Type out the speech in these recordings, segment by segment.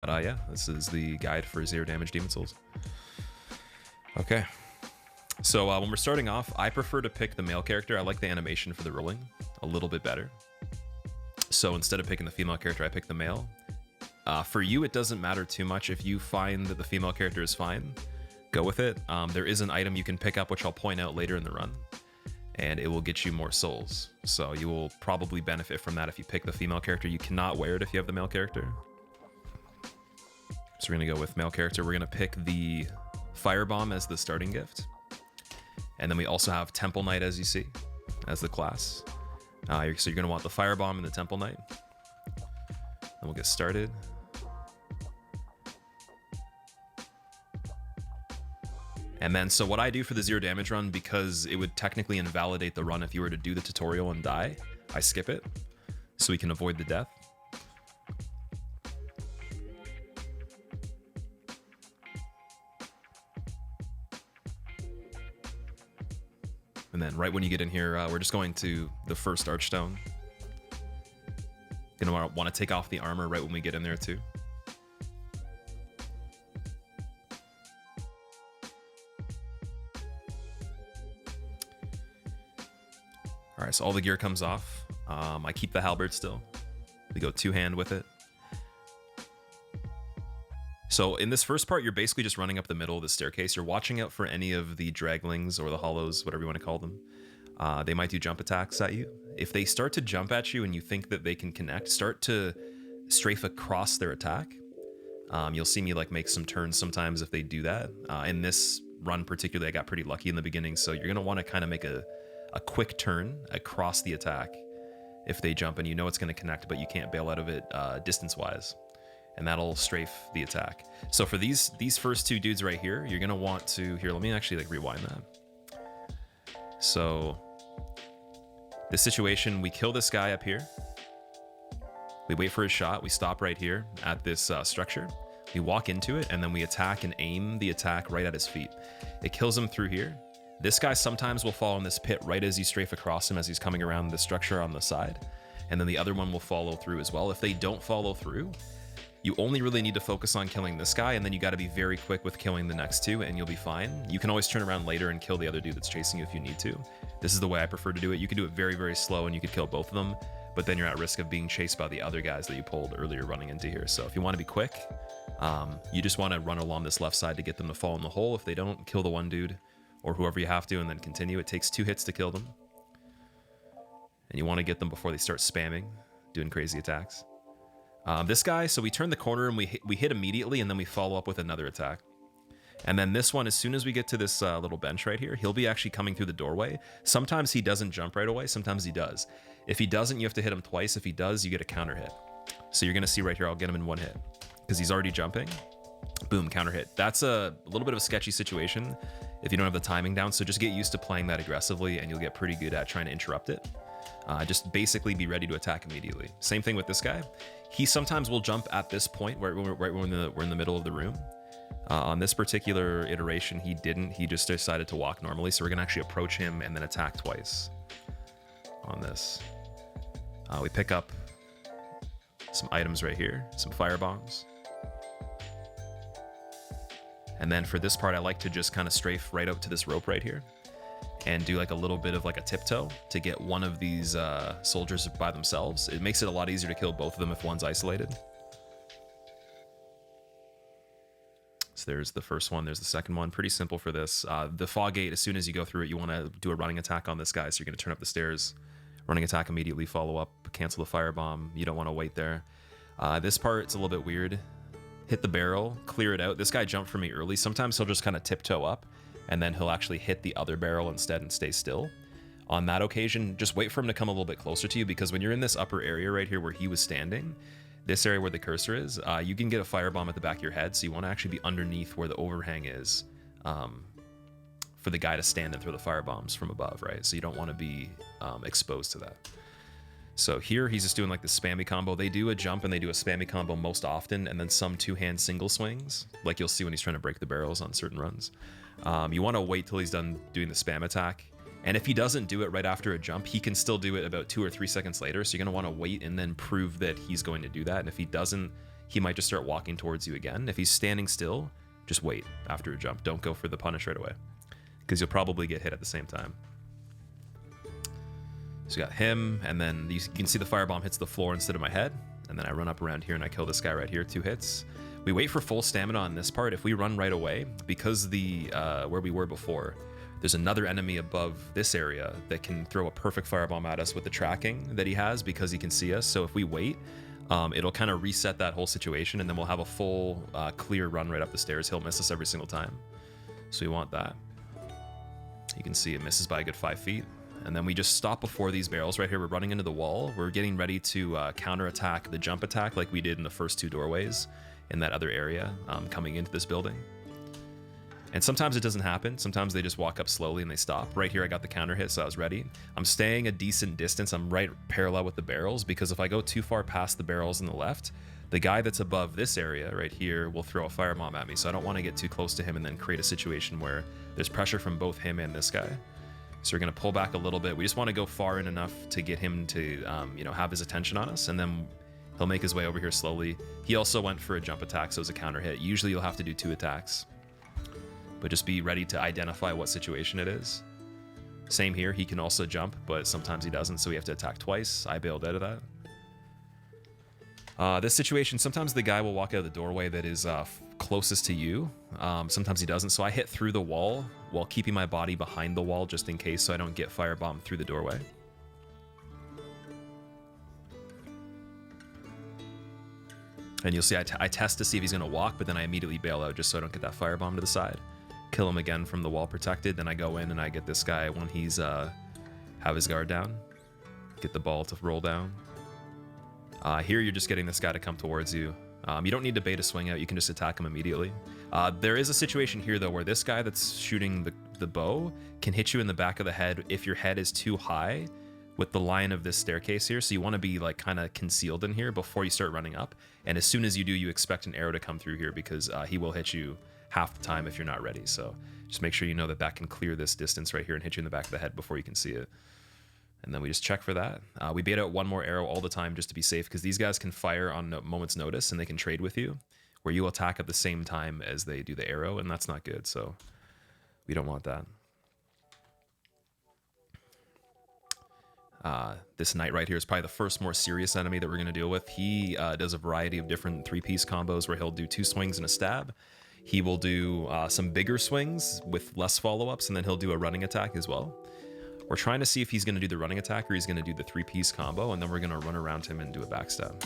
But yeah, this is the guide for 0 damage Demon Souls. Okay. So when we're starting off, I prefer to pick the male character. I like the animation for the rolling a little bit better. So instead of picking the female character, I pick the male. For you, it doesn't matter too much. If you find that the female character is fine, go with it. There is an item you can pick up, which I'll point out later in the run, and it will get you more souls. So you will probably benefit from that if you pick the female character. You cannot wear it if you have the male character. So we're going to go with male character. We're going to pick the Firebomb as the starting gift. And then we also have Temple Knight, as you see, as the class. So you're going to want the Firebomb and the Temple Knight. And we'll get started. And then, so what I do for the 0 damage run, because it would technically invalidate the run if you were to do the tutorial and die, I skip it, so we can avoid the death. And then right when you get in here, we're just going to the first Archstone. You're gonna want to take off the armor right when we get in there too. All right, so all the gear comes off. I keep the halberd still. We go 2-hand with it. So in this first part, you're basically just running up the middle of the staircase. You're watching out for any of the draglings or the hollows, whatever you want to call them. They might do jump attacks at you. If they start to jump at you and you think that they can connect, start to strafe across their attack. You'll see me like make some turns sometimes if they do that. In this run particularly, I got pretty lucky in the beginning, so you're going to want to kind of make a quick turn across the attack if they jump and you know it's going to connect, but you can't bail out of it distance-wise. And that'll strafe the attack. So for these first 2 dudes right here, you're going to want to... Here, let me actually like rewind that. So this situation, we kill this guy up here. We wait for his shot. We stop right here at this structure. We walk into it, and then we attack and aim the attack right at his feet. It kills him through here. This guy sometimes will fall in this pit right as you strafe across him as he's coming around the structure on the side. And then the other one will follow through as well. If they don't follow through, you only really need to focus on killing this guy, and then you got to be very quick with killing the next 2, and you'll be fine. You can always turn around later and kill the other dude that's chasing you if you need to. This is the way I prefer to do it. You can do it very, very slow, and you could kill both of them, but then you're at risk of being chased by the other guys that you pulled earlier running into here. So if you want to be quick, you just want to run along this left side to get them to fall in the hole. If they don't, kill the one dude, or whoever you have to, and then continue. It takes 2 hits to kill them. And you want to get them before they start spamming, doing crazy attacks. This guy, so we turn the corner and we hit immediately, and then we follow up with another attack. And then this one, as soon as we get to this little bench right here, he'll be actually coming through the doorway. Sometimes he doesn't jump right away, sometimes he does. If he doesn't, you have to hit him twice. If he does, you get a counter hit. So you're going to see right here, I'll get him in 1 hit. Because he's already jumping. Boom, counter hit. That's a little bit of a sketchy situation if you don't have the timing down, so just get used to playing that aggressively, and you'll get pretty good at trying to interrupt it. Just basically be ready to attack immediately. Same thing with this guy. He sometimes will jump at this point where we're in the middle of the room. On this particular iteration, he didn't. He just decided to walk normally, so we're gonna actually approach him and then attack twice on this. We pick up some items right here, some fire bombs. And then for this part, I like to just kind of strafe right up to this rope right here and do like a little bit of like a tiptoe to get one of these soldiers by themselves. It makes it a lot easier to kill both of them if one's isolated. So there's the first one, there's the second one. Pretty simple for this. The fog gate, as soon as you go through it, you want to do a running attack on this guy. So you're going to turn up the stairs, running attack immediately, follow up, cancel the firebomb. You don't want to wait there. This part, it's a little bit weird. Hit the barrel, clear it out. This guy jumped for me early. Sometimes he'll just kind of tiptoe up, and then he'll actually hit the other barrel instead and stay still. On that occasion, just wait for him to come a little bit closer to you, because when you're in this upper area right here where he was standing, this area where the cursor is, you can get a firebomb at the back of your head, so you want to actually be underneath where the overhang is for the guy to stand and throw the firebombs from above, right? So you don't want to be exposed to that. So here he's just doing like the spammy combo. They do a jump and they do a spammy combo most often, and then some two-hand single swings, like you'll see when he's trying to break the barrels on certain runs. You want to wait till he's done doing the spam attack. And if he doesn't do it right after a jump, he can still do it about 2 or 3 seconds later. So you're going to want to wait and then prove that he's going to do that. And if he doesn't, he might just start walking towards you again. If he's standing still, just wait after a jump. Don't go for the punish right away, because you'll probably get hit at the same time. So you got him, and then you can see the firebomb hits the floor instead of my head, and then I run up around here and I kill this guy right here, 2 hits. We wait for full stamina on this part. If we run right away, because the where we were before, there's another enemy above this area that can throw a perfect firebomb at us with the tracking that he has because he can see us. So if we wait, it'll kind of reset that whole situation, and then we'll have a full clear run right up the stairs. He'll miss us every single time. So we want that. You can see it misses by a good 5 feet. And then we just stop before these barrels right here. We're running into the wall. We're getting ready to counterattack the jump attack like we did in the first 2 doorways in that other area coming into this building. And sometimes it doesn't happen. Sometimes they just walk up slowly and they stop. Right here I got the counter hit, so I was ready. I'm staying a decent distance. I'm right parallel with the barrels, because if I go too far past the barrels on the left, the guy that's above this area right here will throw a firebomb at me. So I don't want to get too close to him and then create a situation where there's pressure from both him and this guy. So we're going to pull back a little bit. We just want to go far in enough to get him to, have his attention on us, and then he'll make his way over here slowly. He also went for a jump attack, so it's a counter hit. Usually you'll have to do 2 attacks, but just be ready to identify what situation it is. Same here. He can also jump, but sometimes he doesn't, so we have to attack twice. I bailed out of that. This situation, sometimes the guy will walk out of the doorway that is closest to you. Sometimes he doesn't, so I hit through the wall while keeping my body behind the wall just in case, so I don't get firebombed through the doorway. And you'll see I test to see if he's going to walk, but then I immediately bail out just so I don't get that firebomb to the side. Kill him again from the wall protected, then I go in and I get this guy when he's have his guard down. Get the ball to roll down. Here you're just getting this guy to come towards you. You don't need to bait a swing out, you can just attack him immediately. There is a situation here though where this guy that's shooting the bow can hit you in the back of the head if your head is too high with the line of this staircase here. So you want to be like kind of concealed in here before you start running up. And as soon as you do, you expect an arrow to come through here, because he will hit you half the time if you're not ready. So just make sure you know that that can clear this distance right here and hit you in the back of the head before you can see it. And then we just check for that. We bait out 1 more arrow all the time just to be safe, because these guys can fire on a moment's notice and they can trade with you, where you attack at the same time as they do the arrow, and that's not good, so we don't want that. This knight right here is probably the first more serious enemy that we're going to deal with. He does a variety of different 3-piece combos where he'll do 2 swings and a stab. He will do some bigger swings with less follow-ups, and then he'll do a running attack as well. We're trying to see if he's going to do the running attack or he's going to do the 3-piece combo, and then we're going to run around him and do a backstab.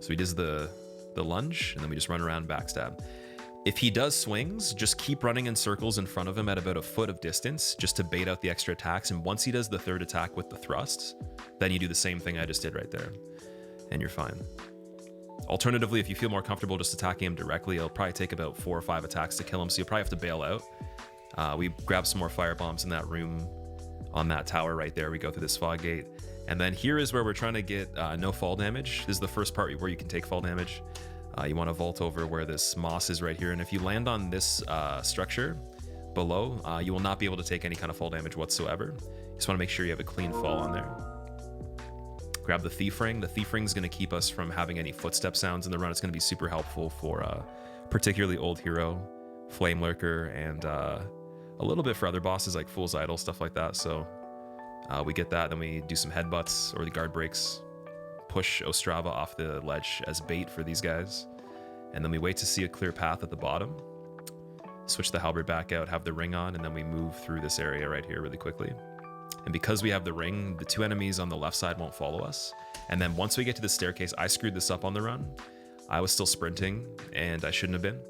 So he does the lunge, and then we just run around, backstab. If he does swings, just keep running in circles in front of him at about a foot of distance just to bait out the extra attacks. And once he does the 3rd attack with the thrusts, then you do the same thing I just did right there, and you're fine. Alternatively, if you feel more comfortable just attacking him directly, it'll probably take about 4 or 5 attacks to kill him, so you'll probably have to bail out. We grab some more fire bombs in that room on that tower right there. We go through this fog gate. And then here is where we're trying to get no fall damage. This is the first part where you can take fall damage. You want to vault over where this moss is right here. And if you land on this structure below, you will not be able to take any kind of fall damage whatsoever. You just want to make sure you have a clean fall on there. Grab the thief ring. The thief ring is going to keep us from having any footstep sounds in the run. It's going to be super helpful for particularly old hero, flame lurker, and a little bit for other bosses like Fool's Idol, stuff like that. So we get that, then we do some headbutts or the guard breaks, push Ostrava off the ledge as bait for these guys, and then we wait to see a clear path at the bottom, switch the halberd back out, have the ring on, and then we move through this area right here really quickly. And because we have the ring, the 2 enemies on the left side won't follow us. And then once we get to the staircase, I screwed this up on the run. I was still sprinting, and I shouldn't have been.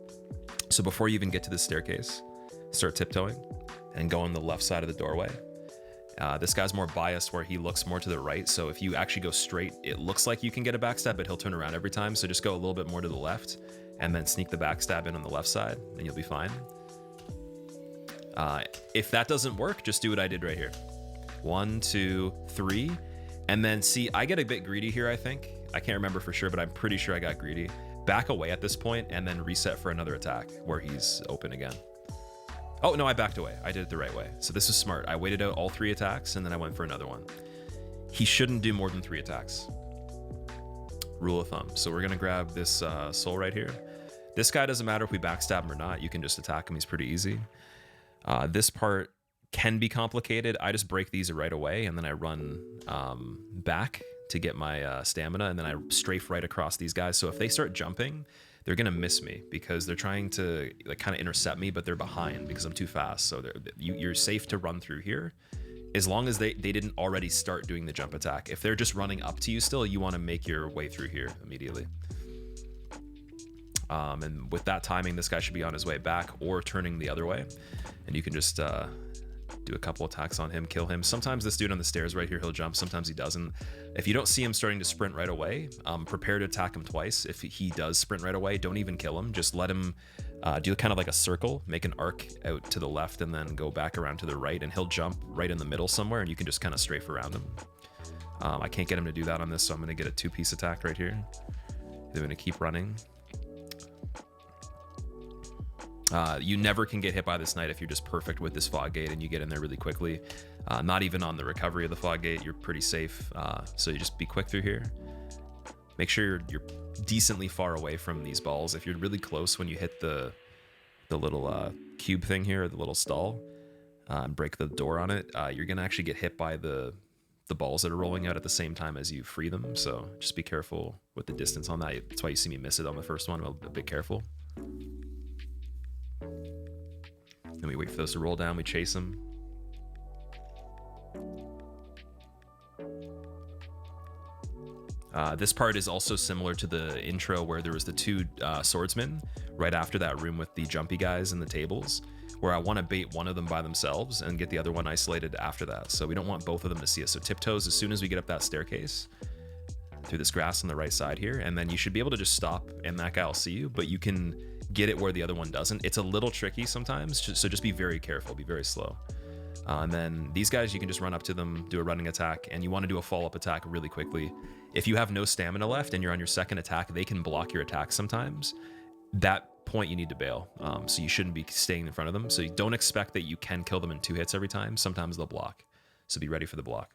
So before you even get to the staircase, start tiptoeing and go on the left side of the doorway. This guy's more biased where he looks more to the right, so if you actually go straight, it looks like you can get a backstab, but he'll turn around every time, so just go a little bit more to the left and then sneak the backstab in on the left side, and you'll be fine. If that doesn't work, just do what I did right here. 1, 2, 3, and then see, I get a bit greedy here, I think. I can't remember for sure, but I'm pretty sure I got greedy. Back away at this point and then reset for another attack where he's open again. Oh, no, I backed away. I did it the right way. So this is smart. I waited out all 3 attacks, and then I went for another one. He shouldn't do more than 3 attacks. rule of thumb. So we're gonna grab this soul right here. This guy doesn't matter if we backstab him or not. You can just attack him. He's pretty easy. This part can be complicated. I just break these right away, and then I run back to get my stamina, and then I strafe right across these guys. So if they start jumping, they're gonna miss me because they're trying to like kind of intercept me, but they're behind because I'm too fast. So you're safe to run through here as long as they didn't already start doing the jump attack. If they're just running up to you still, you want to make your way through here immediately. And with that timing, this guy should be on his way back or turning the other way, and you can just do a couple attacks on him, kill him. Sometimes this dude on the stairs right here, he'll jump, sometimes he doesn't. If you don't see him starting to sprint right away, prepare to attack him twice. If he does sprint right away, don't even kill him. Just let him do kind of like a circle, make an arc out to the left and then go back around to the right, and he'll jump right in the middle somewhere, and you can just kind of strafe around him. I can't get him to do that on this, so I'm going to get a two-piece attack right here. They're going to keep running. You never can get hit by this knight if you're just perfect with this fog gate and you get in there really quickly. Not even on the recovery of the fog gate, you're pretty safe. So you just be quick through here. Make sure you're decently far away from these balls. If you're really close when you hit the little cube thing here, or the little stall, and break the door on it, you're gonna actually get hit by the balls that are rolling out at the same time as you free them. So just be careful with the distance on that. That's why you see me miss it on the first one. I'm a bit careful. Then we wait for those to roll down, we chase them. This part is also similar to the intro where there was the two swordsmen right after that room with the jumpy guys and the tables, where I want to bait one of them by themselves and get the other one isolated after that. So we don't want both of them to see us. So tiptoes as soon as we get up that staircase through this grass on the right side here, and then you should be able to just stop and that guy will see you, but you can get it where the other one doesn't. It's a little tricky sometimes, so just be very careful, be very slow. And then these guys, you can just run up to them, do a running attack, and you want to do a follow-up attack really quickly. If you have no stamina left and you're on your second attack, they can block your attack sometimes. That point you need to bail, so you shouldn't be staying in front of them. So you don't expect that you can kill them in 2 hits every time. Sometimes they'll block, so be ready for the block.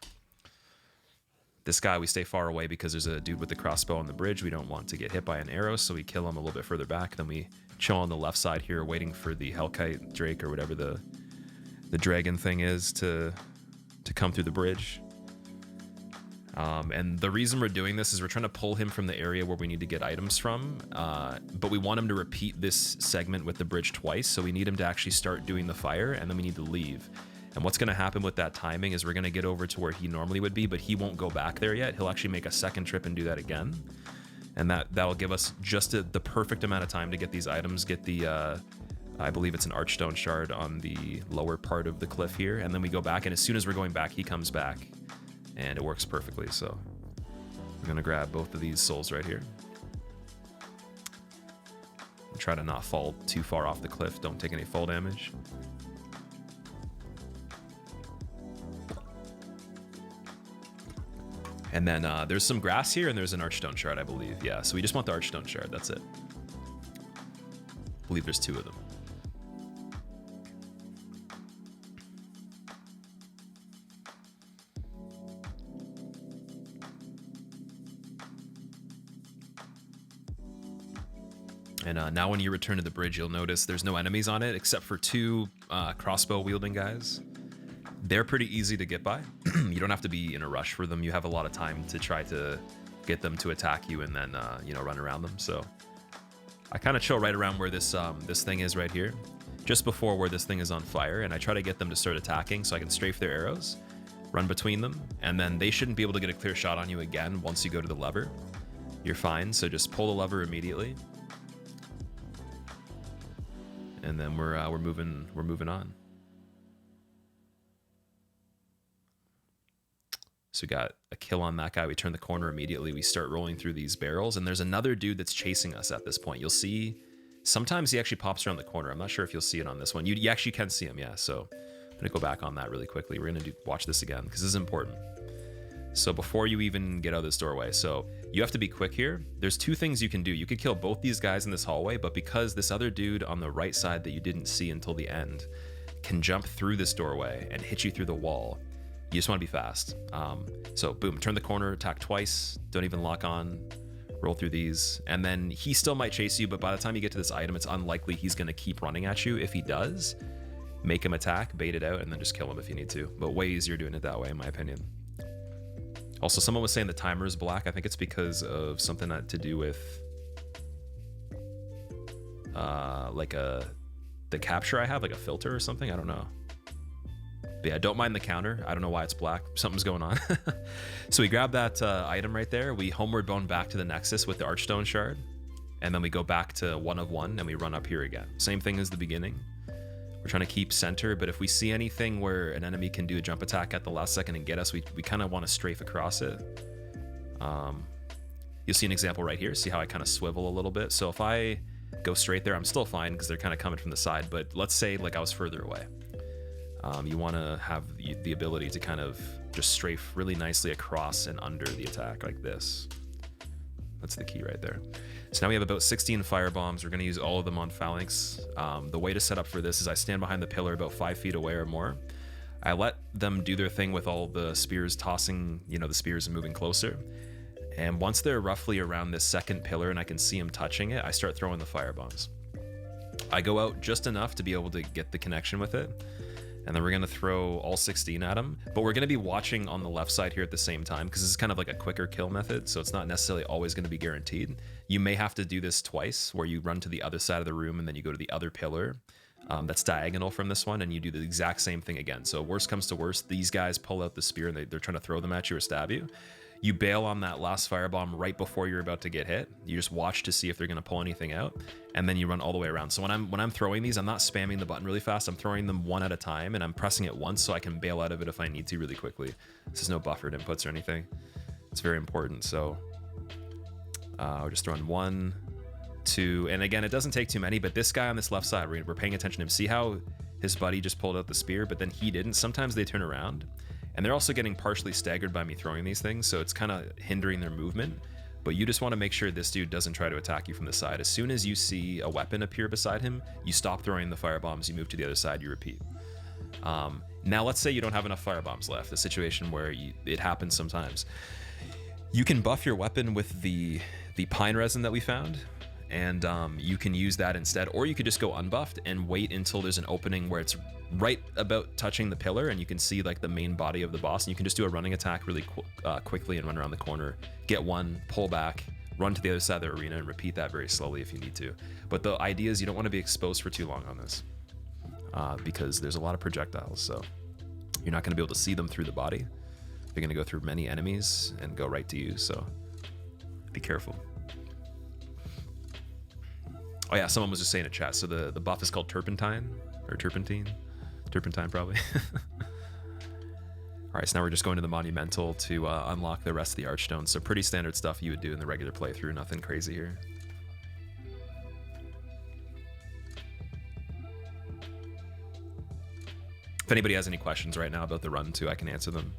This guy, we stay far away because there's a dude with the crossbow on the bridge. We don't want to get hit by an arrow, so we kill him a little bit further back. Then we chill on the left side here, waiting for the Hellkite Drake or whatever the dragon thing is to come through the bridge. And the reason we're doing this is we're trying to pull him from the area where we need to get items from, but we want him to repeat this segment with the bridge twice, so we need him to actually start doing the fire, and then we need to leave. And what's going to happen with that timing is we're going to get over to where he normally would be, but he won't go back there yet. He'll actually make a second trip and do that again. And that'll give us just the perfect amount of time to get these items, get the, I believe it's an Archstone shard on the lower part of the cliff here. And then we go back, and as soon as we're going back, he comes back. And it works perfectly, so we're going to grab both of these souls right here. And try to not fall too far off the cliff. Don't take any fall damage. And then there's some grass here, and there's an Archstone shard, I believe. Yeah, so we just want the Archstone shard. That's it. I believe there's 2 of them. And now when you return to the bridge, you'll notice there's no enemies on it except for 2 crossbow-wielding guys. They're pretty easy to get by. You don't have to be in a rush for them. You have a lot of time to try to get them to attack you and then, run around them. So I kind of chill right around where this thing is right here, just before where this thing is on fire, and I try to get them to start attacking so I can strafe their arrows, run between them, and then they shouldn't be able to get a clear shot on you again once you go to the lever. You're fine, so just pull the lever immediately. And then we're moving on. So we got a kill on that guy. We turn the corner immediately. We start rolling through these barrels, and there's another dude that's chasing us at this point. You'll see sometimes he actually pops around the corner. I'm not sure if you'll see it on this one. You actually can see him, yeah. So I'm gonna go back on that really quickly. We're gonna watch this again because this is important. So before you even get out of this doorway, so you have to be quick here. There's 2 things you can do. You could kill both these guys in this hallway, but because this other dude on the right side that you didn't see until the end can jump through this doorway and hit you through the wall, you just want to be fast. So boom, turn the corner, attack twice, don't even lock on, Roll through these, and then he still might chase you, but by the time you get to this item, it's unlikely he's going to keep running at you. If he does, make him attack, bait it out, and then just kill him if you need to. But way easier doing it that way, in my opinion. Also, someone was saying the timer is black. I think it's because of something to do with the capture I have, like a filter or something. I don't know. But yeah, don't mind the counter. I don't know why it's black. Something's going on. So we grab that item right there. We homeward bone back to the Nexus with the Archstone Shard. And then we go back to 1 of 1 and we run up here again. Same thing as the beginning. We're trying to keep center, but if we see anything where an enemy can do a jump attack at the last second and get us, we kind of want to strafe across it. You'll see an example right here. See how I kind of swivel a little bit. So if I go straight there, I'm still fine because they're kind of coming from the side. But let's say like I was further away. You want to have the ability to kind of just strafe really nicely across and under the attack like this. That's the key right there. So now we have about 16 fire bombs. We're going to use all of them on Phalanx. The way to set up for this is I stand behind the pillar about 5 feet away or more. I let them do their thing with all the spears tossing, you know, the spears and moving closer. And once they're roughly around this second pillar and I can see them touching it, I start throwing the fire bombs. I go out just enough to be able to get the connection with it. And then we're going to throw all 16 at him. But we're going to be watching on the left side here at the same time because this is kind of like a quicker kill method. So it's not necessarily always going to be guaranteed. You may have to do this twice where you run to the other side of the room and then you go to the other pillar that's diagonal from this one and you do the exact same thing again. So worst comes to worst, these guys pull out the spear and they're trying to throw them at you or stab you. You bail on that last firebomb right before you're about to get hit. You just watch to see if they're going to pull anything out, and then you run all the way around. So when I'm throwing these, I'm not spamming the button really fast. I'm throwing them one at a time, and I'm pressing it once so I can bail out of it if I need to really quickly. This is no buffered inputs or anything. It's very important. So we're just throwing 1, 2, and again, it doesn't take too many. But this guy on this left side, we're paying attention to him. See how his buddy just pulled out the spear, but then he didn't. Sometimes they turn around. And they're also getting partially staggered by me throwing these things, so it's kind of hindering their movement. But you just want to make sure this dude doesn't try to attack you from the side. As soon as you see a weapon appear beside him, you stop throwing the firebombs, you move to the other side, you repeat. Now let's say you don't have enough firebombs left, a situation where it happens sometimes. You can buff your weapon with the pine resin that we found, and you can use that instead, or you could just go unbuffed and wait until there's an opening where it's right about touching the pillar and you can see like the main body of the boss, and you can just do a running attack really quickly and run around the corner, get one, pull back, run to the other side of the arena, and repeat that very slowly if you need to. But the idea is you don't want to be exposed for too long on this because there's a lot of projectiles, so you're not going to be able to see them through the body. They're going to go through many enemies and go right to you, so be careful. Oh yeah, someone was just saying in chat, so the buff is called Turpentine, or Turpentine probably. All right, so now we're just going to the Monumental to unlock the rest of the Archstone. So pretty standard stuff you would do in the regular playthrough, nothing crazy here. If anybody has any questions right now about the run too, I can answer them.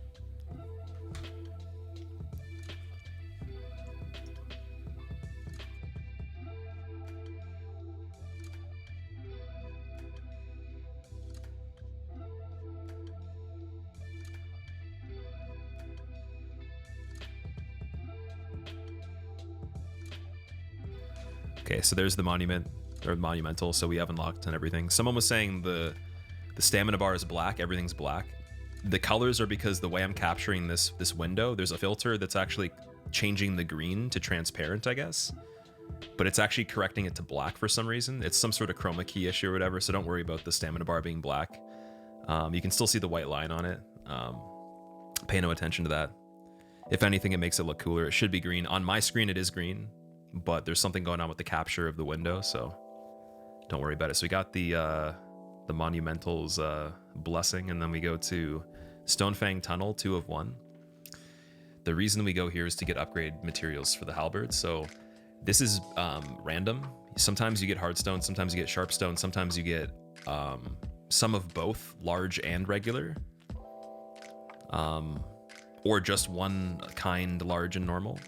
Okay, so there's the monument, or monumental, so we have unlocked and everything. Someone was saying the stamina bar is black, everything's black. The colors are because the way I'm capturing this window, there's a filter that's actually changing the green to transparent, I guess. But it's actually correcting it to black for some reason. It's some sort of chroma key issue or whatever, so don't worry about the stamina bar being black. You can still see the white line on it. Pay no attention to that. If anything, it makes it look cooler. It should be green. On my screen, it is green, but there's something going on with the capture of the window, so don't worry about it. So we got the Monumental's blessing, and then we go to Stonefang Tunnel, 2 of 1. The reason we go here is to get upgrade materials for the halberd. So this is random. Sometimes you get hardstone, sometimes you get sharpstone, sometimes you get some of both, large and regular, or just one kind, large and normal.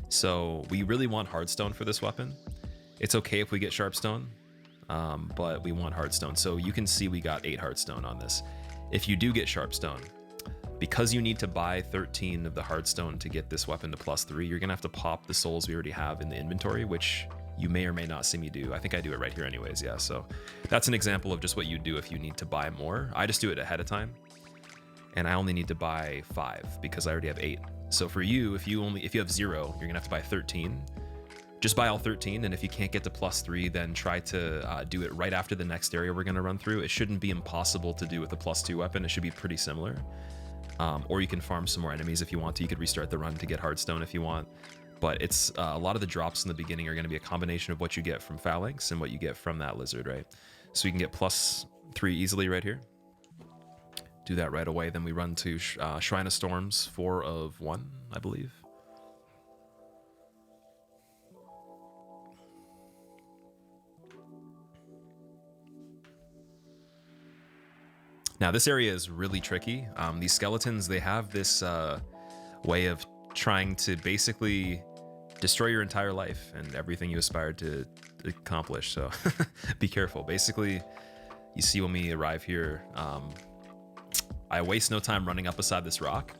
So we really want hardstone for this weapon. It's okay if we get sharpstone, but we want hardstone. So you can see we got 8 hardstone on this. If you do get sharpstone, Because you need to buy 13 of the hardstone to get this weapon to +3, you're gonna have to pop the souls we already have in the inventory, which you may or may not see me do. I think I do it right here anyways, yeah. So that's an example of just what you do if you need to buy more. I just do it ahead of time, and I only need to buy 5 because I already have 8. So for you, if you have 0, you're gonna have to buy 13. Just buy all 13, and if you can't get to +3, then try to do it right after the next area we're gonna run through. It shouldn't be impossible to do with the +2 weapon. It should be pretty similar. Or you can farm some more enemies if you want to. You could restart the run to get hardstone if you want. But it's a lot of the drops in the beginning are going to be a combination of what you get from Phalanx and what you get from that lizard, right? So you can get +3 easily right here. Do that right away. Then we run to Shrine of Storms, 4 of 1, I believe. Now this area is really tricky. These skeletons, they have this way of trying to basically destroy your entire life and everything you aspired to accomplish, so be careful. Basically, you see when we arrive here, I waste no time running up beside this rock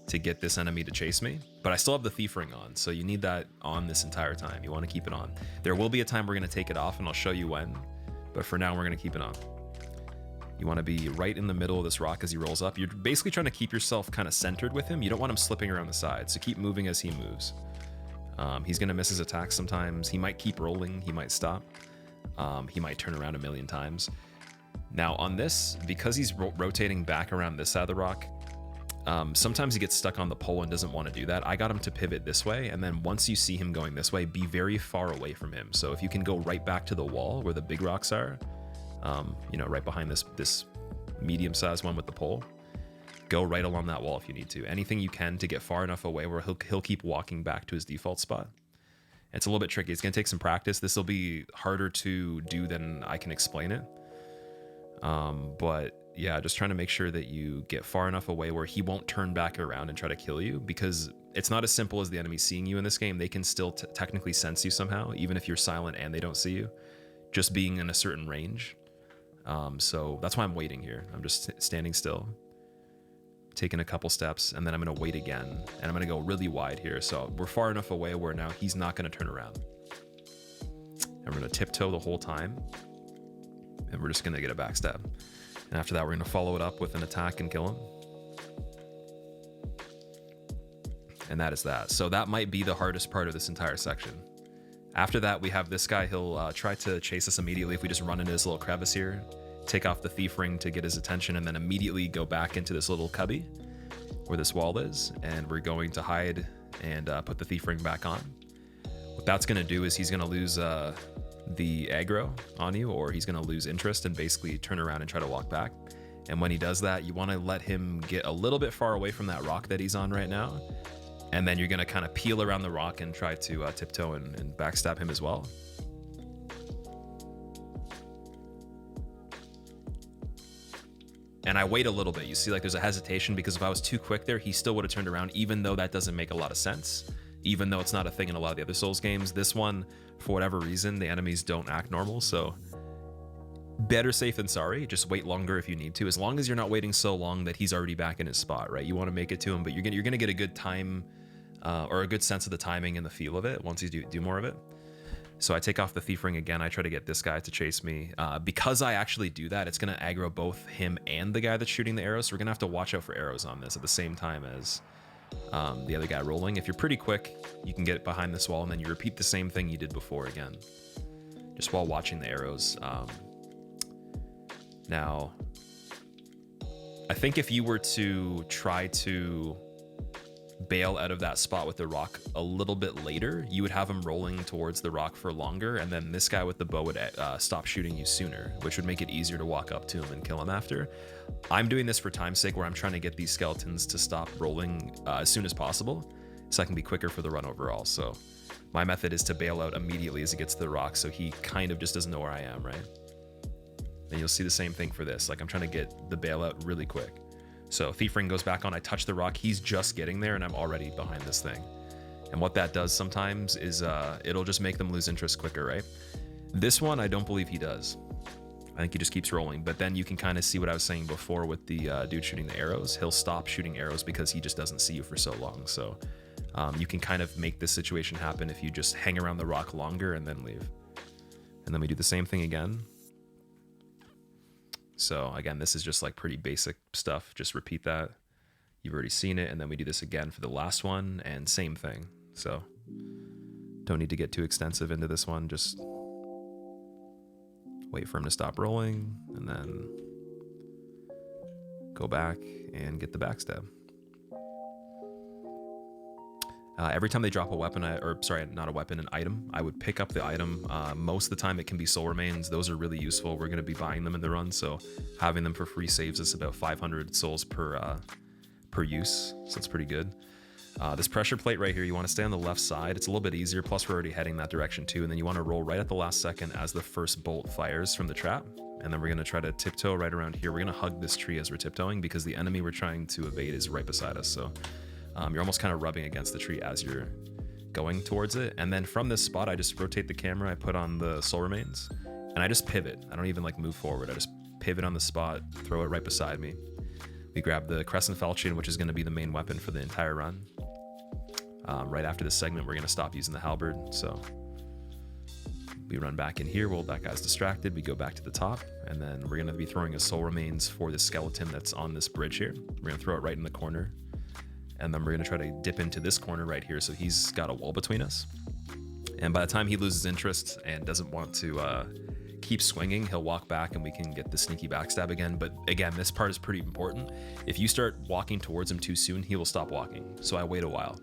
to get this enemy to chase me, but I still have the thief ring on, so you need that on this entire time. You want to keep it on. There will be a time we're going to take it off, and I'll show you when, but for now we're going to keep it on. You want to be right in the middle of this rock as he rolls up. You're basically trying to keep yourself kind of centered with him. You don't want him slipping around the side, so keep moving as he moves. He's going to miss his attacks sometimes. He might keep rolling. He might stop. He might turn around a million times. Now on this, because he's rotating back around this side of the rock, sometimes he gets stuck on the pole and doesn't want to do that. I got him to pivot this way, and then once you see him going this way, be very far away from him. So if you can go right back to the wall where the big rocks are, you know, right behind this medium-sized one with the pole, go right along that wall if you need to. Anything you can to get far enough away where he'll keep walking back to his default spot. It's a little bit tricky. It's going to take some practice. This will be harder to do than I can explain it. But yeah, just trying to make sure that you get far enough away where he won't turn back around and try to kill you, because it's not as simple as the enemy seeing you in this game. They can still technically sense you somehow, even if you're silent and they don't see you, just being in a certain range. So that's why I'm waiting here. I'm just standing still, taking a couple steps, and then I'm going to wait again, and I'm going to go really wide here. So we're far enough away where now he's not going to turn around. And we're going to tiptoe the whole time, and we're just going to get a backstab. And after that, we're going to follow it up with an attack and kill him. And that is that. So that might be the hardest part of this entire section. After that, we have this guy. He'll try to chase us immediately if we just run into this little crevice here, take off the thief ring to get his attention, and then immediately go back into this little cubby where this wall is, and we're going to hide and put the thief ring back on. What that's going to do is he's going to lose the aggro on you, or he's going to lose interest and basically turn around and try to walk back. And when he does that, you want to let him get a little bit far away from that rock that he's on right now, and then you're going to kind of peel around the rock and try to tiptoe and backstab him as well. And I wait a little bit. You see, like, there's a hesitation, because if I was too quick there, he still would have turned around, even though that doesn't make a lot of sense. Even though it's not a thing in a lot of the other Souls games, this one, for whatever reason, the enemies don't act normal. So better safe than sorry. Just wait longer if you need to, as long as you're not waiting so long that he's already back in his spot, right? You want to make it to him, but you're gonna get a good time or a good sense of the timing and the feel of it once you do more of it. So I take off the thief ring again. I try to get this guy to chase me. Because I actually do that, it's gonna aggro both him and the guy that's shooting the arrows. So we're gonna have to watch out for arrows on this at the same time as the other guy rolling. If you're pretty quick, you can get behind this wall, and then you repeat the same thing you did before again, just while watching the arrows. Now, I think if you were to try to bail out of that spot with the rock a little bit later, you would have him rolling towards the rock for longer, and then this guy with the bow would stop shooting you sooner, which would make it easier to walk up to him and kill him after. I'm doing this for time's sake, where I'm trying to get these skeletons to stop rolling as soon as possible, so I can be quicker for the run overall. So my method is to bail out immediately as it gets to the rock, so he kind of just doesn't know where I am, right? And you'll see the same thing for this. Like, I'm trying to get the bailout really quick. So thief ring goes back on, I touch the rock, he's just getting there, and I'm already behind this thing. And what that does sometimes is it'll just make them lose interest quicker, right? This one, I don't believe he does. I think he just keeps rolling. But then you can kind of see what I was saying before with the dude shooting the arrows. He'll stop shooting arrows because he just doesn't see you for so long. So you can kind of make this situation happen if you just hang around the rock longer and then leave. And then we do the same thing again. So again, this is just like pretty basic stuff. Just repeat that. You've already seen it. And then we do this again for the last one and same thing. So don't need to get too extensive into this one. Just wait for him to stop rolling and then go back and get the backstab. Every time they drop a weapon, or sorry, not a weapon, an item, I would pick up the item. Most of the time it can be soul remains. Those are really useful. We're going to be buying them in the run, so having them for free saves us about 500 souls per use, so that's pretty good. This pressure plate right here, you want to stay on the left side. It's a little bit easier, plus we're already heading that direction too, and then you want to roll right at the last second as the first bolt fires from the trap, and then we're going to try to tiptoe right around here. We're going to hug this tree as we're tiptoeing because the enemy we're trying to evade is right beside us, so you're almost kind of rubbing against the tree as you're going towards it. And then from this spot, I just rotate the camera, I put on the soul remains, and I just pivot. I don't even like move forward. I just pivot on the spot, throw it right beside me. We grab the Crescent Falchion, which is going to be the main weapon for the entire run. Right after this segment, we're going to stop using the halberd. So we run back in here while that guy's distracted. We go back to the top, and then we're going to be throwing a soul remains for the skeleton that's on this bridge here. We're going to throw it right in the corner. And then we're going to try to dip into this corner right here, so he's got a wall between us. And by the time he loses interest and doesn't want to keep swinging, he'll walk back and we can get the sneaky backstab again. But again, this part is pretty important. If you start walking towards him too soon, he will stop walking. So I wait a while.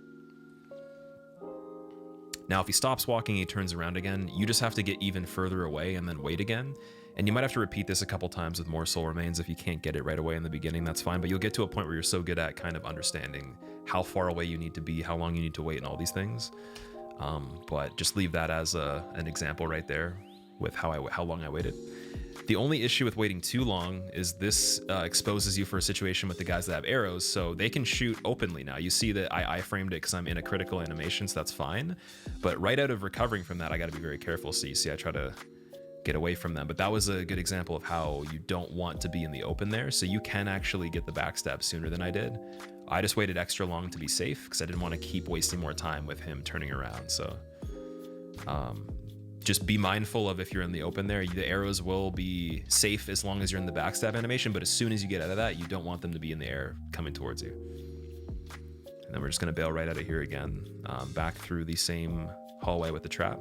Now, if he stops walking, he turns around again. You just have to get even further away and then wait again. And you might have to repeat this a couple times with more soul remains. If you can't get it right away in the beginning, that's fine. But you'll get to a point where you're so good at kind of understanding how far away you need to be, how long you need to wait, and all these things. But just leave that as an example right there with how long I waited. The only issue with waiting too long is this exposes you for a situation with the guys that have arrows, so they can shoot openly now. You see that I framed it because I'm in a critical animation, so that's fine. But right out of recovering from that, I got to be very careful. So you see I try to get away from them, but that was a good example of how you don't want to be in the open there, so you can actually get the backstab sooner than I did. I just waited extra long to be safe because I didn't want to keep wasting more time with him turning around. So just be mindful of if you're in the open there, the arrows will be safe as long as you're in the backstab animation, but as soon as you get out of that, you don't want them to be in the air coming towards you. And then we're just going to bail right out of here again, back through the same hallway with the trap.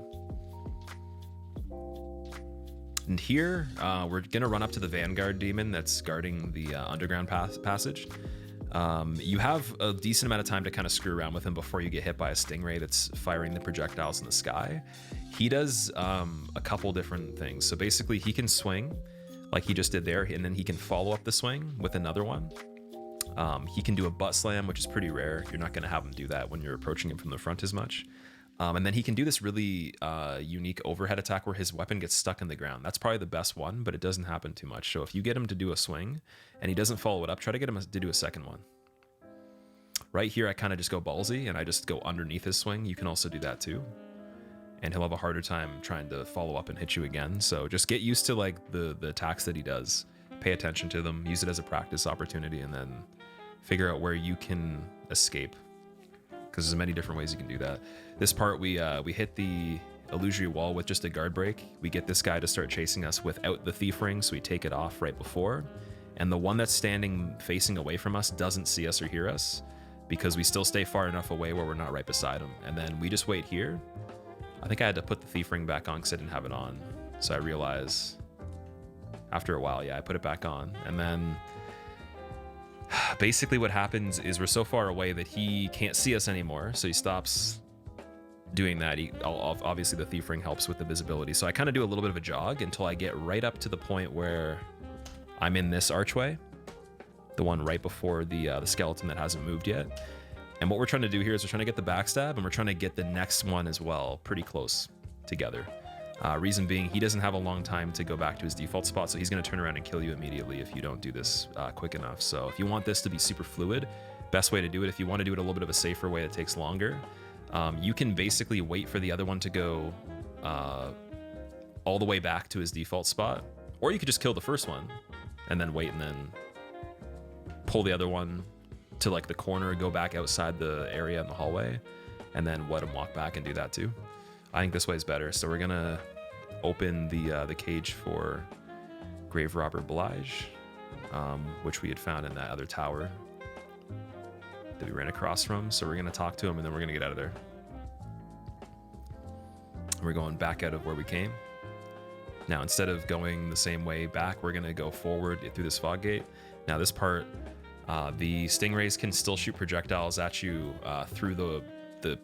And here, we're gonna run up to the Vanguard demon that's guarding the underground passage. You have a decent amount of time to kind of screw around with him before you get hit by a stingray that's firing the projectiles in the sky. He does a couple different things. So basically, he can swing like he just did there, and then he can follow up the swing with another one. He can do a butt slam, which is pretty rare. You're not gonna have him do that when you're approaching him from the front as much. And then he can do this really unique overhead attack where his weapon gets stuck in the ground. That's probably the best one, but it doesn't happen too much. So if you get him to do a swing and he doesn't follow it up, try to get him to do a second one. Right here, I kind of just go ballsy and I just go underneath his swing. You can also do that too. And he'll have a harder time trying to follow up and hit you again. So just get used to like the attacks that he does. Pay attention to them, use it as a practice opportunity, and then figure out where you can escape. Because there's many different ways you can do that. This part, we hit the illusory wall with just a guard break. We get this guy to start chasing us without the thief ring, so we take it off right before. And the one that's standing facing away from us doesn't see us or hear us because we still stay far enough away where we're not right beside him. And then we just wait here. I think I had to put the thief ring back on because I didn't have it on. So I realize after a while, yeah, I put it back on. And then basically what happens is we're so far away that he can't see us anymore, so he stops doing that. Obviously the thief ring helps with the visibility, so I kind of do a little bit of a jog until I get right up to the point where I'm in this archway, the one right before the skeleton that hasn't moved yet. And what we're trying to do here is we're trying to get the backstab, and we're trying to get the next one as well pretty close together. Reason being, he doesn't have a long time to go back to his default spot, so he's going to turn around and kill you immediately if you don't do this quick enough. So if you want this to be super fluid, best way to do it, if you want to do it a little bit of a safer way that takes longer, you can basically wait for the other one to go all the way back to his default spot, Or you could just kill the first one and then wait and then pull the other one to like the corner, go back outside the area in the hallway, and then let him walk back and do that too. I think this way is better. So we're gonna open the cage for Grave Robber Blige, which we had found in that other tower that we ran across from. So we're gonna talk to him and then we're gonna get out of there. We're going back out of where we came. Now, instead of going the same way back, we're gonna go forward through this fog gate. Now this part, the stingrays can still shoot projectiles at you through the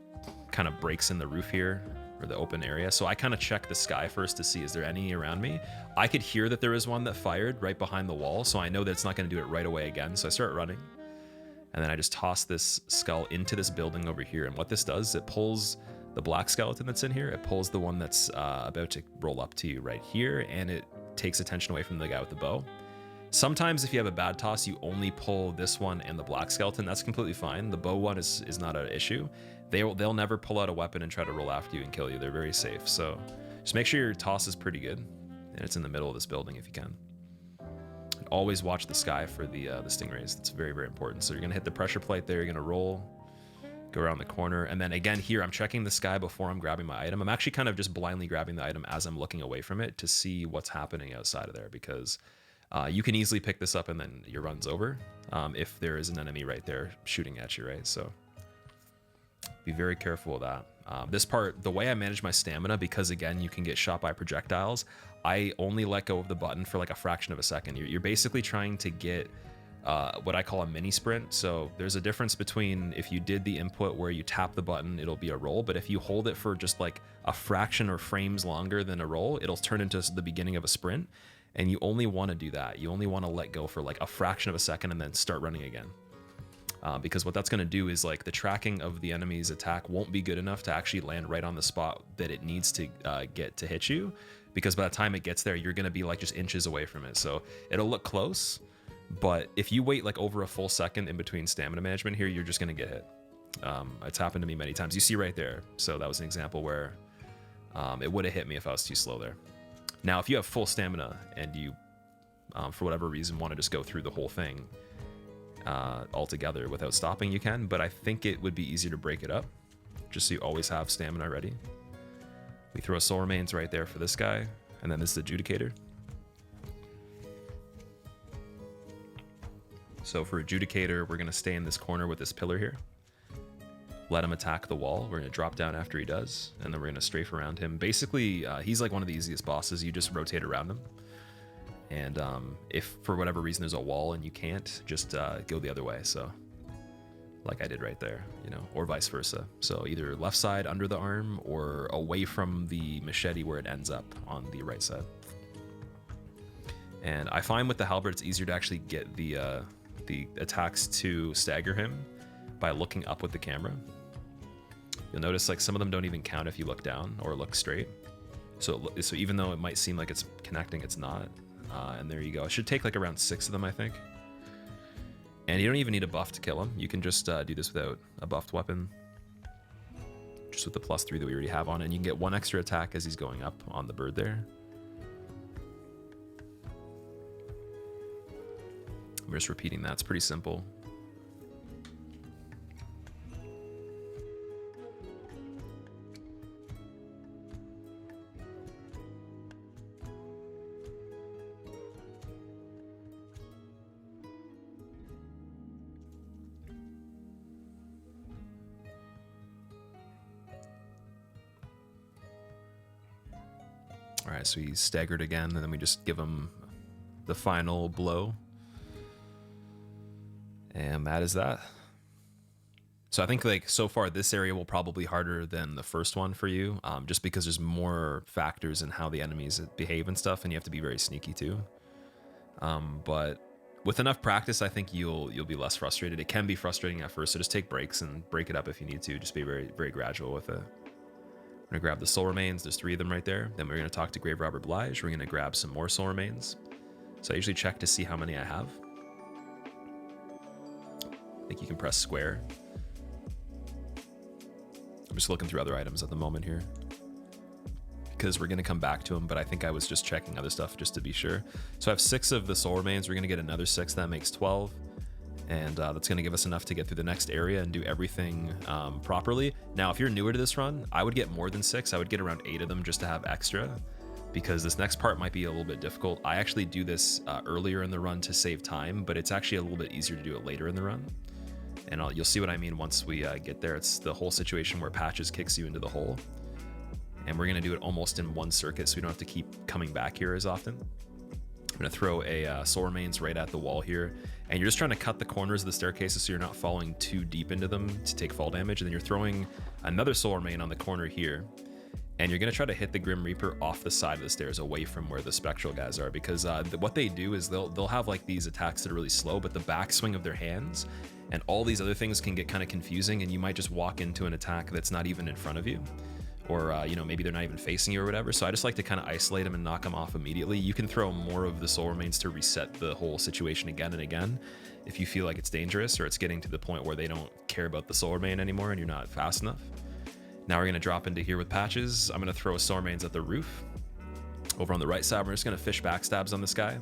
kind of breaks in the roof here, or the open area. So I kind of check the sky first to see, is there any around me? I could hear that there was one that fired right behind the wall, so I know that it's not gonna do it right away again. So I start running, and then I just toss this skull into this building over here. And what this does, it pulls the black skeleton that's in here, it pulls the one that's about to roll up to you right here, and it takes attention away from the guy with the bow. Sometimes if you have a bad toss, you only pull this one and the black skeleton. That's completely fine. The bow one is not an issue. They'll never pull out a weapon and try to roll after you and kill you. They're very safe. So just make sure your toss is pretty good, and it's in the middle of this building if you can. And always watch the sky for the stingrays. That's very, very important. So you're gonna hit the pressure plate there. You're gonna roll, go around the corner, and then again here, I'm checking the sky before I'm grabbing my item. I'm actually kind of just blindly grabbing the item as I'm looking away from it to see what's happening outside of there, because you can easily pick this up and then your run's over if there is an enemy right there shooting at you, right? So be very careful of that. This part, the way I manage my stamina, because again, you can get shot by projectiles, I only let go of the button for like a fraction of a second. You're basically trying to get what I call a mini sprint. So there's a difference between if you did the input where you tap the button, it'll be a roll, but if you hold it for just like a fraction or frames longer than a roll, it'll turn into the beginning of a sprint. And you only want to do that. You only want to let go for like a fraction of a second and then start running again. Because what that's going to do is like the tracking of the enemy's attack won't be good enough to actually land right on the spot that it needs to get to hit you. Because by the time it gets there, you're going to be like just inches away from it. So it'll look close, but if you wait like over a full second in between stamina management here, you're just going to get hit. It's happened to me many times. You see right there. So that was an example where it would have hit me if I was too slow there. Now, if you have full stamina and you, for whatever reason, want to just go through the whole thing altogether without stopping, you can, but I think it would be easier to break it up, just so you always have stamina ready. We throw soul remains right there for this guy, and then this is Adjudicator. So for Adjudicator, we're going to stay in this corner with this pillar here. Let him attack the wall. We're going to drop down after he does, and then we're going to strafe around him. Basically, he's like one of the easiest bosses. You just rotate around him. And if for whatever reason there's a wall and you can't, just go the other way. So like I did right there, you know, or vice versa. So either left side under the arm or away from the machete where it ends up on the right side. And I find with the halberd, it's easier to actually get the attacks to stagger him by looking up with the camera. You'll notice like some of them don't even count if you look down or look straight. So even though it might seem like it's connecting, it's not. And there you go. It should take like around 6 of them, I think. And you don't even need a buff to kill him. You can just do this without a buffed weapon. Just with the +3 that we already have on it. And you can get 1 extra attack as he's going up on the bird there. I'm just repeating that. It's pretty simple. All right, so he's staggered again, and then we just give him the final blow. And that is that. So I think like so far this area will probably be harder than the first one for you, just because there's more factors in how the enemies behave and stuff, and you have to be very sneaky too. But with enough practice, I think you'll be less frustrated. It can be frustrating at first, so just take breaks and break it up if you need to. Just be very, very gradual with it. We're gonna grab the soul remains. There's 3 of them right there. Then we're gonna talk to Grave Robber Blige. We're gonna grab some more soul remains. So I usually check to see how many I have. I think you can press square. I'm just looking through other items at the moment here. because we're going to come back to them, but I think I was just checking other stuff just to be sure. So I have 6 of the soul remains. We're going to get another 6. That makes 12. And that's going to give us enough to get through the next area and do everything properly. Now, if you're newer to this run, I would get more than 6. I would get around 8 of them just to have extra, because this next part might be a little bit difficult. I actually do this earlier in the run to save time, but it's actually a little bit easier to do it later in the run. And you'll see what I mean once we get there. It's the whole situation where Patches kicks you into the hole. And we're going to do it almost in one circuit, so we don't have to keep coming back here as often. I'm going to throw a soul remains right at the wall here. And you're just trying to cut the corners of the staircases so you're not falling too deep into them to take fall damage. And then you're throwing another soul remain on the corner here. And you're going to try to hit the Grim Reaper off the side of the stairs, away from where the spectral guys are. Because what they do is they'll have like these attacks that are really slow, but the backswing of their hands and all these other things can get kind of confusing, and you might just walk into an attack that's not even in front of you. Or, maybe they're not even facing you or whatever. So I just like to kind of isolate them and knock them off immediately. You can throw more of the soul remains to reset the whole situation again and again if you feel like it's dangerous or it's getting to the point where they don't care about the soul remain anymore and you're not fast enough. Now we're going to drop into here with Patches. I'm going to throw soul remains at the roof. Over on the right side, we're just going to fish backstabs on this guy.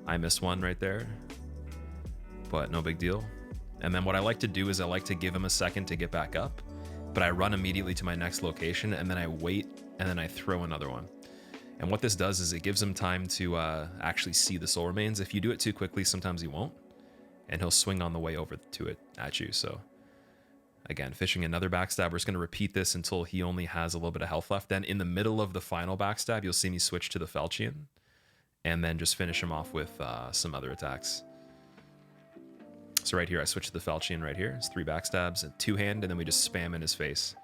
I missed one right there, but no big deal. And then what I like to do is I like to give him a second to get back up. But I run immediately to my next location, and then I wait, and then I throw another one. And what this does is it gives him time to actually see the soul remains. If you do it too quickly, sometimes he won't, and he'll swing on the way over to it at you. So again, fishing another backstab. We're just going to repeat this until he only has a little bit of health left. Then in the middle of the final backstab, you'll see me switch to the Falchion, and then just finish him off with some other attacks. So right here, I switch to the Falchion right here. It's 3 backstabs, a 2-hand, and then we just spam in his face.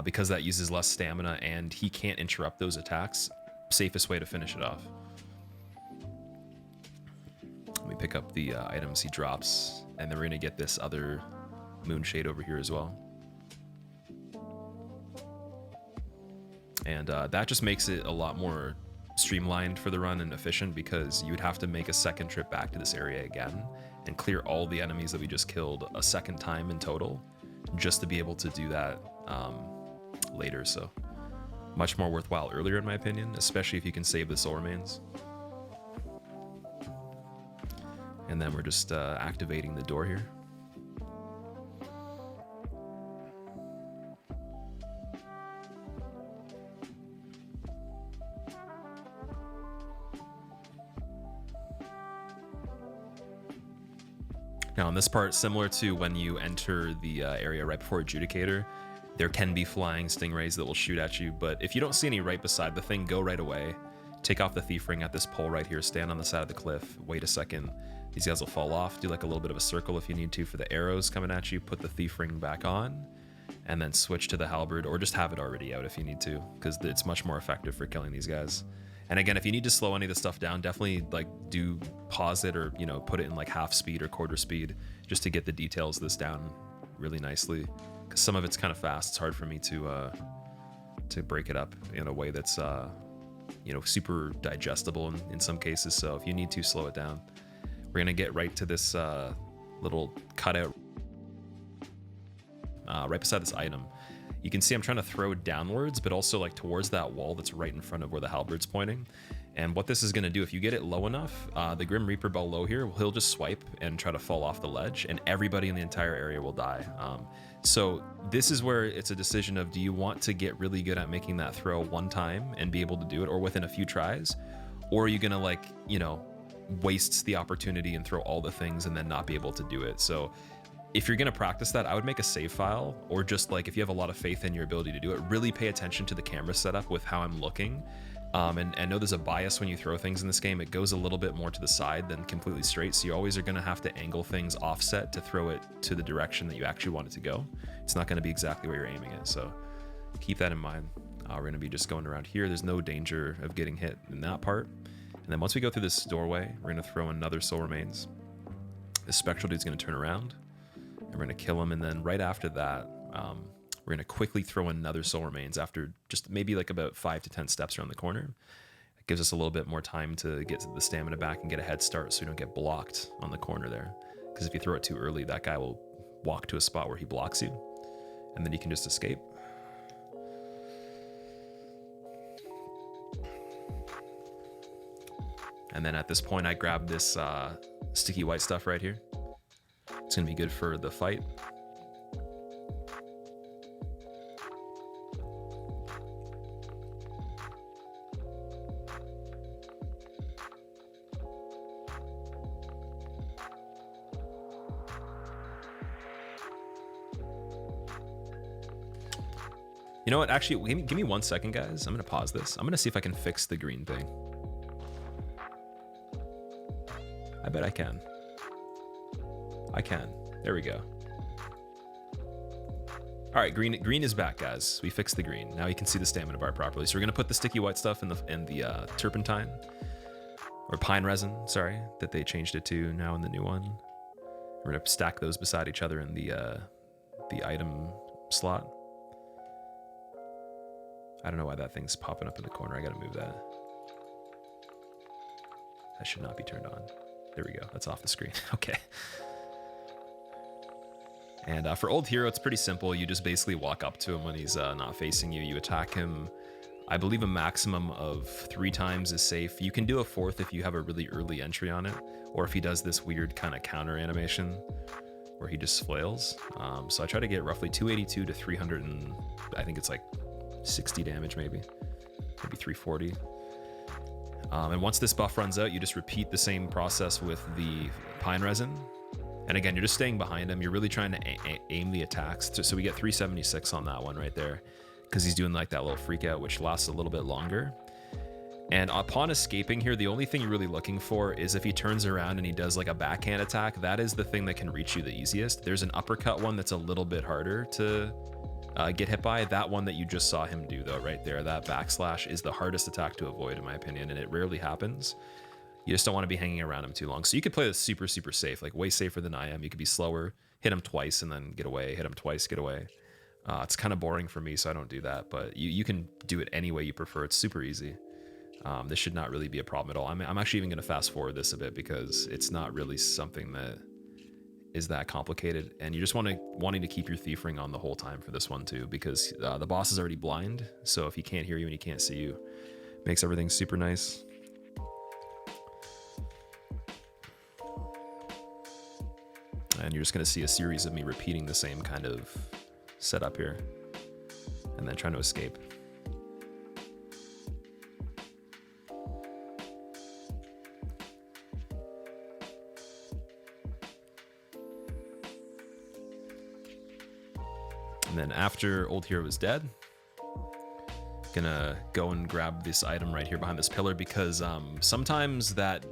Because that uses less stamina and he can't interrupt those attacks, safest way to finish it off. Let me pick up the items he drops, and then we're going to get this other Moonshade over here as well. And that just makes it a lot more streamlined for the run and efficient, because you would have to make a second trip back to this area again and clear all the enemies that we just killed a second time in total just to be able to do that later. So much more worthwhile earlier, in my opinion, especially if you can save the soul remains. And then we're just activating the door here. Now, on this part, similar to when you enter the area right before Adjudicator, there can be flying stingrays that will shoot at you, but if you don't see any right beside the thing, go right away. Take off the thief ring at this pole right here, stand on the side of the cliff, wait a second. These guys will fall off, do like a little bit of a circle if you need to for the arrows coming at you, put the thief ring back on, and then switch to the halberd, or just have it already out if you need to, because it's much more effective for killing these guys. And again, if you need to slow any of the stuff down, definitely like do pause it, or put it in like half speed or quarter speed, just to get the details of this down really nicely. Because some of it's kind of fast. It's hard for me to break it up in a way that's super digestible in some cases. So if you need to slow it down, we're gonna get right to this little cutout right beside this item. You can see I'm trying to throw downwards, but also like towards that wall that's right in front of where the halberd's pointing. And what this is going to do, if you get it low enough, the Grim Reaper below here, he'll just swipe and try to fall off the ledge, and everybody in the entire area will die. So this is where it's a decision of, do you want to get really good at making that throw one time and be able to do it, or within a few tries? Or are you going to waste the opportunity and throw all the things and then not be able to do it? So if you're going to practice that, I would make a save file, or just like if you have a lot of faith in your ability to do it, really pay attention to the camera setup with how I'm looking. And know there's a bias when you throw things in this game. It goes a little bit more to the side than completely straight. So you always are going to have to angle things offset to throw it to the direction that you actually want it to go. It's not going to be exactly where you're aiming it. So keep that in mind. We're going to be just going around here. There's no danger of getting hit in that part. And then once we go through this doorway, we're going to throw another soul remains. This spectral dude's going to turn around. We're going to kill him, and then right after that, we're going to quickly throw another soul remains after just maybe like about 5 to 10 steps around the corner. It gives us a little bit more time to get the stamina back and get a head start so we don't get blocked on the corner there. Because if you throw it too early, that guy will walk to a spot where he blocks you, and then you can just escape. And then at this point, I grab this sticky white stuff right here. It's gonna be good for the fight. You know what? Actually, give me 1 second, guys. I'm gonna pause this. I'm gonna see if I can fix the green thing. I bet I can. I can. There we go. All right, green is back, guys. We fixed the green. Now you can see the stamina bar properly. So we're gonna put the sticky white stuff in the turpentine or pine resin, sorry, that they changed it to now in the new one. We're gonna stack those beside each other in the item slot. I don't know why that thing's popping up in the corner. I gotta move that. That should not be turned on. There we go. That's off the screen. Okay. And for Old Hero, it's pretty simple. You just basically walk up to him when he's not facing you. You attack him. I believe a maximum of 3 times is safe. You can do a 4th if you have a really early entry on it, or if he does this weird kind of counter animation where he just flails. So I try to get roughly 282 to 300 and I think it's like 60 damage maybe 340. And once this buff runs out, you just repeat the same process with the pine resin. And again, you're just staying behind him. You're really trying to aim the attacks. So we get 376 on that one right there because he's doing like that little freak out, which lasts a little bit longer. And upon escaping here, the only thing you're really looking for is if he turns around and he does like a backhand attack, that is the thing that can reach you the easiest. There's an uppercut one that's a little bit harder to get hit by. That one that you just saw him do though, right there, that backslash is the hardest attack to avoid in my opinion, and it rarely happens. You just don't want to be hanging around him too long. So you could play this super, super safe, like way safer than I am. You could be slower, hit him twice and then get away, hit him twice, get away. It's kind of boring for me, so I don't do that, but you can do it any way you prefer. It's super easy. This should not really be a problem at all. I'm actually even going to fast forward this a bit because it's not really something that is that complicated, and you just wanting to keep your thief ring on the whole time for this one too, because the boss is already blind, so if he can't hear you and he can't see you, makes everything super nice. And you're just going to see a series of me repeating the same kind of setup here and then trying to escape. And then after Old Hero is dead, gonna go and grab this item right here behind this pillar, because sometimes that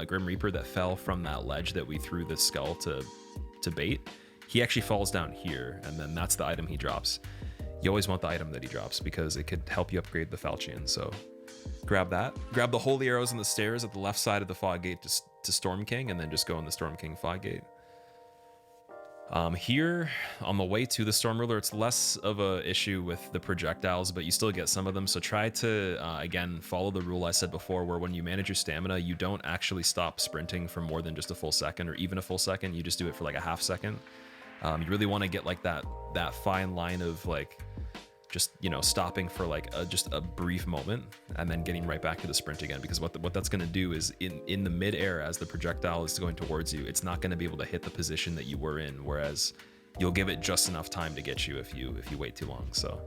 Grim Reaper that fell from that ledge that we threw the skull to bait, he actually falls down here, and then that's the item he drops. You always want the item that he drops because it could help you upgrade the Falchion. So grab that. Grab the holy arrows on the stairs at the left side of the fog gate to Storm King, and then just go in the Storm King fog gate. Here on the way to the Storm Ruler, it's less of a issue with the projectiles, but you still get some of them. So try to, again, follow the rule I said before, where when you manage your stamina, you don't actually stop sprinting for more than just a full second or even a full second. You just do it for like a half second. You really want to get like that fine line of like, just, you know, stopping for like just a brief moment and then getting right back to the sprint again, because what that's going to do is in the mid-air, as the projectile is going towards you, it's not going to be able to hit the position that you were in, whereas you'll give it just enough time to get you if you wait too long. So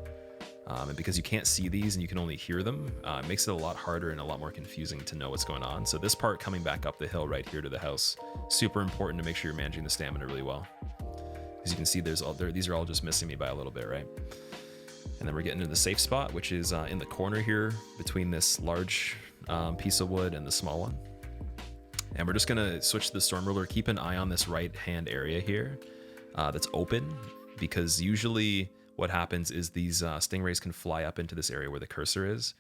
and because you can't see these and you can only hear them, it makes it a lot harder and a lot more confusing to know what's going on. So this part coming back up the hill right here to the house, super important to make sure you're managing the stamina really well. As you can see, these are all just missing me by a little bit, right? And then we're getting into the safe spot, which is in the corner here between this large piece of wood and the small one. And we're just gonna switch to the Storm Ruler. Keep an eye on this right hand area here that's open, because usually what happens is these stingrays can fly up into this area where the cursor is.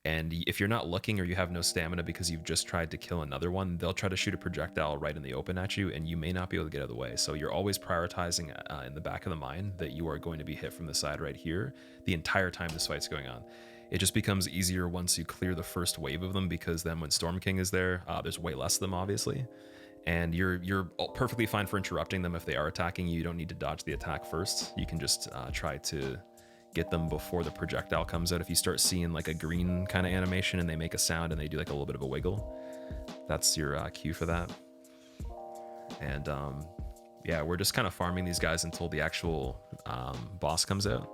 And if you're not looking or you have no stamina because you've just tried to kill another one, they'll try to shoot a projectile right in the open at you, and you may not be able to get out of the way. So you're always prioritizing in the back of the mind that you are going to be hit from the side right here the entire time this fight's going on. It just becomes easier once you clear the first wave of them, because then when Storm King is there, there's way less of them, obviously. And you're perfectly fine for interrupting them if they are attacking you. You don't need to dodge the attack first. You can just try to get them before the projectile comes out. If you start seeing like a green kind of animation and they make a sound and they do like a little bit of a wiggle, that's your cue for that. And yeah, we're just kind of farming these guys until the actual boss comes out.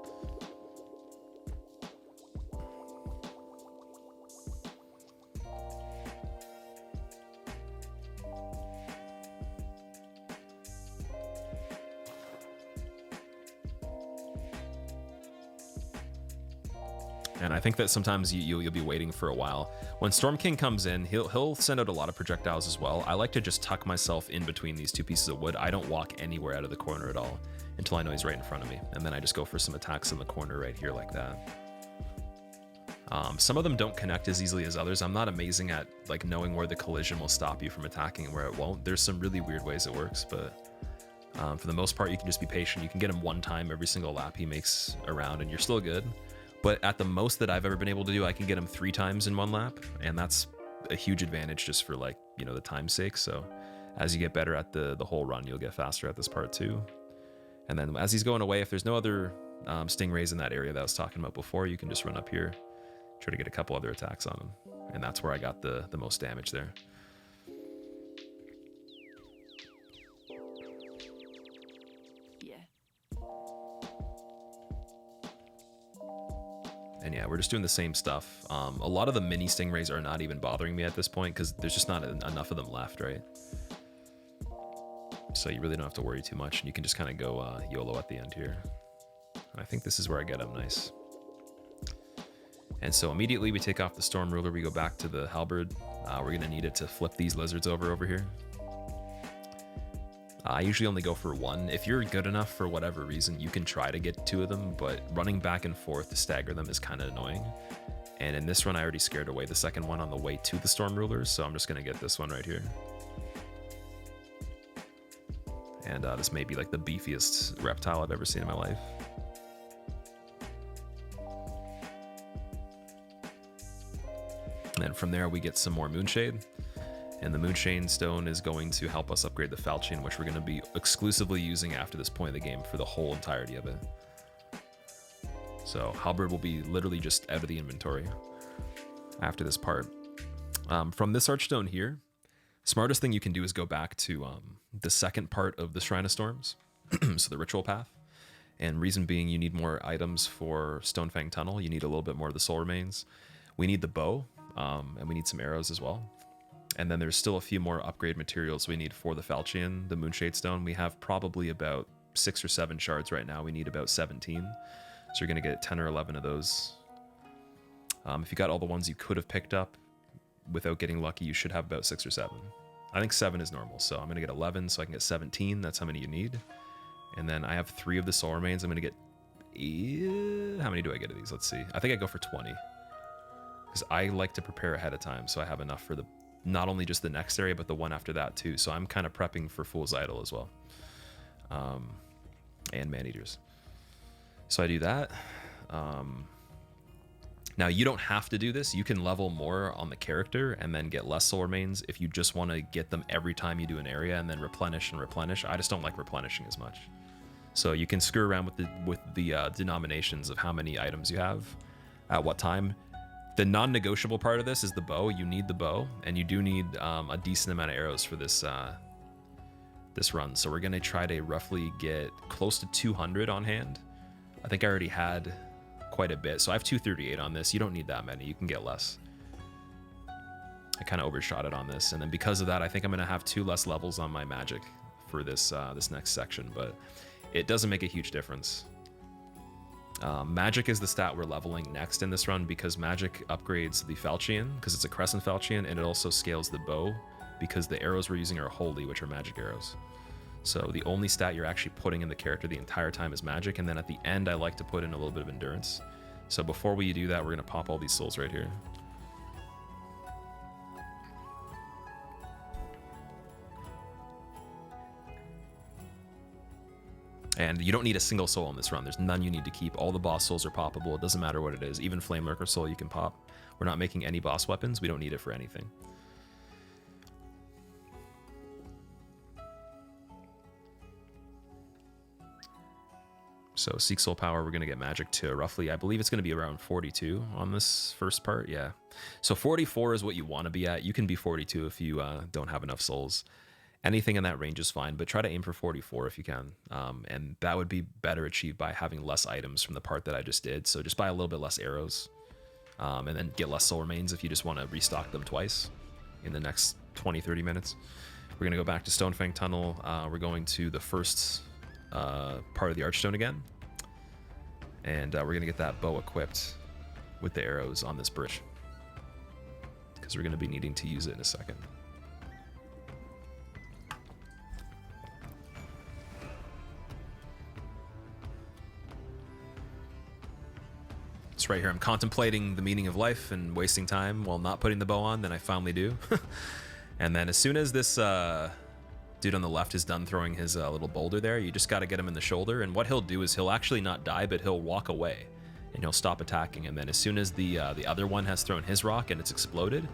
And I think that sometimes you'll be waiting for a while. When Storm King comes in, he'll send out a lot of projectiles as well. I like to just tuck myself in between these two pieces of wood. I don't walk anywhere out of the corner at all until I know he's right in front of me. And then I just go for some attacks in the corner right here like that. Some of them don't connect as easily as others. I'm not amazing at like knowing where the collision will stop you from attacking and where it won't. There's some really weird ways it works, but for the most part, you can just be patient. You can get him one time every single lap he makes around and you're still good. But at the most that I've ever been able to do, I can get him 3 times in one lap, and that's a huge advantage just for like, you know, the time's sake. So as you get better at the whole run, you'll get faster at this part too. And then as he's going away, if there's no other stingrays in that area that I was talking about before, you can just run up here, try to get a couple other attacks on him. And that's where I got the most damage there. And yeah, we're just doing the same stuff. A lot of the mini stingrays are not even bothering me at this point because there's just not enough of them left, right? So you really don't have to worry too much, and you can just kind of go YOLO at the end here. And I think this is where I get him nice. And so immediately we take off the Storm Ruler, we go back to the Halberd. We're gonna need it to flip these lizards over here. I usually only go for 1. If you're good enough for whatever reason, you can try to get 2 of them, but running back and forth to stagger them is kind of annoying. And in this run, I already scared away the second one on the way to the Storm Rulers, so I'm just going to get this one right here. And this may be like the beefiest reptile I've ever seen in my life. And then from there, we get some more Moonshade. And the Moonshade Stone is going to help us upgrade the Falchion, which we're going to be exclusively using after this point of the game for the whole entirety of it. So Halberd will be literally just out of the inventory after this part. From this Archstone here, smartest thing you can do is go back to the second part of the Shrine of Storms, so the Ritual Path. And reason being, you need more items for Stonefang Tunnel. You need a little bit more of the Soul Remains. We need the bow, and we need some arrows as well. And then there's still a few more upgrade materials we need for the Falchion, the Moonshade Stone. We have probably about 6 or 7 shards right now. We need about 17. So you're going to get 10 or 11 of those. If you got all the ones you could have picked up without getting lucky, you should have about 6 or 7. I think 7 is normal, so I'm going to get 11 so I can get 17. That's how many you need. And then I have 3 of the Soul Remains. I'm going to get... how many do I get of these? Let's see. I think I go for 20. Because I like to prepare ahead of time, so I have enough for the not only just the next area, but the one after that too. So I'm kind of prepping for Fool's Idol as well. And Man-Eaters. So I do that. Now you don't have to do this. You can level more on the character and then get less soul remains if you just want to get them every time you do an area and then replenish and replenish. I just don't like replenishing as much. So you can screw around with the denominations of how many items you have at what time. The non-negotiable part of this is the bow. You need the bow, and you do need a decent amount of arrows for this this run. So we're gonna try to roughly get close to 200 on hand. I think I already had quite a bit, so I have 238 on this. You don't need that many. You can get less. I kind of overshot it on this, and then because of that, I think I'm gonna have 2 less levels on my magic for this this next section, but it doesn't make a huge difference. Magic is the stat we're leveling next in this run because magic upgrades the Falchion because it's a Crescent Falchion, and it also scales the bow because the arrows we're using are holy, which are magic arrows. So the only stat you're actually putting in the character the entire time is magic, and then at the end I like to put in a little bit of endurance. So before we do that, we're going to pop all these souls right here. And you don't need a single soul on this run. There's none you need to keep. All the boss souls are poppable. It doesn't matter what it is. Even Flame Lurker soul you can pop. We're not making any boss weapons. We don't need it for anything. So Seek Soul Power, we're going to get magic to roughly, I believe it's going to be around 42 on this first part. Yeah. So 44 is what you want to be at. You can be 42 if you don't have enough souls. Anything in that range is fine, but try to aim for 44 if you can. And that would be better achieved by having less items from the part that I just did. So just buy a little bit less arrows, and then get less soul remains if you just want to restock them twice in the next 20, 30 minutes. We're going to go back to Stonefang Tunnel. We're going to the first part of the Archstone again. And we're going to get that bow equipped with the arrows on this bridge, because we're going to be needing to use it in a second. It's right here. I'm contemplating the meaning of life and wasting time while not putting the bow on. Then I finally do. And then as soon as this dude on the left is done throwing his little boulder there, you just got to get him in the shoulder. And what he'll do is he'll actually not die, but he'll walk away and he'll stop attacking. And then as soon as the other one has thrown his rock and it's exploded,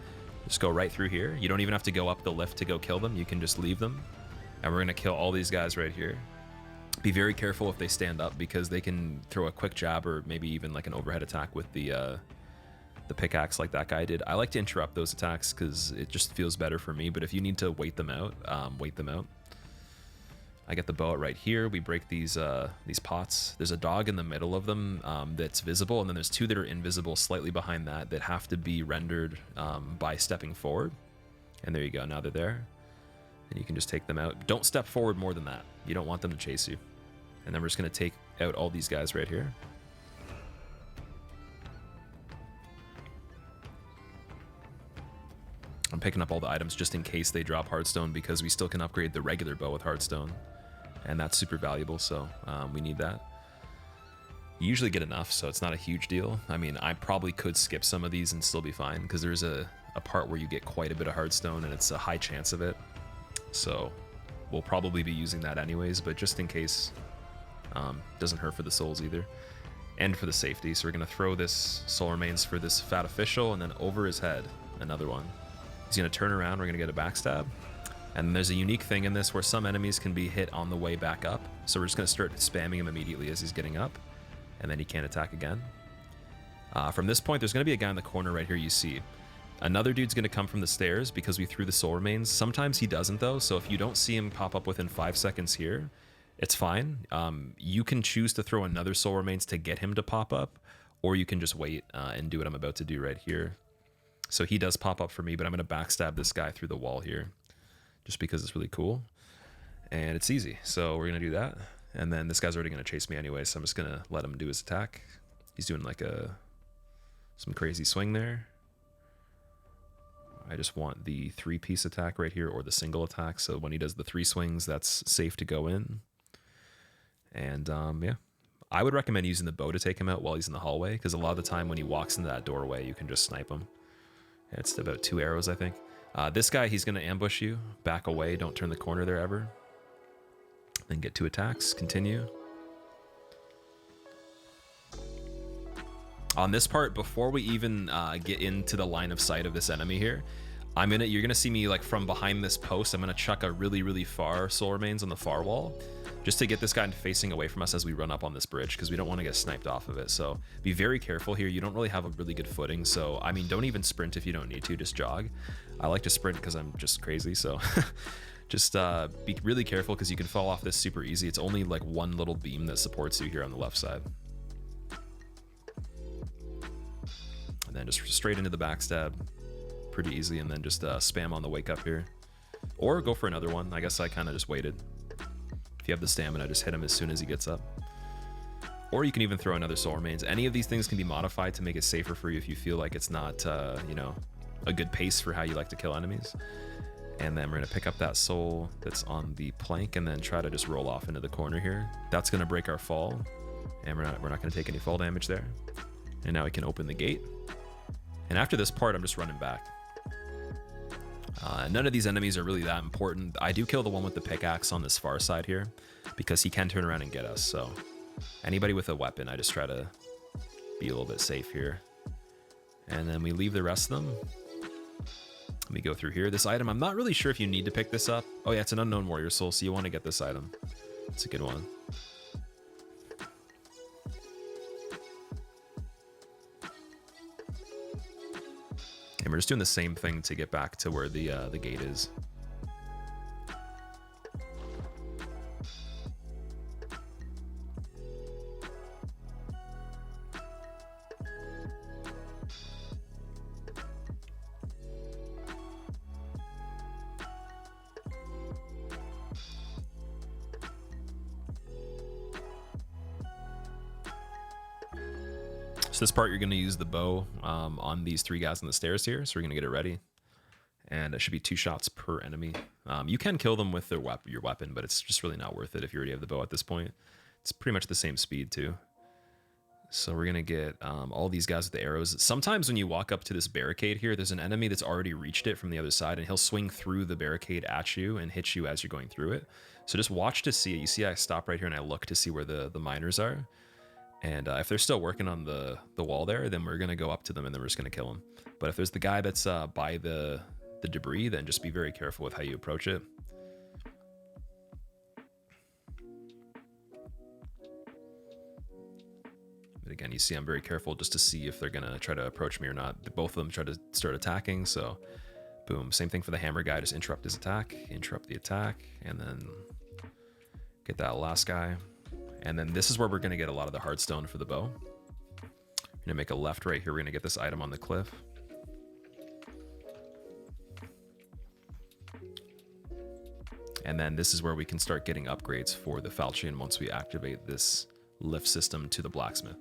just go right through here. You don't even have to go up the lift to go kill them. You can just leave them. And we're going to kill all these guys right here. Be very careful if they stand up, because they can throw a quick jab or maybe even like an overhead attack with the pickaxe like that guy did. I like to interrupt those attacks because it just feels better for me, but if you need to wait them out, wait them out. I get the bow out right here. We break these pots. There's a dog in the middle of them that's visible, and then there's two that are invisible slightly behind that have to be rendered by stepping forward. And there you go, now they're there. And you can just take them out. Don't step forward more than that. You don't want them to chase you. And then we're just going to take out all these guys right here. I'm picking up all the items just in case they drop Hearthstone, because we still can upgrade the regular bow with Hearthstone. And that's super valuable, so we need that. You usually get enough, so it's not a huge deal. I mean, I probably could skip some of these and still be fine, because there's a part where you get quite a bit of Hearthstone, and it's a high chance of it. So we'll probably be using that anyways, but just in case, doesn't hurt for the souls either, and for the safety. So we're going to throw this soul remains for this fat official, and then over his head, another one. He's going to turn around, we're going to get a backstab. And there's a unique thing in this where some enemies can be hit on the way back up. So we're just going to start spamming him immediately as he's getting up, and then he can't attack again. From this point, there's going to be a guy in the corner right here you see. Another dude's going to come from the stairs because we threw the soul remains. Sometimes he doesn't though, so if you don't see him pop up within 5 seconds here, it's fine. You can choose to throw another soul remains to get him to pop up, or you can just wait and do what I'm about to do right here. So he does pop up for me, but I'm going to backstab this guy through the wall here, just because it's really cool. And it's easy, so we're going to do that. And then this guy's already going to chase me anyway, so I'm just going to let him do his attack. He's doing like some crazy swing there. I just want the 3-piece attack right here, or the single attack, so when he does the 3 swings, that's safe to go in. And yeah, I would recommend using the bow to take him out while he's in the hallway, because a lot of the time when he walks into that doorway, you can just snipe him. It's about 2 arrows, I think. This guy, he's going to ambush you. Back away, don't turn the corner there ever. Then get 2 attacks, continue. On this part, before we even get into the line of sight of this enemy here, you're gonna see me like from behind this post. I'm gonna chuck a really far soul remains on the far wall, just to get this guy facing away from us as we run up on this bridge, because we don't want to get sniped off of it. So be very careful here. You don't really have a really good footing, so I mean, don't even sprint if you don't need to. Just jog. I like to sprint because I'm just crazy. So just be really careful, because you can fall off this super easy. It's only like one little beam that supports you here on the left side. And then just straight into the backstab, pretty easy, and then just spam on the wake up here. Or go for another one. I guess I kind of just waited. If you have the stamina, just hit him as soon as he gets up. Or you can even throw another soul remains. Any of these things can be modified to make it safer for you if you feel like it's not, you know, a good pace for how you like to kill enemies. And then we're going to pick up that soul that's on the plank and then try to just roll off into the corner here. That's going to break our fall, and we're not going to take any fall damage there. And now we can open the gate. And after this part, I'm just running back. None of these enemies are really that important. I do kill the one with the pickaxe on this far side here, because he can turn around and get us. So anybody with a weapon, I just try to be a little bit safe here. And then we leave the rest of them. Let me go through here. This item, I'm not really sure if you need to pick this up. Oh yeah, it's an unknown warrior soul, so you want to get this item. It's a good one. we're just doing the same thing to get back to where the gate is. So this part, you're going to use the bow on these 3 guys on the stairs here. So we're going to get it ready. And it should be 2 shots per enemy. You can kill them with your weapon, but it's just really not worth it if you already have the bow at this point. It's pretty much the same speed too. So we're going to get all these guys with the arrows. Sometimes when you walk up to this barricade here, there's an enemy that's already reached it from the other side, and he'll swing through the barricade at you and hit you as you're going through it. So just watch to see it. You see I stop right here and I look to see where the miners are. And if they're still working on the wall there, then we're going to go up to them and then we're just going to kill them. But if there's the guy that's by the debris, then just be very careful with how you approach it. But again, you see I'm very careful just to see if they're going to try to approach me or not. Both of them try to start attacking, so boom. Same thing for the hammer guy. Just interrupt his attack, interrupt the attack, and then get that last guy. And then this is where we're going to get a lot of the hardstone for the bow. We're going to make a left right here. We're going to get this item on the cliff. And then this is where we can start getting upgrades for the falchion once we activate this lift system to the blacksmith.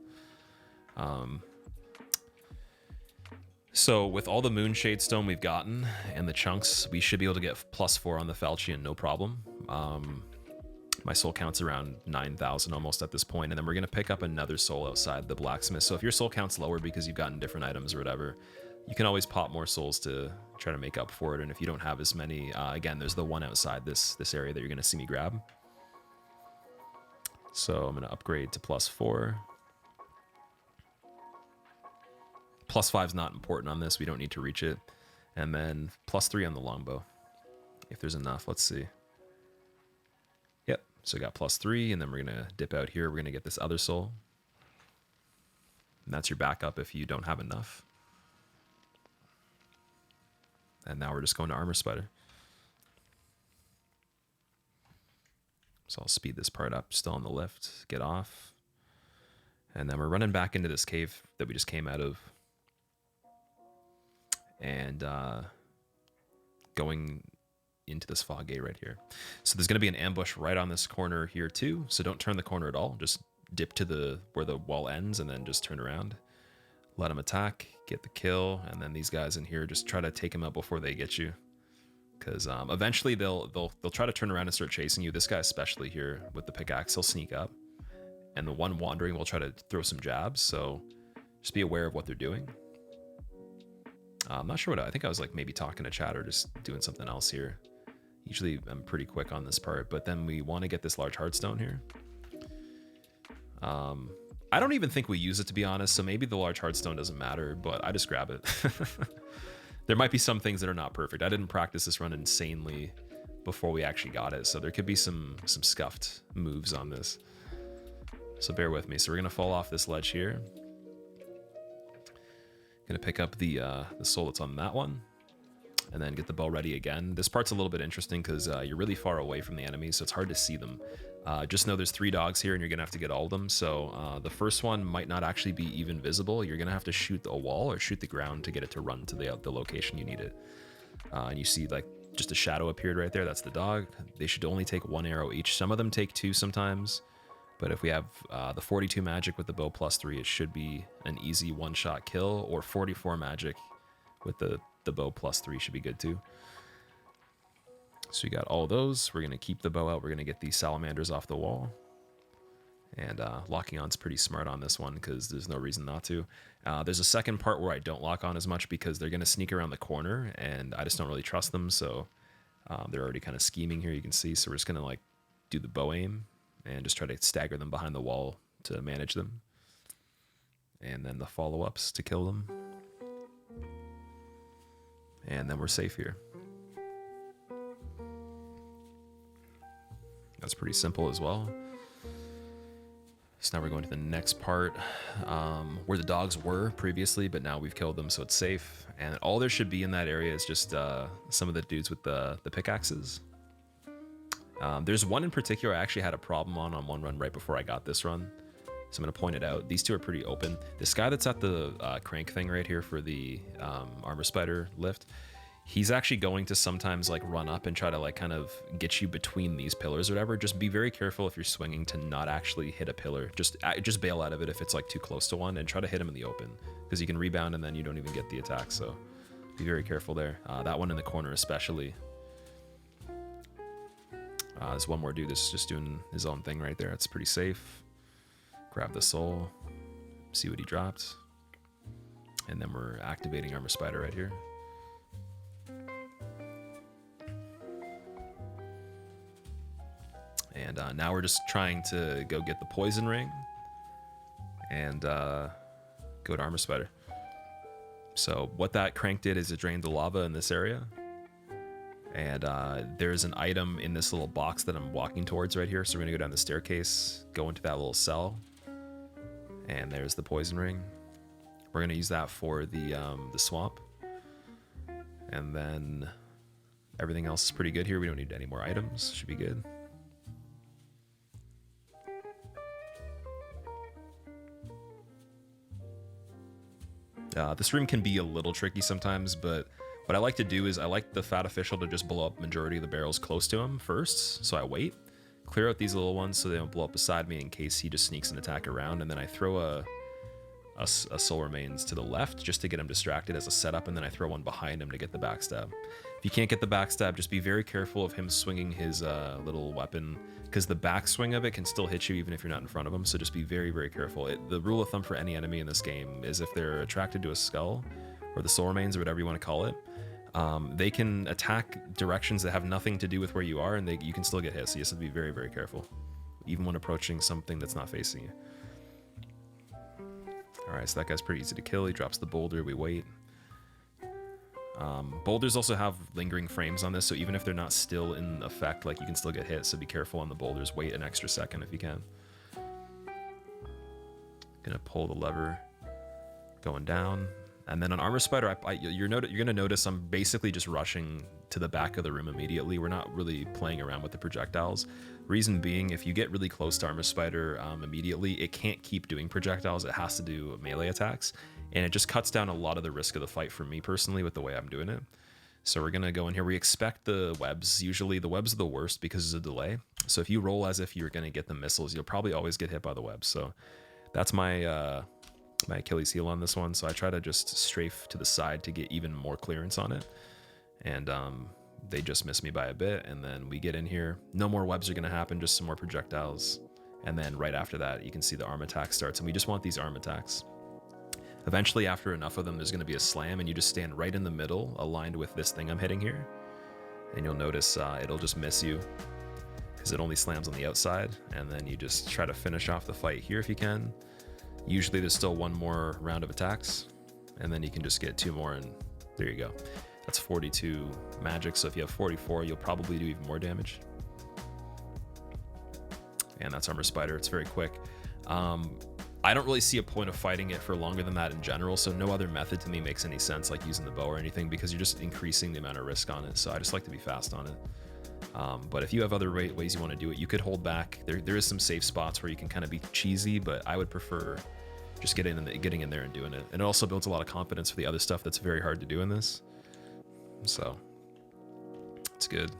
So with all the moonshade stone we've gotten and the chunks, we should be able to get +4 on the falchion, no problem. My soul count's around 9,000 almost at this point, and then we're going to pick up another soul outside the blacksmith. So if your soul count's lower because you've gotten different items or whatever, you can always pop more souls to try to make up for it. And if you don't have as many, again, there's the one outside this area that you're going to see me grab. So I'm going to upgrade to +4. +5 is not important on this. We don't need to reach it. And then +3 on the longbow, if there's enough. Let's see. Yep, so we got +3, and then we're going to dip out here. We're going to get this other soul. And that's your backup if you don't have enough. And now we're just going to Armor Spider. So I'll speed this part up, still on the lift, get off. And then we're running back into this cave that we just came out of. And going into this fog gate right here. So there's going to be an ambush right on this corner here too. So don't turn the corner at all. Just dip to where the wall ends and then just turn around. Let them attack, get the kill, and then these guys in here, just try to take them out before they get you. Because eventually they'll try to turn around and start chasing you. This guy especially here with the pickaxe, he'll sneak up. And the one wandering will try to throw some jabs, so just be aware of what they're doing. I'm not sure what I think I was like maybe talking to chat or just doing something else here. Usually I'm pretty quick on this part, but then we want to get this large heartstone here. I don't even think we use it, to be honest, so maybe the large heartstone doesn't matter, but I just grab it. There might be some things that are not perfect. I didn't practice this run insanely before we actually got it, so there could be some scuffed moves on this. So bear with me. So we're going to fall off this ledge here. Going to pick up the soul that's on that one. And then get the bow ready again. This part's a little bit interesting because you're really far away from the enemies, so it's hard to see them. Just know there's 3 dogs here and you're going to have to get all of them. So the first one might not actually be even visible. You're going to have to shoot a wall or shoot the ground to get it to run to the location you need it. And you see like just a shadow appeared right there. That's the dog. They should only take 1 arrow each. Some of them take 2 sometimes. But if we have the 42 magic with the bow +3, it should be an easy one-shot kill, or 44 magic with the bow +3 should be good too. So we got all those. We're going to keep the bow out. We're going to get these salamanders off the wall. And locking on's pretty smart on this one because there's no reason not to. There's a second part where I don't lock on as much because they're going to sneak around the corner, and I just don't really trust them. So they're already kind of scheming here, you can see. So we're just going to like do the bow aim and just try to stagger them behind the wall to manage them. And then the follow-ups to kill them. And then we're safe here. That's pretty simple as well. So now we're going to the next part, where the dogs were previously, but now we've killed them, so it's safe. And all there should be in that area is just some of the dudes with the pickaxes. There's one in particular I actually had a problem on one run right before I got this run. So I'm going to point it out. These two are pretty open. This guy that's at the crank thing right here for the armor spider lift, he's actually going to sometimes like run up and try to like kind of get you between these pillars or whatever. Just be very careful if you're swinging to not actually hit a pillar. Just bail out of it if it's like too close to one, and try to hit him in the open, because you can rebound and then you don't even get the attack. So be very careful there. That one in the corner especially. There's one more dude that's just doing his own thing right there. It's pretty safe. Grab the soul, see what he dropped, and then we're activating armor spider right here. And now we're just trying to go get the poison ring and go to armor spider. So what that crank did is it drained the lava in this area. And there's an item in this little box that I'm walking towards right here. So we're gonna go down the staircase, go into that little cell, and there's the poison ring. We're gonna use that for the swamp. And then everything else is pretty good here. We don't need any more items, should be good. This room can be a little tricky sometimes, but what I like to do is I like the fat official to just blow up majority of the barrels close to him first. So I wait, clear out these little ones so they don't blow up beside me in case he just sneaks an attack around, and then I throw a soul remains to the left just to get him distracted as a setup, and then I throw one behind him to get the backstab. If you can't get the backstab, just be very careful of him swinging his little weapon, because the backswing of it can still hit you even if you're not in front of him. So just be very, very careful. The rule of thumb for any enemy in this game is if they're attracted to a skull or the soul remains or whatever you want to call it, they can attack directions that have nothing to do with where you are, and you can still get hit. So you have to be very, very careful, even when approaching something that's not facing you. All right, so that guy's pretty easy to kill. He drops the boulder, we wait. Boulders also have lingering frames on this, so even if they're not still in effect, like, you can still get hit, so be careful on the boulders. Wait an extra second if you can. Gonna pull the lever, going down. And then on armor spider, you're gonna notice I'm basically just rushing to the back of the room immediately. We're not really playing around with the projectiles. Reason being, if you get really close to armor spider immediately, it can't keep doing projectiles. It has to do melee attacks, and it just cuts down a lot of the risk of the fight for me personally with the way I'm doing it. So we're gonna go in here. We expect the webs. Usually the webs are the worst because there's a delay. So if you roll as if you're gonna get the missiles, you'll probably always get hit by the webs. So that's my my Achilles heel on this one, so I try to just strafe to the side to get even more clearance on it, and they just miss me by a bit, and then we get in here. No more webs are going to happen, just some more projectiles, and then right after that you can see the arm attack starts, and we just want these arm attacks. Eventually, after enough of them, there's going to be a slam, and you just stand right in the middle aligned with this thing I'm hitting here, and you'll notice it'll just miss you because it only slams on the outside, and then you just try to finish off the fight here if you can. Usually there's still one more round of attacks, and then you can just get two more, and there you go. That's 42 magic, so if you have 44, you'll probably do even more damage. And that's armor spider. It's very quick. I don't really see a point of fighting it for longer than that in general, so no other method to me makes any sense, like using the bow or anything, because you're just increasing the amount of risk on it, so I just like to be fast on it. But if you have other ways you want to do it, you could hold back. There is some safe spots where you can kind of be cheesy, but I would prefer just getting in there and doing it. And it also builds a lot of confidence for the other stuff that's very hard to do in this. So it's good.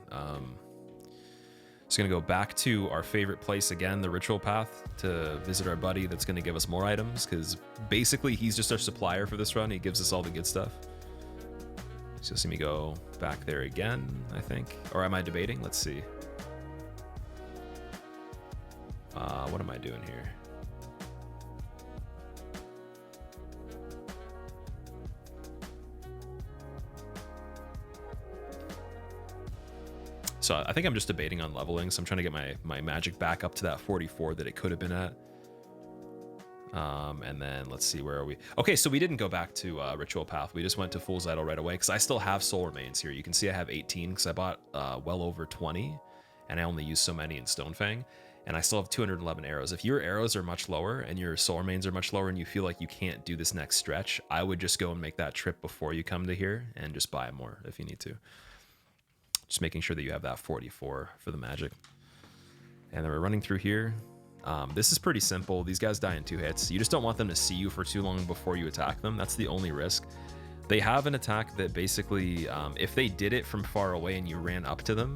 Just gonna go back to our favorite place again, the ritual path, to visit our buddy that's gonna give us more items, because basically he's just our supplier for this run. He gives us all the good stuff. So you'll see me go back there again, I think. Or am I debating? Let's see. What am I doing here? So I think I'm just debating on leveling. So I'm trying to get my magic back up to that 44 that it could have been at. And then let's see, where are we? Okay, so we didn't go back to Ritual Path. We just went to Fool's Idol right away, because I still have soul remains here. You can see I have 18 because I bought well over 20, and I only used so many in Stonefang. and I still have 211 arrows. If your arrows are much lower and your soul remains are much lower and you feel like you can't do this next stretch, I would just go and make that trip before you come to here and just buy more if you need to. Just making sure that you have that 44 for the magic. And then we're running through here. This is pretty simple. These guys die in 2 hits. You just don't want them to see you for too long before you attack them. That's the only risk. They have an attack that basically, if they did it from far away and you ran up to them,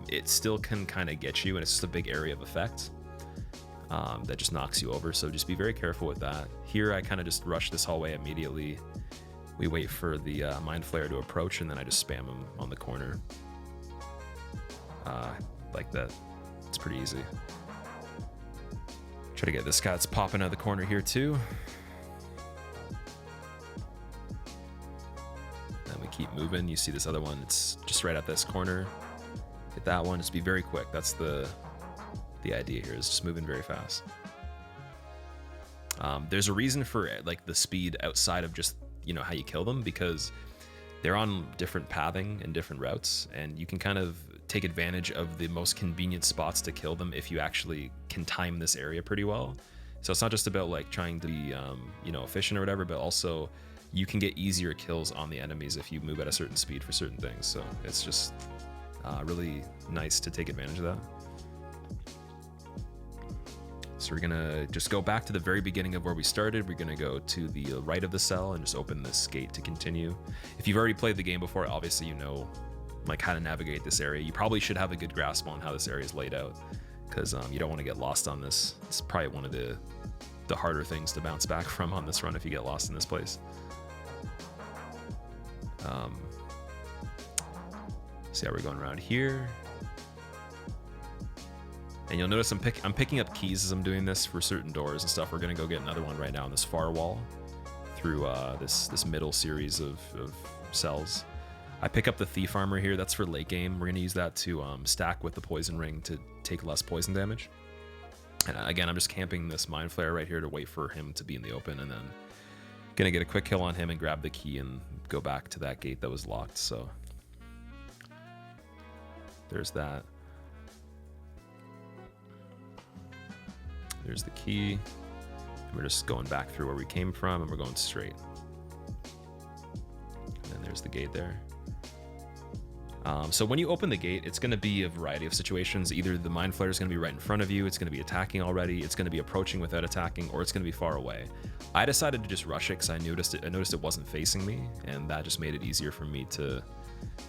it still can kind of get you, and it's just a big area of effect that just knocks you over. So just be very careful with that. Here, I kind of just rush this hallway immediately. We wait for the Mind Flayer to approach, and then I just spam him on the corner. Like that. It's pretty easy. Try to get this guy that's popping out of the corner here too. Then we keep moving. You see this other one, it's just right at this corner. Hit that one, just be very quick. That's the idea here, is just moving very fast. There's a reason for like the speed outside of just, you know, how you kill them, because they're on different pathing and different routes, and you can kind of take advantage of the most convenient spots to kill them if you actually can time this area pretty well. So it's not just about like trying to be, you know, efficient or whatever, but also you can get easier kills on the enemies if you move at a certain speed for certain things. So it's just really nice to take advantage of that. So we're gonna just go back to the very beginning of where we started. We're gonna go to the right of the cell and just open this gate to continue. If you've already played the game before, obviously you know like how to navigate this area. You probably should have a good grasp on how this area is laid out, because you don't want to get lost on this. It's probably one of the harder things to bounce back from on this run if you get lost in this place. See how we're going around here. And you'll notice I'm picking up keys as I'm doing this for certain doors and stuff. We're gonna go get another one right now on this far wall through this middle series of cells. I pick up the Thief Armor here. That's for late game. We're gonna use that to stack with the Poison Ring to take less poison damage. And again, I'm just camping this Mind Flayer right here to wait for him to be in the open, and then gonna get a quick kill on him and grab the key and go back to that gate that was locked. So there's that. There's the key. And we're just going back through where we came from, and we're going straight. And then there's the gate there. So when you open the gate, it's going to be a variety of situations. Either the Mind Flayer is going to be right in front of you, it's going to be attacking already, it's going to be approaching without attacking, or it's going to be far away. I decided to just rush it because I noticed it wasn't facing me, and that just made it easier for me to,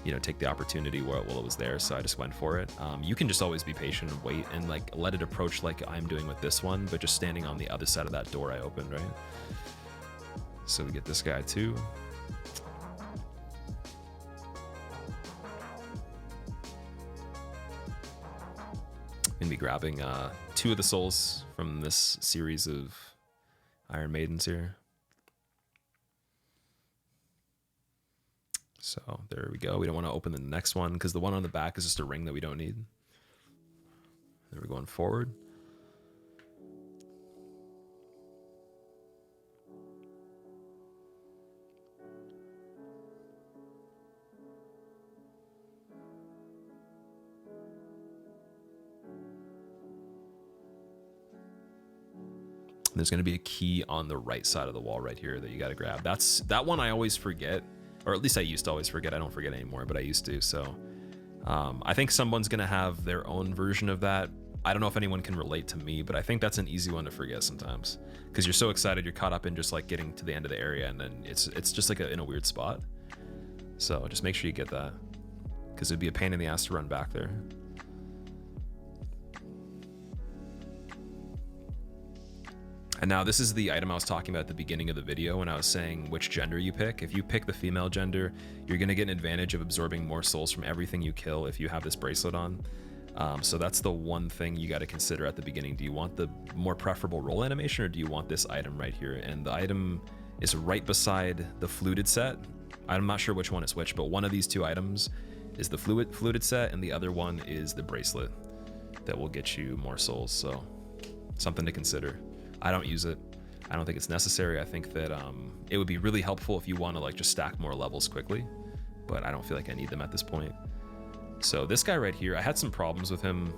you know, take the opportunity while it was there. So I just went for it. You can just always be patient and wait and like let it approach like I'm doing with this one, but just standing on the other side of that door I opened, right? So we get this guy too. Gonna be grabbing 2 of the souls from this series of Iron Maidens here. So there we go. We don't want to open the next one because the one on the back is just a ring that we don't need. Then we're going forward. There's going to be a key on the right side of the wall right here that you got to grab. That one I always forget, or at least I used to always forget. I don't forget anymore, but I used to. So I think someone's going to have their own version of that. I don't know if anyone can relate to me, but I think that's an easy one to forget sometimes because you're so excited, you're caught up in just like getting to the end of the area, and then it's just like in a weird spot. So just make sure you get that, because it'd be a pain in the ass to run back there. And now this is the item I was talking about at the beginning of the video when I was saying which gender you pick. If you pick the female gender, you're going to get an advantage of absorbing more souls from everything you kill if you have this bracelet on. So that's the one thing you got to consider at the beginning. Do you want the more preferable roll animation, or do you want this item right here? And the item is right beside the fluted set. I'm not sure which one is which, but one of these 2 items is the fluted set, and the other one is the bracelet that will get you more souls. So something to consider. I don't use it. I don't think it's necessary. I think that it would be really helpful if you want to like just stack more levels quickly, but I don't feel like I need them at this point. So this guy right here, I had some problems with him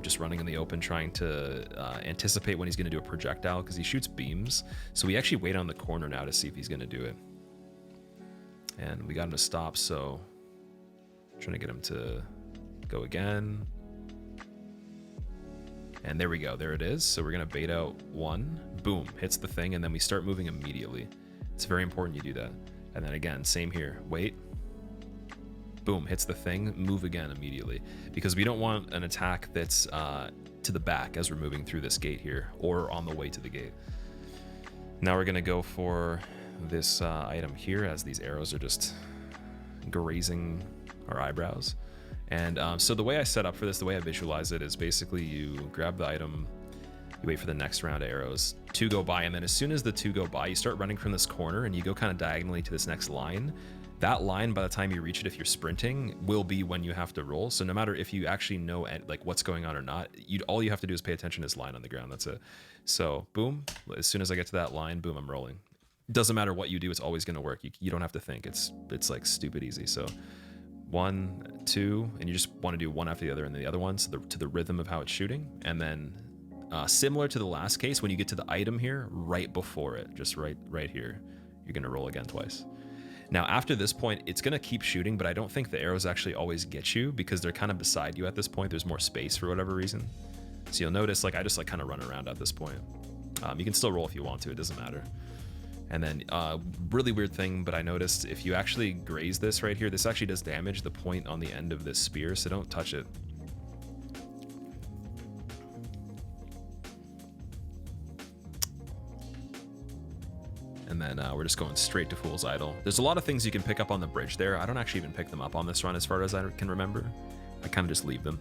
just running in the open, trying to anticipate when he's going to do a projectile because he shoots beams. So we actually wait on the corner now to see if he's going to do it. And we got him to stop, so trying to get him to go again. And there we go, there it is. So we're going to bait out one, boom, hits the thing, and then we start moving immediately. It's very important you do that. And then again, same here, wait. Boom, hits the thing, move again immediately. Because we don't want an attack that's to the back as we're moving through this gate here, or on the way to the gate. Now we're gonna go for this item here, as these arrows are just grazing our eyebrows. And so the way I set up for this, the way I visualize it is basically you grab the item, you wait for the next round of arrows, 2 go by, and then as soon as the 2 go by, you start running from this corner and you go kind of diagonally to this next line. That line, by the time you reach it, if you're sprinting, will be when you have to roll. So no matter if you actually know like what's going on or not, all you have to do is pay attention to this line on the ground. That's it. So boom, as soon as I get to that line, boom, I'm rolling. Doesn't matter what you do, it's always going to work. You don't have to think. It's like stupid easy. So 1, 2, and you just want to do one after the other and the other one, so to the rhythm of how it's shooting. And then similar to the last case, when you get to the item here, right before it, just right here, you're going to roll again twice. Now, after this point, it's going to keep shooting, but I don't think the arrows actually always get you because they're kind of beside you at this point. There's more space for whatever reason. So you'll notice, like, I just like kind of run around at this point. You can still roll if you want to, it doesn't matter. And then really weird thing, but I noticed if you actually graze this right here, this actually does damage the point on the end of this spear, so don't touch it. And then we're just going straight to Fool's Idol. There's a lot of things you can pick up on the bridge there. I don't actually even pick them up on this run as far as I can remember. I kind of just leave them.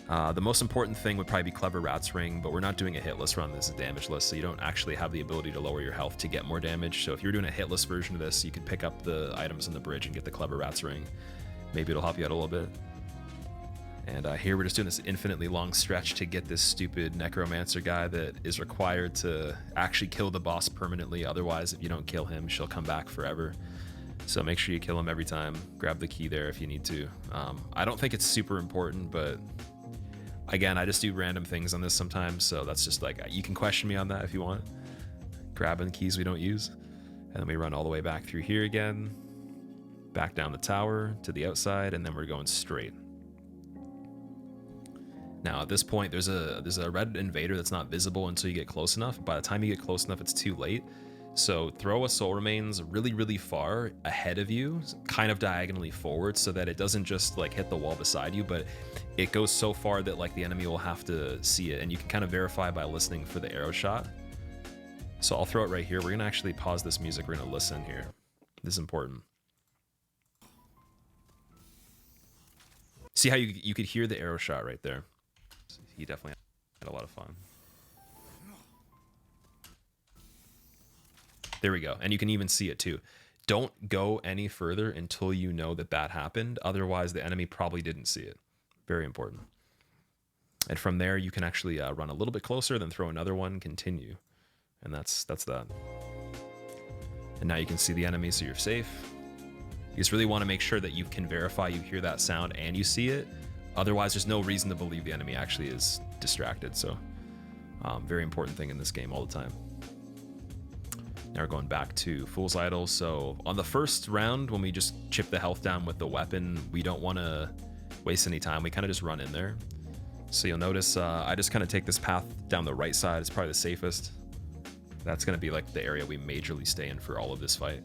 The most important thing would probably be Clever Rat's Ring, but we're not doing a hitless run. This is damageless, so you don't actually have the ability to lower your health to get more damage. So if you're doing a hitless version of this, you could pick up the items on the bridge and get the Clever Rat's Ring. Maybe it'll help you out a little bit. And here we're just doing this infinitely long stretch to get this stupid necromancer guy that is required to actually kill the boss permanently. Otherwise, if you don't kill him, she'll come back forever. So make sure you kill him every time. Grab the key there if you need to. I don't think it's super important, but again, I just do random things on this sometimes. So that's just like, you can question me on that if you want. Grabbing keys we don't use. And then we run all the way back through here again. Back down the tower to the outside, and then we're going straight. Now at this point, there's a red invader that's not visible until you get close enough. By the time you get close enough, it's too late. So throw a soul remains really, really far ahead of you, kind of diagonally forward, so that it doesn't just like hit the wall beside you, but it goes so far that like the enemy will have to see it. And you can kind of verify by listening for the arrow shot. So I'll throw it right here. We're gonna actually pause this music. We're gonna listen here. This is important. See how you could hear the arrow shot right there. He definitely had a lot of fun. There we go. And you can even see it too. Don't go any further until you know that that happened. Otherwise, the enemy probably didn't see it. Very important. And from there, you can actually run a little bit closer, then throw another one, continue. And that's that. And now you can see the enemy, so you're safe. You just really want to make sure that you can verify you hear that sound and you see it. Otherwise, there's no reason to believe the enemy actually is distracted. So very important thing in this game all the time. Now we're going back to Fool's Idol. So on the first round, when we just chip the health down with the weapon, we don't want to waste any time. We kind of just run in there. So you'll notice I just kind of take this path down the right side. It's probably the safest. That's going to be like the area we majorly stay in for all of this fight.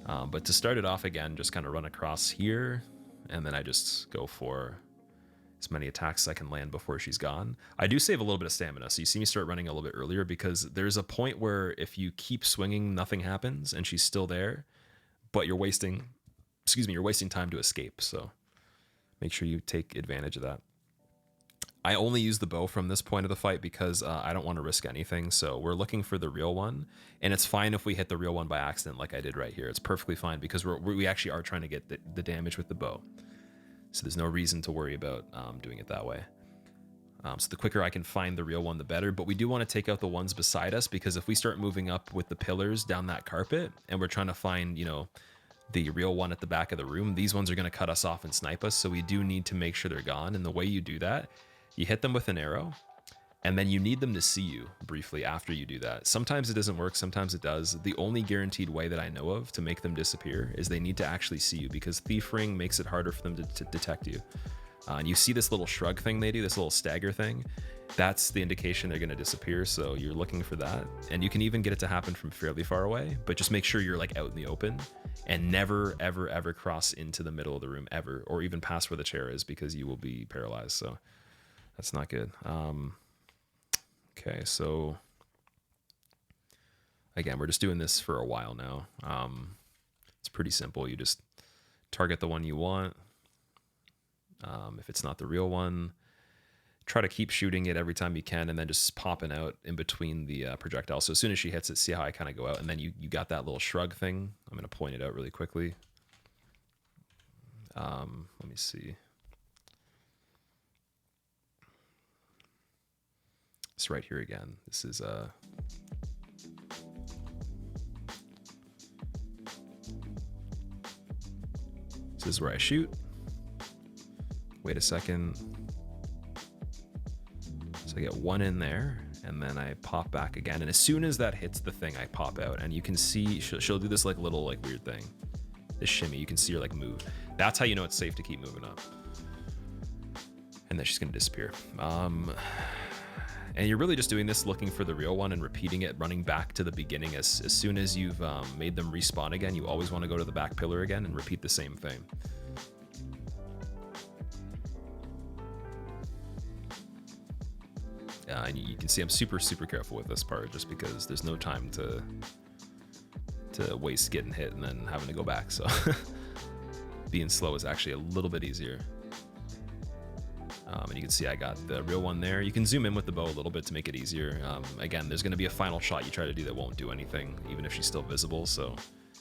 But to start it off again, just kind of run across here, and then I just go for as many attacks as I can land before she's gone. I do save a little bit of stamina, so you see me start running a little bit earlier because there's a point where if you keep swinging, nothing happens, and she's still there, but you're wasting time to escape, so make sure you take advantage of that. I only use the bow from this point of the fight because I don't want to risk anything, so we're looking for the real one, and it's fine if we hit the real one by accident like I did right here. It's perfectly fine because we actually are trying to get the damage with the bow. So there's no reason to worry about doing it that way. So the quicker I can find the real one, the better. But we do want to take out the ones beside us because if we start moving up with the pillars down that carpet and we're trying to find, you know, the real one at the back of the room, these ones are going to cut us off and snipe us. So we do need to make sure they're gone. And the way you do that, you hit them with an arrow, and then you need them to see you briefly after you do that. Sometimes it doesn't work, sometimes it does. The only guaranteed way that I know of to make them disappear is they need to actually see you, because Thief Ring makes it harder for them to detect you. And you see this little shrug thing they do, this little stagger thing, that's the indication they're going to disappear. So you're looking for that. And you can even get it to happen from fairly far away, but just make sure you're like out in the open and never, ever, ever cross into the middle of the room ever, or even past where the chair is, because you will be paralyzed. So that's not good. Okay, so again, we're just doing this for a while now. It's pretty simple. You just target the one you want. If it's not the real one, try to keep shooting it every time you can, and then just popping out in between the projectiles. So as soon as she hits it, see how I kind of go out, and then you got that little shrug thing. I'm going to point it out really quickly. Let me see. It's right here again. This is where I shoot. Wait a second. So I get one in there, and then I pop back again. And as soon as that hits the thing, I pop out, and you can see she'll do this like little like weird thing, this shimmy. You can see her like move. That's how you know it's safe to keep moving up. And then she's gonna disappear. And you're really just doing this looking for the real one and repeating it, running back to the beginning. As soon as you've made them respawn again, you always want to go to the back pillar again and repeat the same thing. And you can see I'm super, super careful with this part, just because there's no time to waste getting hit and then having to go back. So being slow is actually a little bit easier. And you can see I got the real one there. You can zoom in with the bow a little bit to make it easier. Again, there's going to be a final shot you try to do that won't do anything, even if she's still visible. So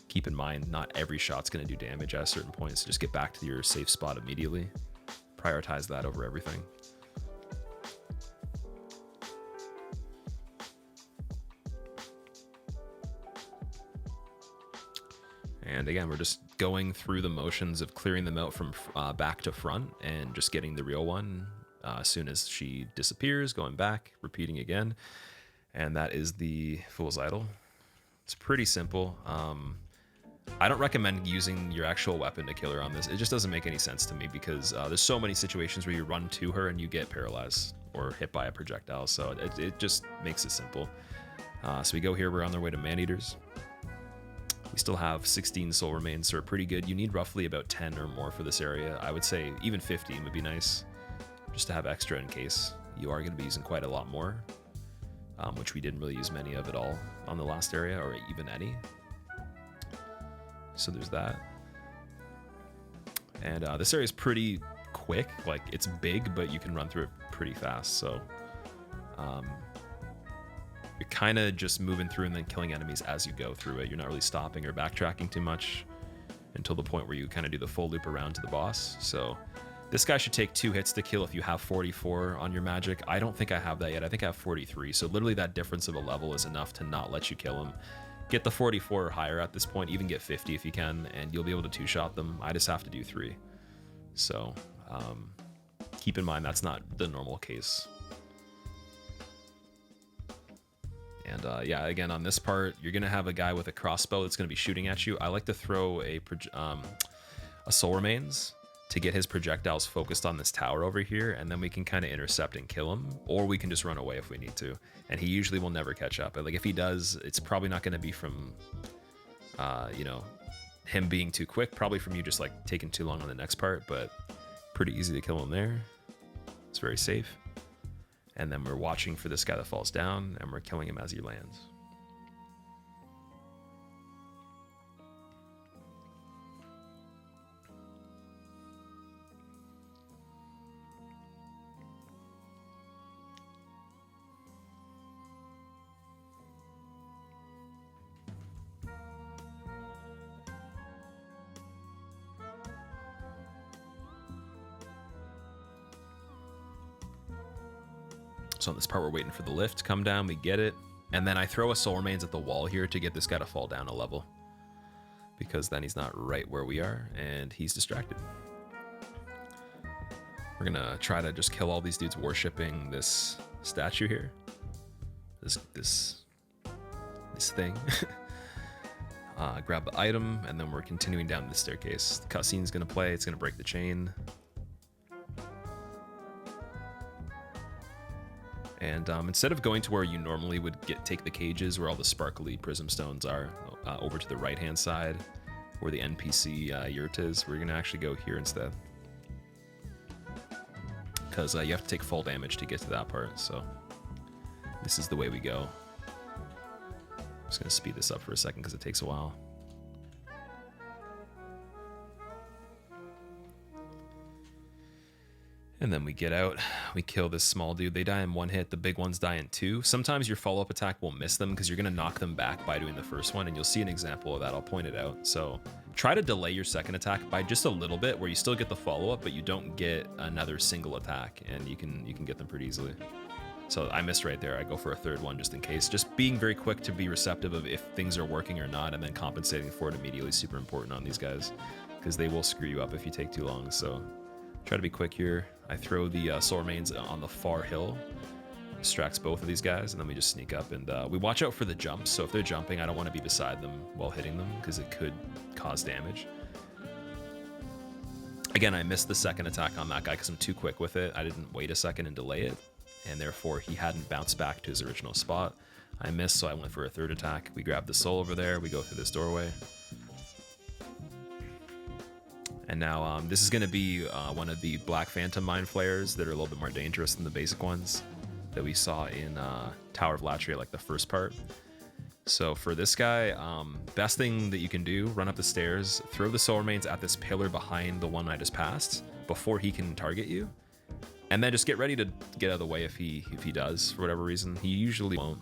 keep in mind, not every shot's going to do damage at a certain point. So just get back to your safe spot immediately. Prioritize that over everything. And again, we're just going through the motions of clearing them out from back to front and just getting the real one as soon as she disappears, going back, repeating again. And that is the Fool's Idol. It's pretty simple. I don't recommend using your actual weapon to kill her on this. It just doesn't make any sense to me, because there's so many situations where you run to her and you get paralyzed or hit by a projectile. So it just makes it simple. So we go here, we're on their way to Man-Eaters. We still have 16 soul remains, so we're pretty good. You need roughly about 10 or more for this area. I would say even 15 would be nice, just to have extra in case you are going to be using quite a lot more, which we didn't really use many of at all on the last area, or even any. So there's that. And this area is pretty quick. Like, it's big, but you can run through it pretty fast. So you're kind of just moving through and then killing enemies as you go through it. You're not really stopping or backtracking too much until the point where you kind of do the full loop around to the boss. So this guy should take 2 hits to kill if you have 44 on your magic. I don't think I have that yet. I think I have 43. So literally that difference of a level is enough to not let you kill him. Get the 44 or higher at this point, even get 50 if you can, and you'll be able to 2-shot them. I just have to do 3. So keep in mind that's not the normal case. And yeah, again, on this part, you're going to have a guy with a crossbow that's going to be shooting at you. I like to throw a soul remains to get his projectiles focused on this tower over here, and then we can kind of intercept and kill him, or we can just run away if we need to. And he usually will never catch up. But like, if he does, it's probably not going to be from, you know, him being too quick, probably from you just like taking too long on the next part, but pretty easy to kill him there. It's very safe. And then we're watching for this guy that falls down, and we're killing him as he lands. So on this part, we're waiting for the lift to come down. We get it. And then I throw a soul remains at the wall here to get this guy to fall down a level. because then he's not right where we are and he's distracted. We're gonna try to just kill all these dudes worshipping this statue here. This thing. Grab the item, and then we're continuing down the staircase. The cutscene's gonna play, it's gonna break the chain. And instead of going to where you normally would take the cages where all the sparkly prism stones are, over to the right hand side where the NPC yurt is, we're gonna actually go here instead. Because you have to take full damage to get to that part, so this is the way we go. I'm just gonna speed this up for a second because it takes a while. And then we get out, we kill this small dude. They die in one hit, the big ones die in two. Sometimes your follow-up attack will miss them because you're gonna knock them back by doing the first one, and you'll see an example of that, I'll point it out. So try to delay your second attack by just a little bit where you still get the follow-up, but you don't get another single attack, and you can get them pretty easily. So I missed right there, I go for a third one just in case. Just being very quick to be receptive of if things are working or not, and then compensating for it immediately is super important on these guys, because they will screw you up if you take too long, so try to be quick here. I throw the soul remains on the far hill, distracts both of these guys, and then we just sneak up, and we watch out for the jumps. So if they're jumping, I don't want to be beside them while hitting them because it could cause damage. Again, I missed the second attack on that guy because I'm too quick with it. I didn't wait a second and delay it, and therefore he hadn't bounced back to his original spot. I missed, so I went for a third attack. We grab the soul over there, we go through this doorway. And now this is going to be one of the Black Phantom Mind Flayers that are a little bit more dangerous than the basic ones that we saw in Tower of Latria, like the first part. So for this guy, best thing that you can do, run up the stairs, throw the soul remains at this pillar behind the one I just passed before he can target you. And then just get ready to get out of the way if he does, for whatever reason. He usually won't.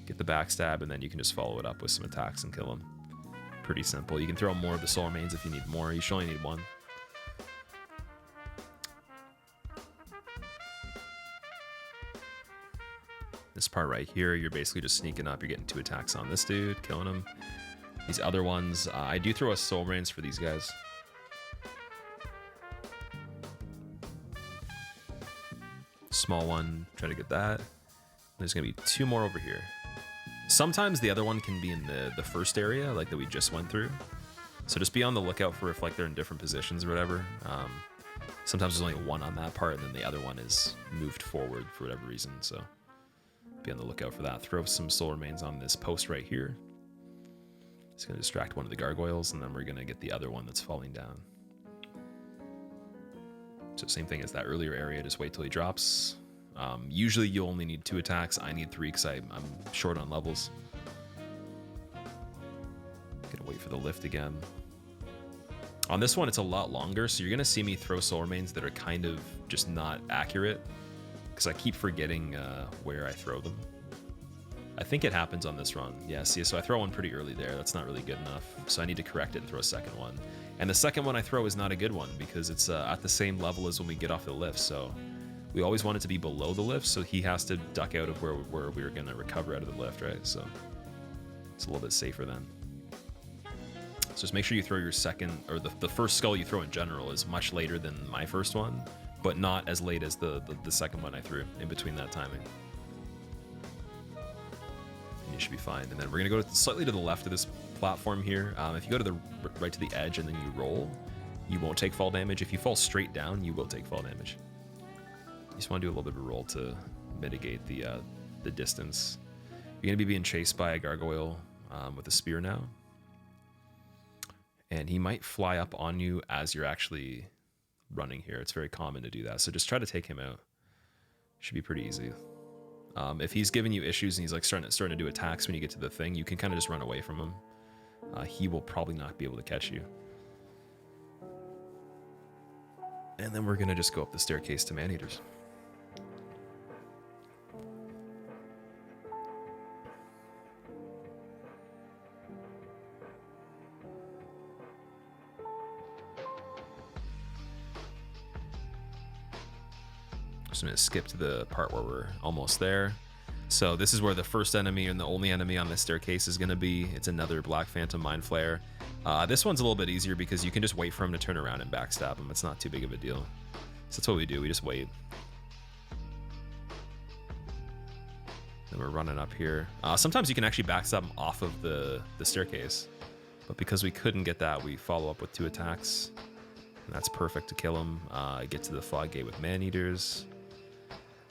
Get the backstab, and then you can just follow it up with some attacks and kill him. Pretty simple. You can throw more of the soul remains if you need more. You should only need one. This part right here, you're basically just sneaking up. You're getting 2 attacks on this dude, killing him. These other ones, I do throw a soul remains for these guys. Small one, try to get that. There's gonna be 2 more over here. Sometimes the other one can be in the first area, like that we just went through. So just be on the lookout for if like they're in different positions or whatever. Sometimes there's only one on that part, and then the other one is moved forward for whatever reason. So be on the lookout for that. Throw some soul remains on this post right here. It's gonna distract one of the gargoyles, and then we're gonna get the other one that's falling down. So same thing as that earlier area, just wait till he drops. Usually you only need 2 attacks. I need 3 because I'm short on levels. Gonna wait for the lift again. On this one, it's a lot longer, so you're gonna see me throw soul remains that are kind of just not accurate because I keep forgetting where I throw them. I think it happens on this run. Yeah, see, so I throw one pretty early there. That's not really good enough. So I need to correct it and throw a second one. And the second one I throw is not a good one because it's at the same level as when we get off the lift. So we always want it to be below the lift, so he has to duck out of where we were going to recover out of the lift, right? So it's a little bit safer then. So just make sure you throw your second, or the first skull you throw in general is much later than my first one, but not as late as the second one I threw, in between that timing. And you should be fine. And then we're going to go slightly to the left of this platform here. If you go to the right to the edge and then you roll, you won't take fall damage. If you fall straight down, you will take fall damage. You just want to do a little bit of a roll to mitigate the distance. You're going to be being chased by a gargoyle with a spear now. And he might fly up on you as you're actually running here. It's very common to do that. So just try to take him out. Should be pretty easy. If he's giving you issues and he's like starting to do attacks when you get to the thing, you can kind of just run away from him. He will probably not be able to catch you. And then we're going to just go up the staircase to man-eaters. Just going to skip to the part where we're almost there. So this is where the first enemy and the only enemy on this staircase is going to be. It's another Black Phantom Mind Flayer. This one's a little bit easier because you can just wait for him to turn around and backstab him. It's not too big of a deal. So that's what we do. We just wait. Then we're running up here. Sometimes you can actually backstab him off of the staircase. But because we couldn't get that, we follow up with 2 attacks. And that's perfect to kill him. Get to the Floodgate with Man-Eaters.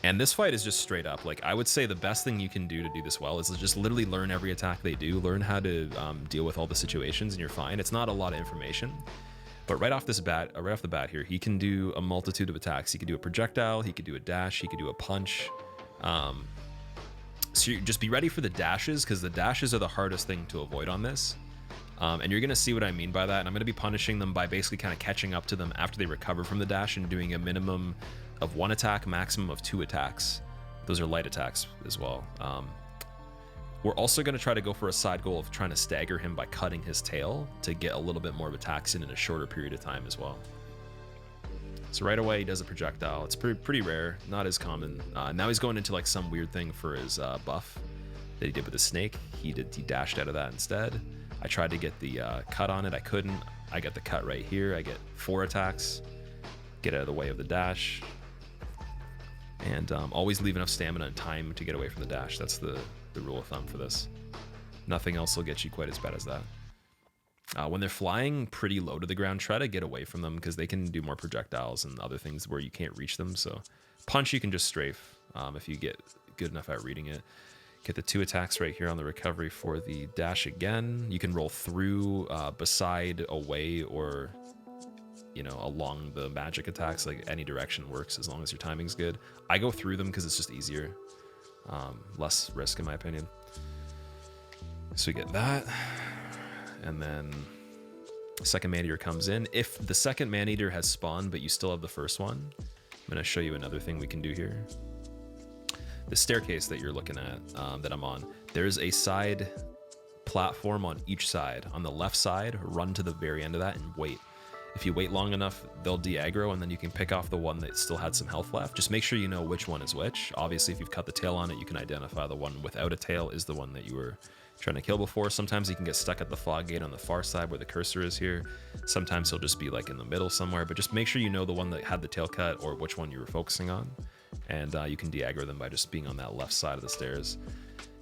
And this fight is just straight up. Like, I would say the best thing you can do to do this well is to just literally learn every attack they do, learn how to deal with all the situations, and you're fine. It's not a lot of information, but right off the bat here, he can do a multitude of attacks. He could do a projectile, he could do a dash, he could do a punch. So you just be ready for the dashes, because the dashes are the hardest thing to avoid on this. And you're going to see what I mean by that. And I'm going to be punishing them by basically kind of catching up to them after they recover from the dash and doing a minimum of 1 attack, maximum of 2 attacks. Those are light attacks as well. We're also going to try to go for a side goal of trying to stagger him by cutting his tail to get a little bit more of attacks in a shorter period of time as well. So right away he does a projectile. It's pretty rare, not as common. Now he's going into like some weird thing for his buff that he did with the snake. He dashed out of that instead. I tried to get the cut on it. I couldn't. I get the cut right here. I get 4 attacks. Get out of the way of the dash. And always leave enough stamina and time to get away from the dash. That's the rule of thumb for this. Nothing else will get you quite as bad as that. When they're flying pretty low to the ground, try to get away from them because they can do more projectiles and other things where you can't reach them. So punch you can just strafe if you get good enough at reading it. Get the 2 attacks right here on the recovery for the dash again. You can roll through, beside, away, or along the magic attacks. Like any direction works as long as your timing's good. I go through them because it's just easier. Less risk in my opinion. So we get that. And then the second Man-Eater comes in. If the second Man-Eater has spawned, but you still have the first one, I'm going to show you another thing we can do here. The staircase that you're looking at, that I'm on, there's a side platform on each side. On the left side, run to the very end of that and wait. If you wait long enough, they'll de-aggro, and then you can pick off the one that still had some health left. Just make sure you know which one is which. Obviously, if you've cut the tail on it, you can identify the one without a tail is the one that you were trying to kill before. Sometimes you can get stuck at the Floodgate on the far side where the cursor is here. Sometimes he'll just be like in the middle somewhere, but just make sure you know the one that had the tail cut or which one you were focusing on. And you can de-aggro them by just being on that left side of the stairs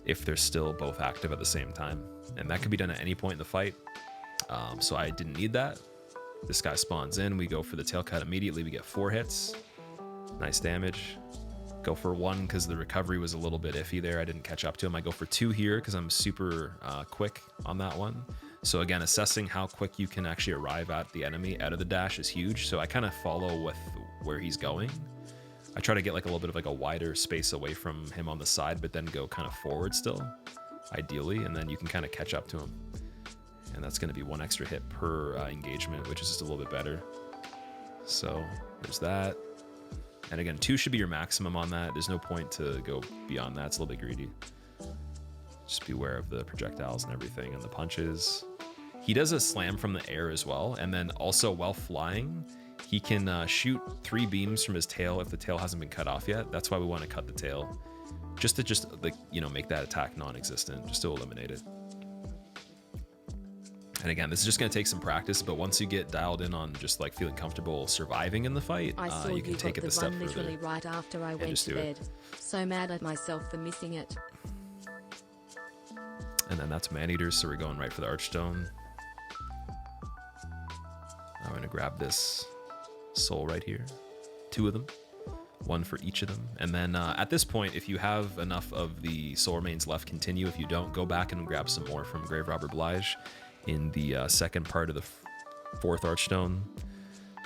if they're still both active at the same time. And that can be done at any point in the fight. So I didn't need that. This guy spawns in, we go for the tail cut immediately, we get 4 hits. Nice damage. Go for 1 because the recovery was a little bit iffy there. I didn't catch up to him. I go for 2 here because I'm super quick on that one. So again, assessing how quick you can actually arrive at the enemy out of the dash is huge. So I kind of follow with where he's going. I try to get like a little bit of like a wider space away from him on the side, but then go kind of forward still, ideally, and then you can kind of catch up to him. And that's going to be 1 extra hit per engagement, which is just a little bit better. So there's that. And again, 2 should be your maximum on that. There's no point to go beyond that. It's a little bit greedy. Just beware of the projectiles and everything and the punches. He does a slam from the air as well. And then also while flying, he can shoot 3 beams from his tail if the tail hasn't been cut off yet. That's why we want to cut the tail. Just to make that attack non-existent, just to eliminate it. And again, this is just going to take some practice, but once you get dialed in on just like feeling comfortable surviving in the fight, you can take it the step further. Literally right after I went to bed. So mad at myself for missing it. And then that's Man-Eaters, so we're going right for the Archstone. I'm going to grab this soul right here. 2 of them. 1 for each of them. And then at this point, if you have enough of the soul remains left, continue. If you don't, go back and grab some more from Grave Robber Blige in the second part of the 4th Archstone,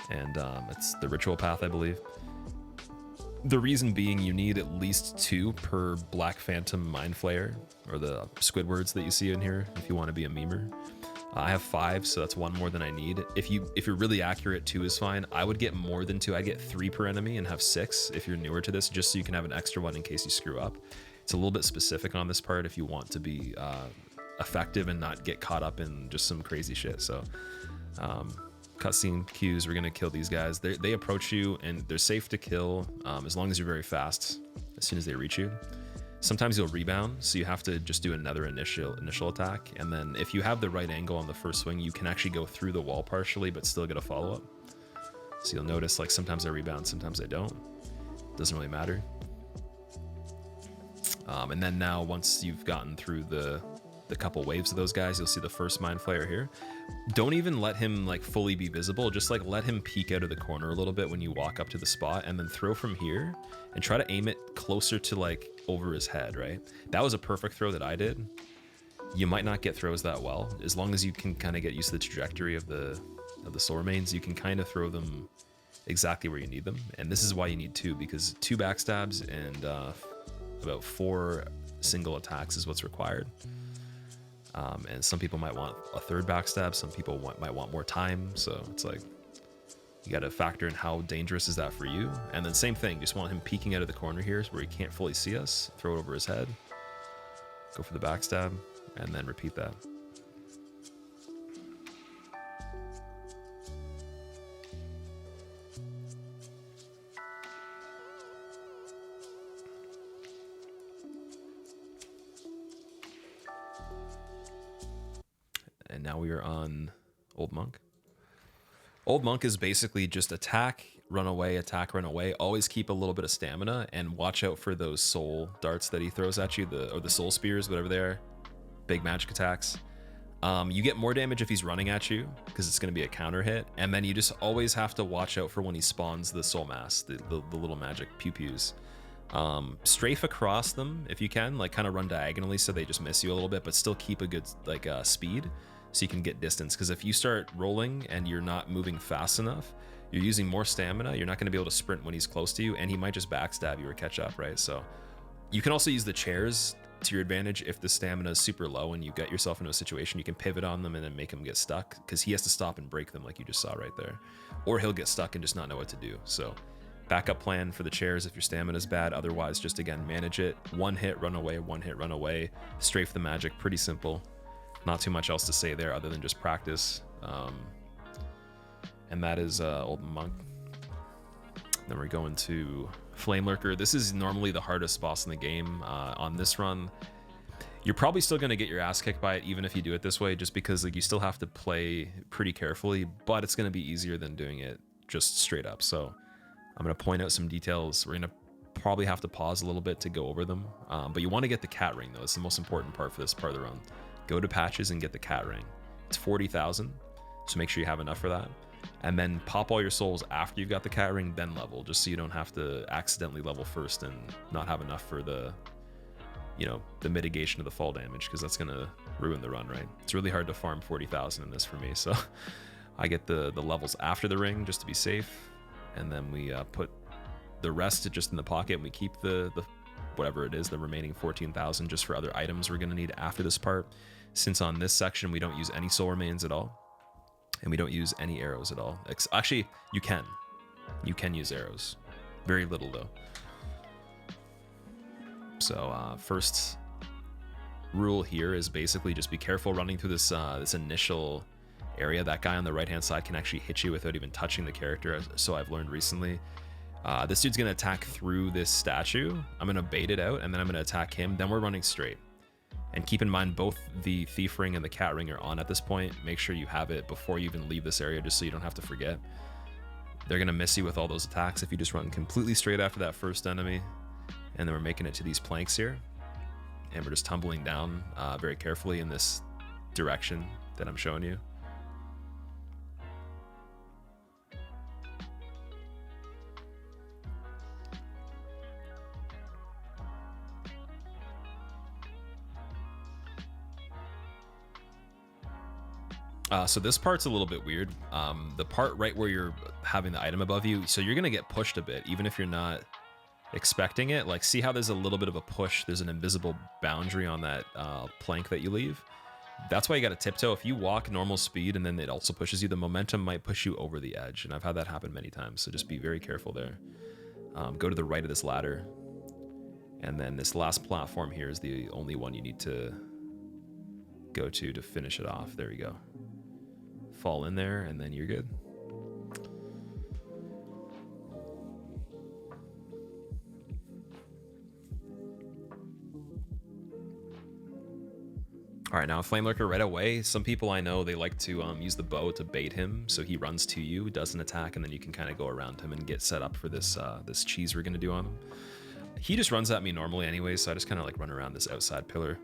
and it's the ritual path, I believe. The reason being, you need at least 2 per Black Phantom Mind Flayer, or the Squidwards that you see in here, if you want to be a memer. I have 5, so that's 1 more than I need. If you're really accurate, 2 is fine. I would get more than 2. I'd get 3 per enemy and have 6 if you're newer to this, just so you can have an extra one in case you screw up. It's a little bit specific on this part if you want to be effective and not get caught up in just some crazy shit. So cutscene cues, we're gonna kill these guys. They approach you and they're safe to kill as long as you're very fast as soon as they reach you. Sometimes you'll rebound, so you have to just do another initial attack, and then if you have the right angle on the first swing, you can actually go through the wall partially, but still get a follow-up. So you'll notice, like, sometimes I rebound, sometimes I don't. Doesn't really matter. And then now, once you've gotten through the couple waves of those guys, you'll see the first Mind Flayer here. Don't even let him like fully be visible. Just like let him peek out of the corner a little bit when you walk up to the spot, and then throw from here and try to aim it closer to like over his head, right? That was a perfect throw that I did. You might not get throws that well. As long as you can kind of get used to the trajectory of the soul remains, you can kind of throw them exactly where you need them. And this is why you need 2, because 2 backstabs and about 4 single attacks is what's required. And some people might want a 3rd backstab, some people might want more time, so it's like you got to factor in how dangerous is that for you. And then same thing, just want him peeking out of the corner here where he can't fully see us, throw it over his head, go for the backstab, and then repeat that. And now we are on Old Monk. Old Monk is basically just attack, run away, always keep a little bit of stamina, and watch out for those soul darts that he throws at you, or the soul spears, whatever they are, big magic attacks. You get more damage if he's running at you, because it's going to be a counter hit, and then you just always have to watch out for when he spawns the soul mass, the little magic pew-pews. Strafe across them if you can, like kind of run diagonally so they just miss you a little bit, but still keep a good like speed so you can get distance, because if you start rolling and you're not moving fast enough, you're using more stamina, you're not going to be able to sprint when he's close to you, and he might just backstab you or catch up, right? So you can also use the chairs to your advantage. If the stamina is super low and you get yourself into a situation, you can pivot on them and then make him get stuck, because he has to stop and break them like you just saw right there, or he'll get stuck and just not know what to do. So backup plan for the chairs if your stamina is bad. Otherwise, just again manage it. 1 hit, run away, 1 hit, run away, strafe the magic. Pretty simple. Not too much else to say there other than just practice. And that is Old Monk. Then we're going to Flame Lurker. This is normally the hardest boss in the game. On this run, you're probably still going to get your ass kicked by it even if you do it this way, just because like you still have to play pretty carefully, but it's going to be easier than doing it just straight up. So I'm going to point out some details. We're going to probably have to pause a little bit to go over them, but you want to get the cat ring though. It's the most important part for this part of the run. Go to patches and get the cat ring. It's 40,000, so make sure you have enough for that. And then pop all your souls after you've got the cat ring, then level, just so you don't have to accidentally level first and not have enough for the, you know, the mitigation of the fall damage, because that's going to ruin the run, right? It's really hard to farm 40,000 in this for me, so I get the levels after the ring just to be safe, and then we put the rest just in the pocket, and we keep the whatever it is, the remaining 14,000 just for other items we're going to need after this part. Since on this section we don't use any soul remains at all, and we don't use any arrows at all. Actually, you can use arrows, very little though. So first rule here is basically just be careful running through this this initial area. That guy on the right hand side can actually hit you without even touching the character, so I've learned recently. This dude's gonna attack through this statue. I'm gonna bait it out, and then I'm gonna attack him. Then we're running straight. And keep in mind, both the thief ring and the cat ring are on at this point. Make sure you have it before you even leave this area, just so you don't have to forget. They're gonna miss you with all those attacks if you just run completely straight after that first enemy. And then we're making it to these planks here, and we're just tumbling down very carefully in this direction that I'm showing you. So this part's a little bit weird. The part right where you're having the item above you, so you're gonna get pushed a bit, even if you're not expecting it. Like, see how there's a little bit of a push? There's an invisible boundary on that plank that you leave. That's why you gotta tiptoe. If you walk normal speed and then it also pushes you, the momentum might push you over the edge, and I've had that happen many times, so just be very careful there. Go to the right of this ladder, and then this last platform here is the only one you need to go to finish it off. There you go. Fall in there, and then you're good. All right, now Flame Lurker right away. Some people I know, they like to use the bow to bait him, so he runs to you, does an attack, and then you can kind of go around him and get set up for this this cheese we're gonna do on him. He just runs at me normally anyway, so I just kind of like run around this outside pillar.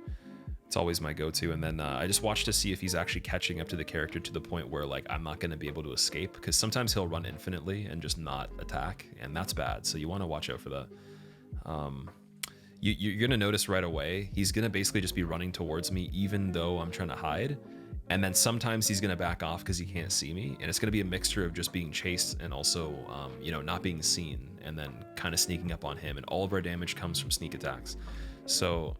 It's always my go-to, and then I just watch to see if he's actually catching up to the character to the point where like I'm not gonna be able to escape, because sometimes he'll run infinitely and just not attack, and that's bad. So you want to watch out for that. You're gonna notice right away he's gonna basically just be running towards me even though I'm trying to hide, and then sometimes he's gonna back off because he can't see me, and it's gonna be a mixture of just being chased and also you know, not being seen, and then kind of sneaking up on him, and all of our damage comes from sneak attacks. So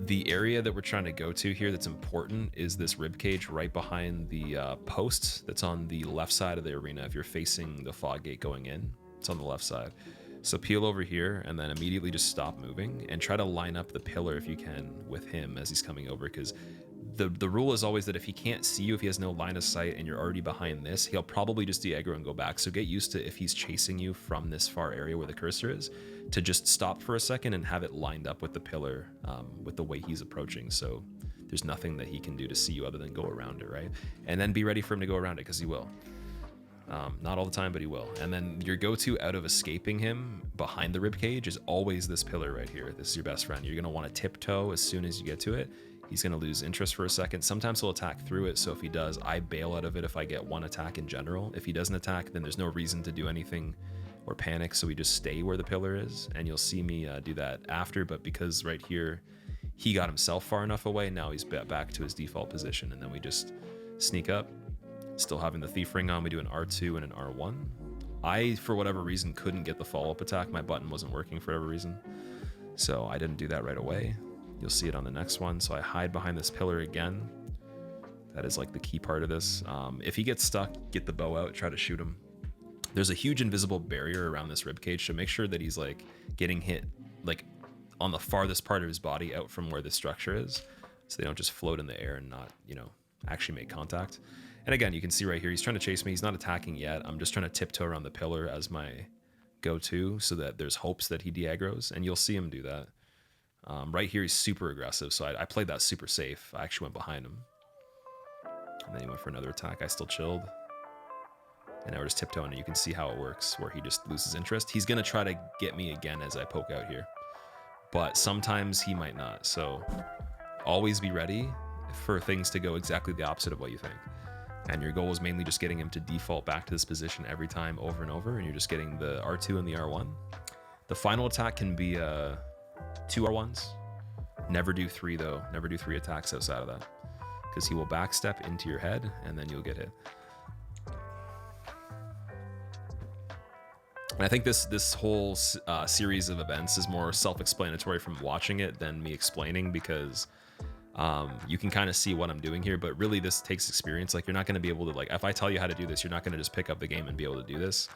the area that we're trying to go to here that's important is this ribcage right behind the post that's on the left side of the arena. If you're facing the fog gate going in, it's on the left side. So peel over here and then immediately just stop moving and try to line up the pillar if you can with him as he's coming over, because the rule is always that if he can't see you, if he has no line of sight and you're already behind this, he'll probably just de-aggro and go back. So get used to, if he's chasing you from this far area where the cursor is, to just stop for a second and have it lined up with the pillar with the way he's approaching. So there's nothing that he can do to see you other than go around it, right? And then be ready for him to go around it, because he will. Not all the time, but he will. And then your go-to out of escaping him behind the ribcage is always this pillar right here. This is your best friend. You're going to want to tiptoe as soon as you get to it. He's going to lose interest for a second. Sometimes he'll attack through it, so if he does, I bail out of it if I get one attack in general. If he doesn't attack, then there's no reason to do anything or panic, so we just stay where the pillar is, and you'll see me do that after. But because right here he got himself far enough away, now he's back to his default position, and then we just sneak up. Still having the Thief Ring on, we do an R2 and an R1. I, for whatever reason, couldn't get the follow-up attack. My button wasn't working for whatever reason, so I didn't do that right away. You'll see it on the next one. So I hide behind this pillar again. That is like the key part of this. If he gets stuck, get the bow out, try to shoot him. There's a huge invisible barrier around this ribcage, so make sure that he's like getting hit like on the farthest part of his body out from where the structure is, so they don't just float in the air and not, you know, actually make contact. And again, you can see right here, he's trying to chase me. He's not attacking yet. I'm just trying to tiptoe around the pillar as my go-to so that there's hopes that he de-aggros, and you'll see him do that. Right here, he's super aggressive, so I played that super safe. I actually went behind him. And then he went for another attack. I still chilled. And now we're just tiptoeing, and you can see how it works, where he just loses interest. He's going to try to get me again as I poke out here. But sometimes he might not, so always be ready for things to go exactly the opposite of what you think. And your goal is mainly just getting him to default back to this position every time over and over, and you're just getting the R2 and the R1. The final attack can be 2 R1s. Never do 3 though. Never do 3 attacks outside of that, because he will backstep into your head and then you'll get hit. And I think this whole series of events is more self-explanatory from watching it than me explaining, because you can kind of see what I'm doing here, but really this takes experience. Like, you're not going to be able to, like, if I tell you how to do this, you're not going to just pick up the game and be able to do this.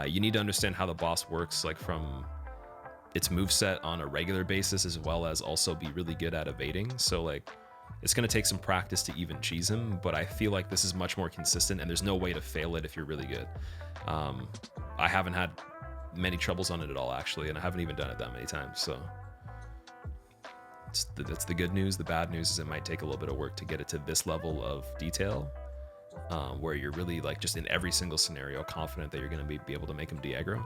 You need to understand how the boss works, like from its moveset on a regular basis, as well as also be really good at evading. So like, it's going to take some practice to even cheese him, but I feel like this is much more consistent, and there's no way to fail it if you're really good. I haven't had many troubles on it at all, actually, and I haven't even done it that many times, so that's the good news. The bad news is it might take a little bit of work to get it to this level of detail, where you're really like just in every single scenario confident that you're going to be able to make him de-aggro.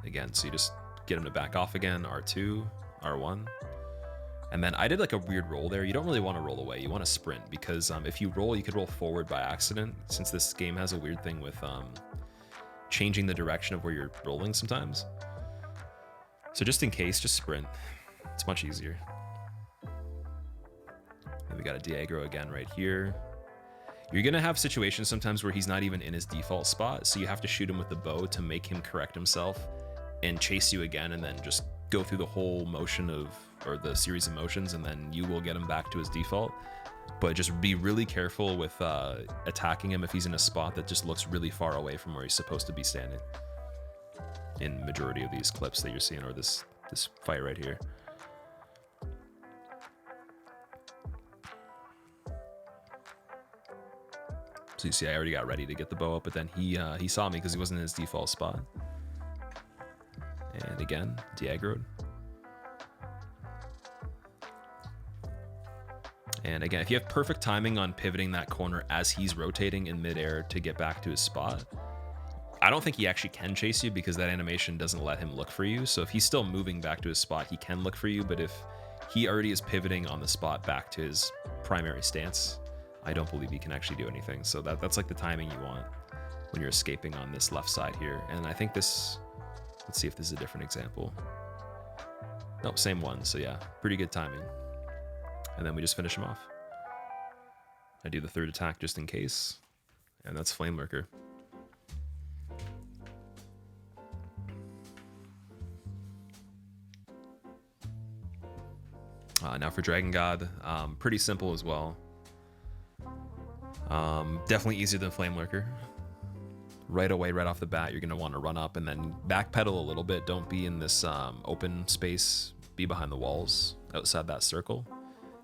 Again, so you just get him to back off again, R2, R1. And then I did like a weird roll there. You don't really want to roll away. You want to sprint, because if you roll, you could roll forward by accident, since this game has a weird thing with changing the direction of where you're rolling sometimes. So just in case, just sprint. It's much easier. And we got a de-aggro again right here. You're going to have situations sometimes where he's not even in his default spot, so you have to shoot him with the bow to make him correct himself and chase you again, and then just go through the whole motion of, or the series of motions, and then you will get him back to his default. But just be really careful with attacking him if he's in a spot that just looks really far away from where he's supposed to be standing in majority of these clips that you're seeing, or this fight right here. So you see, I already got ready to get the bow up, but then he saw me because he wasn't in his default spot. And again, de-aggroed. And again, if you have perfect timing on pivoting that corner as he's rotating in midair to get back to his spot, I don't think he actually can chase you because that animation doesn't let him look for you. So if he's still moving back to his spot, he can look for you. But if he already is pivoting on the spot back to his primary stance, I don't believe he can actually do anything. So that's like the timing you want when you're escaping on this left side here. And I think this, let's see if this is a different example. Nope, same one. So yeah, pretty good timing. And then we just finish him off. I do the third attack just in case. And that's Flame Lurker. Now for Dragon God, pretty simple as well. Definitely easier than Flame Lurker. Right away, right off the bat, you're going to want to run up and then backpedal a little bit. Don't be in this open space. Be behind the walls outside that circle.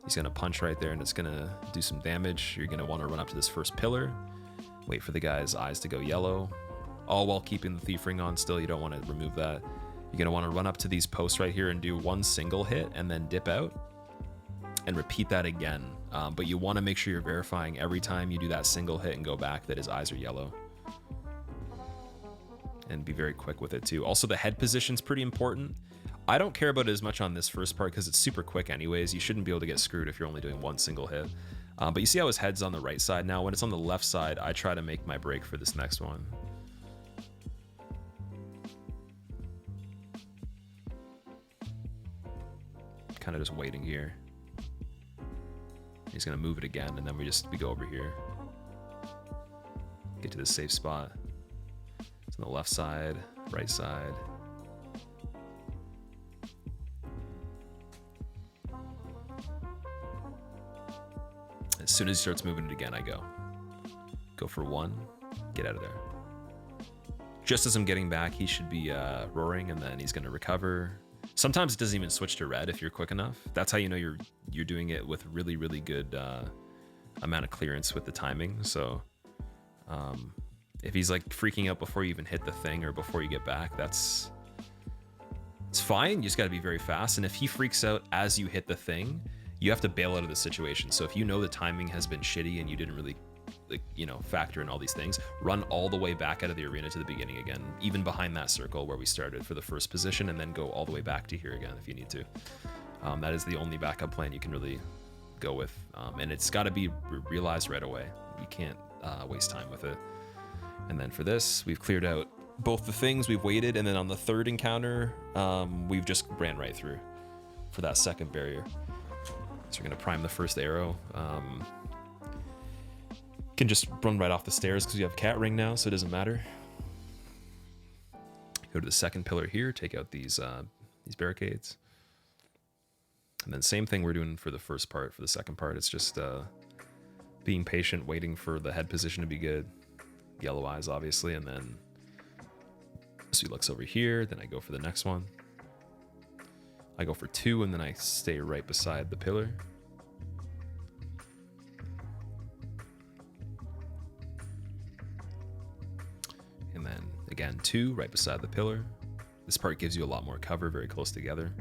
He's going to punch right there and it's going to do some damage. You're going to want to run up to this first pillar. Wait for the guy's eyes to go yellow. All while keeping the Thief Ring on still. You don't want to remove that. You're going to want to run up to these posts right here and do one single hit and then dip out. And repeat that again. But you want to make sure you're verifying every time you do that single hit and go back that his eyes are yellow. And be very quick with it too. Also, the head position's pretty important. I don't care about it as much on this first part because it's super quick anyways. You shouldn't be able to get screwed if you're only doing one single hit. But you see how his head's on the right side now? When it's on the left side, I try to make my break for this next one. Kind of just waiting here. He's gonna move it again, and then we go over here. Get to the safe spot. It's on the left side, right side. As soon as he starts moving it again, I go. Go for one, get out of there. Just as I'm getting back, he should be roaring, and then he's gonna recover. Sometimes it doesn't even switch to red if you're quick enough. That's how you know you're doing it with really, really good amount of clearance with the timing. So if he's like freaking out before you even hit the thing or before you get back, it's fine. You just got to be very fast. And if he freaks out as you hit the thing, you have to bail out of the situation. So if you know the timing has been shitty and you didn't really factor in all these things, run all the way back out of the arena to the beginning again, even behind that circle where we started for the first position, and then go all the way back to here again if you need to. That is the only backup plan you can really go with, and it's got to be realized right away. You can't waste time with it. And then for this, we've cleared out both the things, we've waited, and then on the third encounter, we've just ran right through for that second barrier. So we're going to prime the first arrow. Can just run right off the stairs because you have Cat Ring now, so it doesn't matter. Go to the second pillar here, take out these barricades. And then same thing we're doing for the first part. For the second part, it's just being patient, waiting for the head position to be good. Yellow eyes, obviously, and then so he looks over here, then I go for the next one. I go for two, and then I stay right beside the pillar. And then again, two right beside the pillar. This part gives you a lot more cover, very close together.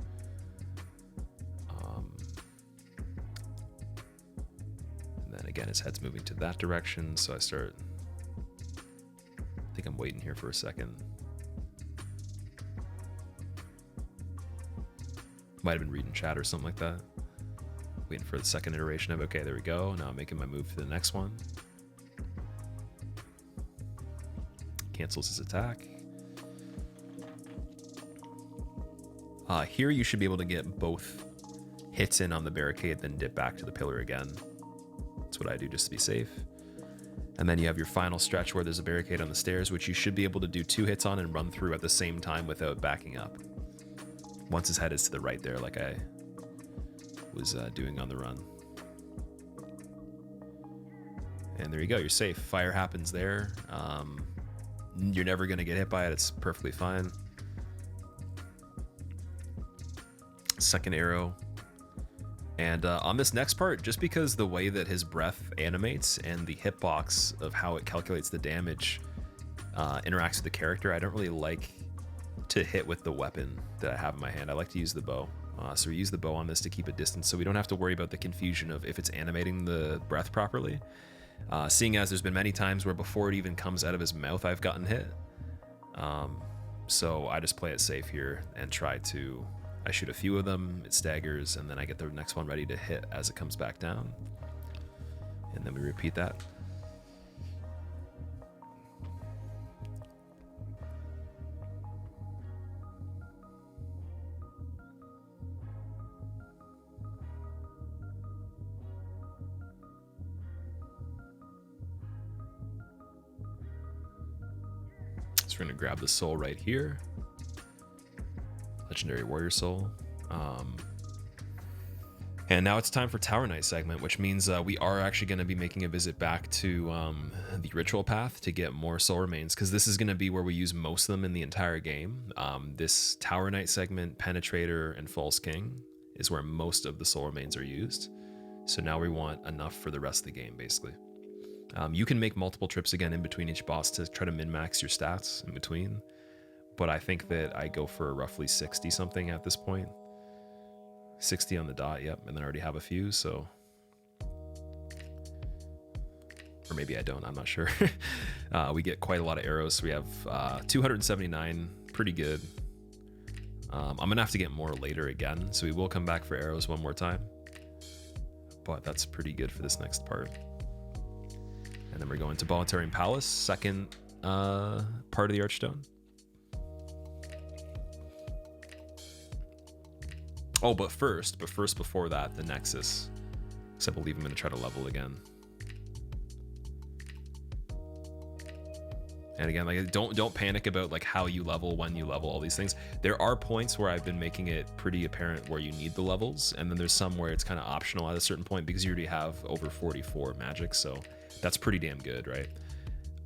And then again, his head's moving to that direction, so I think I'm waiting here for a second. Might have been reading chat or something like that. Waiting for the second iteration of, okay, there we go. Now I'm making my move to the next one. Cancels his attack. Here you should be able to get both hits in on the barricade, then dip back to the pillar again. That's what I do just to be safe. And then you have your final stretch where there's a barricade on the stairs, which you should be able to do two hits on and run through at the same time without backing up. Once his head is to the right there, like I was doing on the run. And there you go, you're safe. Fire happens there. You're never going to get hit by it. It's perfectly fine. Second arrow. And on this next part, just because the way that his breath animates and the hitbox of how it calculates the damage interacts with the character, I don't really like to hit with the weapon that I have in my hand. I like to use the bow. So we use the bow on this to keep a distance so we don't have to worry about the confusion of if it's animating the breath properly. Seeing as there's been many times where before it even comes out of his mouth, I've gotten hit. So I just play it safe here and try to... I shoot a few of them, it staggers, and then I get the next one ready to hit as it comes back down. And then we repeat that. So we're gonna grab the soul right here. Legendary Warrior Soul. And now it's time for Tower Knight segment, which means we are actually going to be making a visit back to the Ritual Path to get more soul remains, because this is going to be where we use most of them in the entire game. This Tower Knight segment, Penetrator, and False King is where most of the soul remains are used. So now we want enough for the rest of the game, basically. You can make multiple trips again in between each boss to try to min-max your stats in between. But I think that I go for roughly 60 something at this point. 60 on the dot, yep, and then I already have a few, so... Or maybe I don't, I'm not sure. We get quite a lot of arrows, so we have 279, pretty good. I'm gonna have to get more later again, so we will come back for arrows one more time. But that's pretty good for this next part. And then we're going to Bolitarian Palace, second part of the Archstone. Oh, but first before that, the Nexus. Because I believe I'm going to try to level again. And again, like, don't panic about like how you level, when you level, all these things. There are points where I've been making it pretty apparent where you need the levels, and then there's some where it's kind of optional at a certain point because you already have over 44 magic, so that's pretty damn good, right?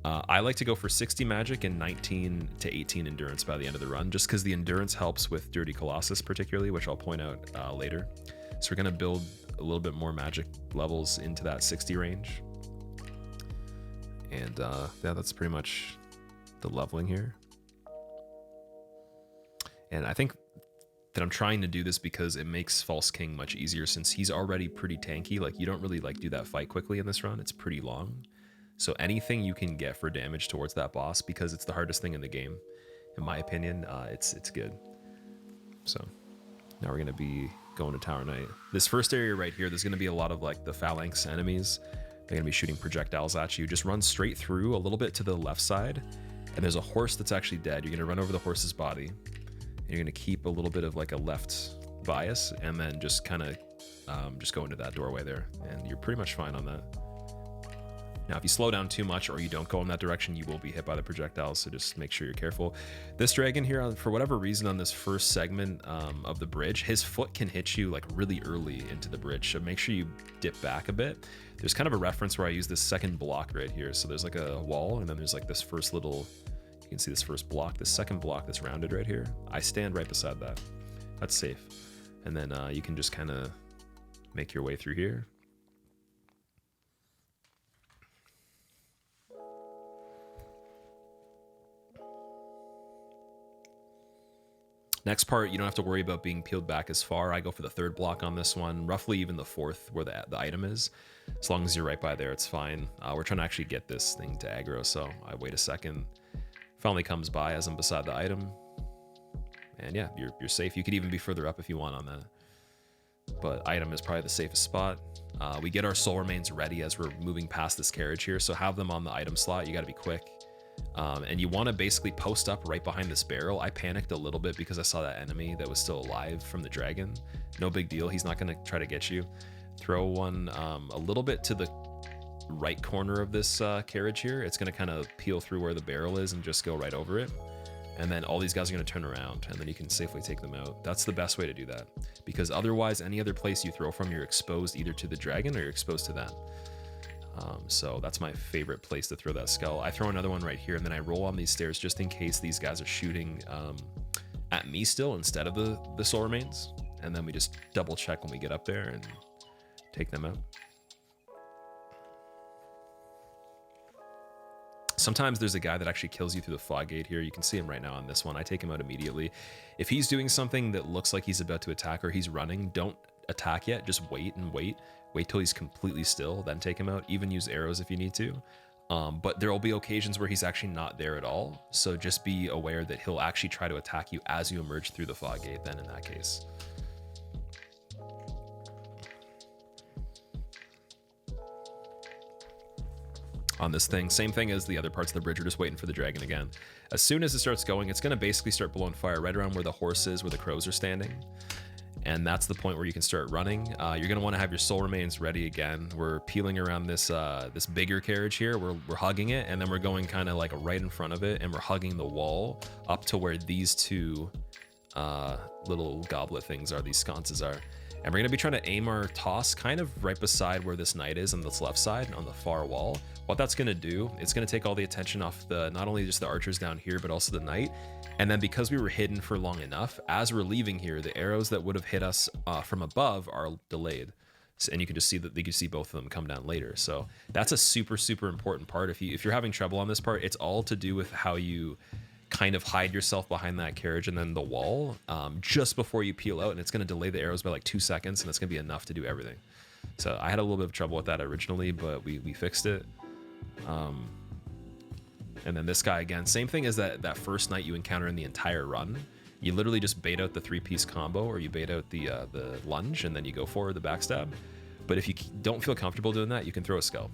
I like to go for 60 magic and 19 to 18 endurance by the end of the run, just because the endurance helps with Dirty Colossus particularly, which I'll point out later. So we're going to build a little bit more magic levels into that 60 range. And yeah, that's pretty much the leveling here. And I think that I'm trying to do this because it makes False King much easier since he's already pretty tanky. Like, you don't really like do that fight quickly in this run. It's pretty long. So anything you can get for damage towards that boss, because it's the hardest thing in the game, in my opinion, it's good. So now we're going to be going to Tower Knight. This first area right here, there's going to be a lot of like the Phalanx enemies. They're going to be shooting projectiles at you. Just run straight through a little bit to the left side, and there's a horse that's actually dead. You're going to run over the horse's body, and you're going to keep a little bit of like a left bias, and then just kind of just go into that doorway there, and you're pretty much fine on that. Now, if you slow down too much or you don't go in that direction, you will be hit by the projectiles, so just make sure you're careful. This dragon here, for whatever reason on this first segment of the bridge, his foot can hit you like really early into the bridge, so make sure you dip back a bit. There's kind of a reference where I use this second block right here. So there's like a wall, and then there's like this first little, you can see this first block, this second block that's rounded right here. I stand right beside that. That's safe. And then you can just kind of make your way through here. Next part, you don't have to worry about being peeled back as far. I go for the third block on this one, roughly even the fourth where the item is. As long as you're right by there, it's fine. We're trying to actually get this thing to aggro, so I wait a second. Finally comes by as I'm beside the item. And yeah, you're safe. You could even be further up if you want on that. But item is probably the safest spot. We get our soul remains ready as we're moving past this carriage here, so have them on the item slot. You got to be quick. And you want to basically post up right behind this barrel. I panicked a little bit because I saw that enemy that was still alive from the dragon. No big deal. He's not going to try to get you. Throw one a little bit to the right corner of this carriage here. It's going to kind of peel through where the barrel is and just go right over it. And then all these guys are going to turn around, and then you can safely take them out. That's the best way to do that, because otherwise any other place you throw from, you're exposed either to the dragon or you're exposed to them. So that's my favorite place to throw that skull. I throw another one right here, and then I roll on these stairs just in case these guys are shooting at me still instead of the soul remains. And then we just double check when we get up there and take them out. Sometimes there's a guy that actually kills you through the fog gate here. You can see him right now on this one. I take him out immediately. If he's doing something that looks like he's about to attack or he's running, don't attack yet. Just wait and wait. Wait till he's completely still, then take him out. Even use arrows if you need to. But there will be occasions where he's actually not there at all. So just be aware that he'll actually try to attack you as you emerge through the fog gate then in that case. On this thing, same thing as the other parts of the bridge, we're just waiting for the dragon again. As soon as it starts going, it's going to basically start blowing fire right around where the horse is, where the crows are standing. And that's the point where you can start running. You're going to want to have your soul remains ready again. We're peeling around this this bigger carriage here. We're hugging it, and then we're going kind of like right in front of it, and we're hugging the wall up to where these two little goblet things are, these sconces are. And we're going to be trying to aim our toss kind of right beside where this knight is on this left side on the far wall. What that's going to do, it's going to take all the attention off not only just the archers down here, but also the knight. And then because we were hidden for long enough, as we're leaving here, the arrows that would have hit us from above are delayed. And you can just see that you can see both of them come down later. So that's a super, super important part. If you're having trouble on this part, it's all to do with how you kind of hide yourself behind that carriage and then the wall just before you peel out, and it's going to delay the arrows by like 2 seconds, and it's going to be enough to do everything. So I had a little bit of trouble with that originally, but we fixed it. And then this guy again, same thing as that first knight you encounter in the entire run. You literally just bait out the 3-piece combo, or you bait out the lunge, and then you go forward the backstab. But if you don't feel comfortable doing that, you can throw a skull,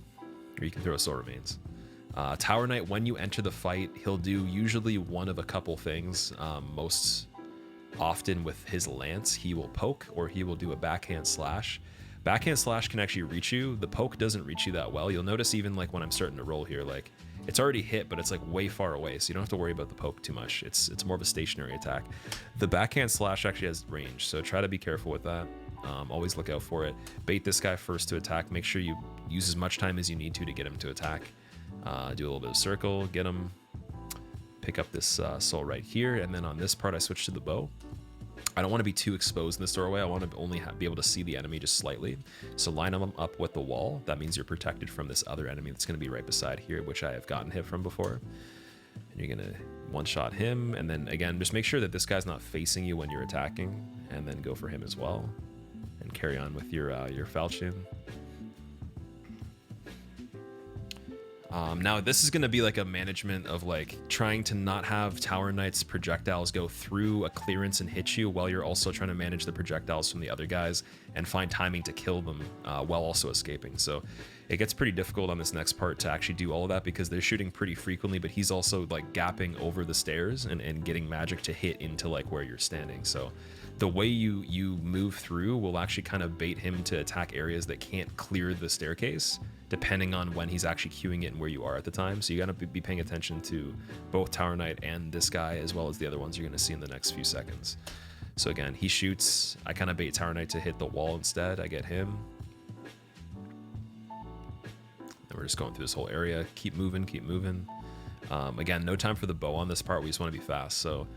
or you can throw a soul remains. Tower Knight, when you enter the fight, he'll do usually one of a couple things. Most often with his lance, he will poke, or he will do a backhand slash. Backhand slash can actually reach you. The poke doesn't reach you that well. You'll notice even like when I'm starting to roll here, like it's already hit, but it's like way far away, so you don't have to worry about the poke too much. It's more of a stationary attack. The backhand slash actually has range, so try to be careful with that. Always look out for it. Bait this guy first to attack. Make sure you use as much time as you need to get him to attack. Do a little bit of circle, get him, pick up this soul right here, and then on this part I switch to the bow. I don't want to be too exposed in this doorway. I want to only be able to see the enemy just slightly. So line them up with the wall. That means you're protected from this other enemy that's going to be right beside here, which I have gotten hit from before. And you're going to one-shot him, and then again, just make sure that this guy's not facing you when you're attacking, and then go for him as well, and carry on with your falchion. Now this is going to be like a management of like trying to not have Tower Knight's projectiles go through a clearance and hit you while you're also trying to manage the projectiles from the other guys and find timing to kill them while also escaping. So it gets pretty difficult on this next part to actually do all of that because they're shooting pretty frequently, but he's also like gapping over the stairs and getting magic to hit into like where you're standing. So the way you move through will actually kind of bait him to attack areas that can't clear the staircase, depending on when he's actually queuing it and where you are at the time. So you gotta be paying attention to both Tower Knight and this guy, as well as the other ones you're gonna see in the next few seconds. So again, he shoots, I kind of bait Tower Knight to hit the wall instead. I get him. And we're just going through this whole area. Keep moving, keep moving. Again, no time for the bow on this part. We just wanna be fast. So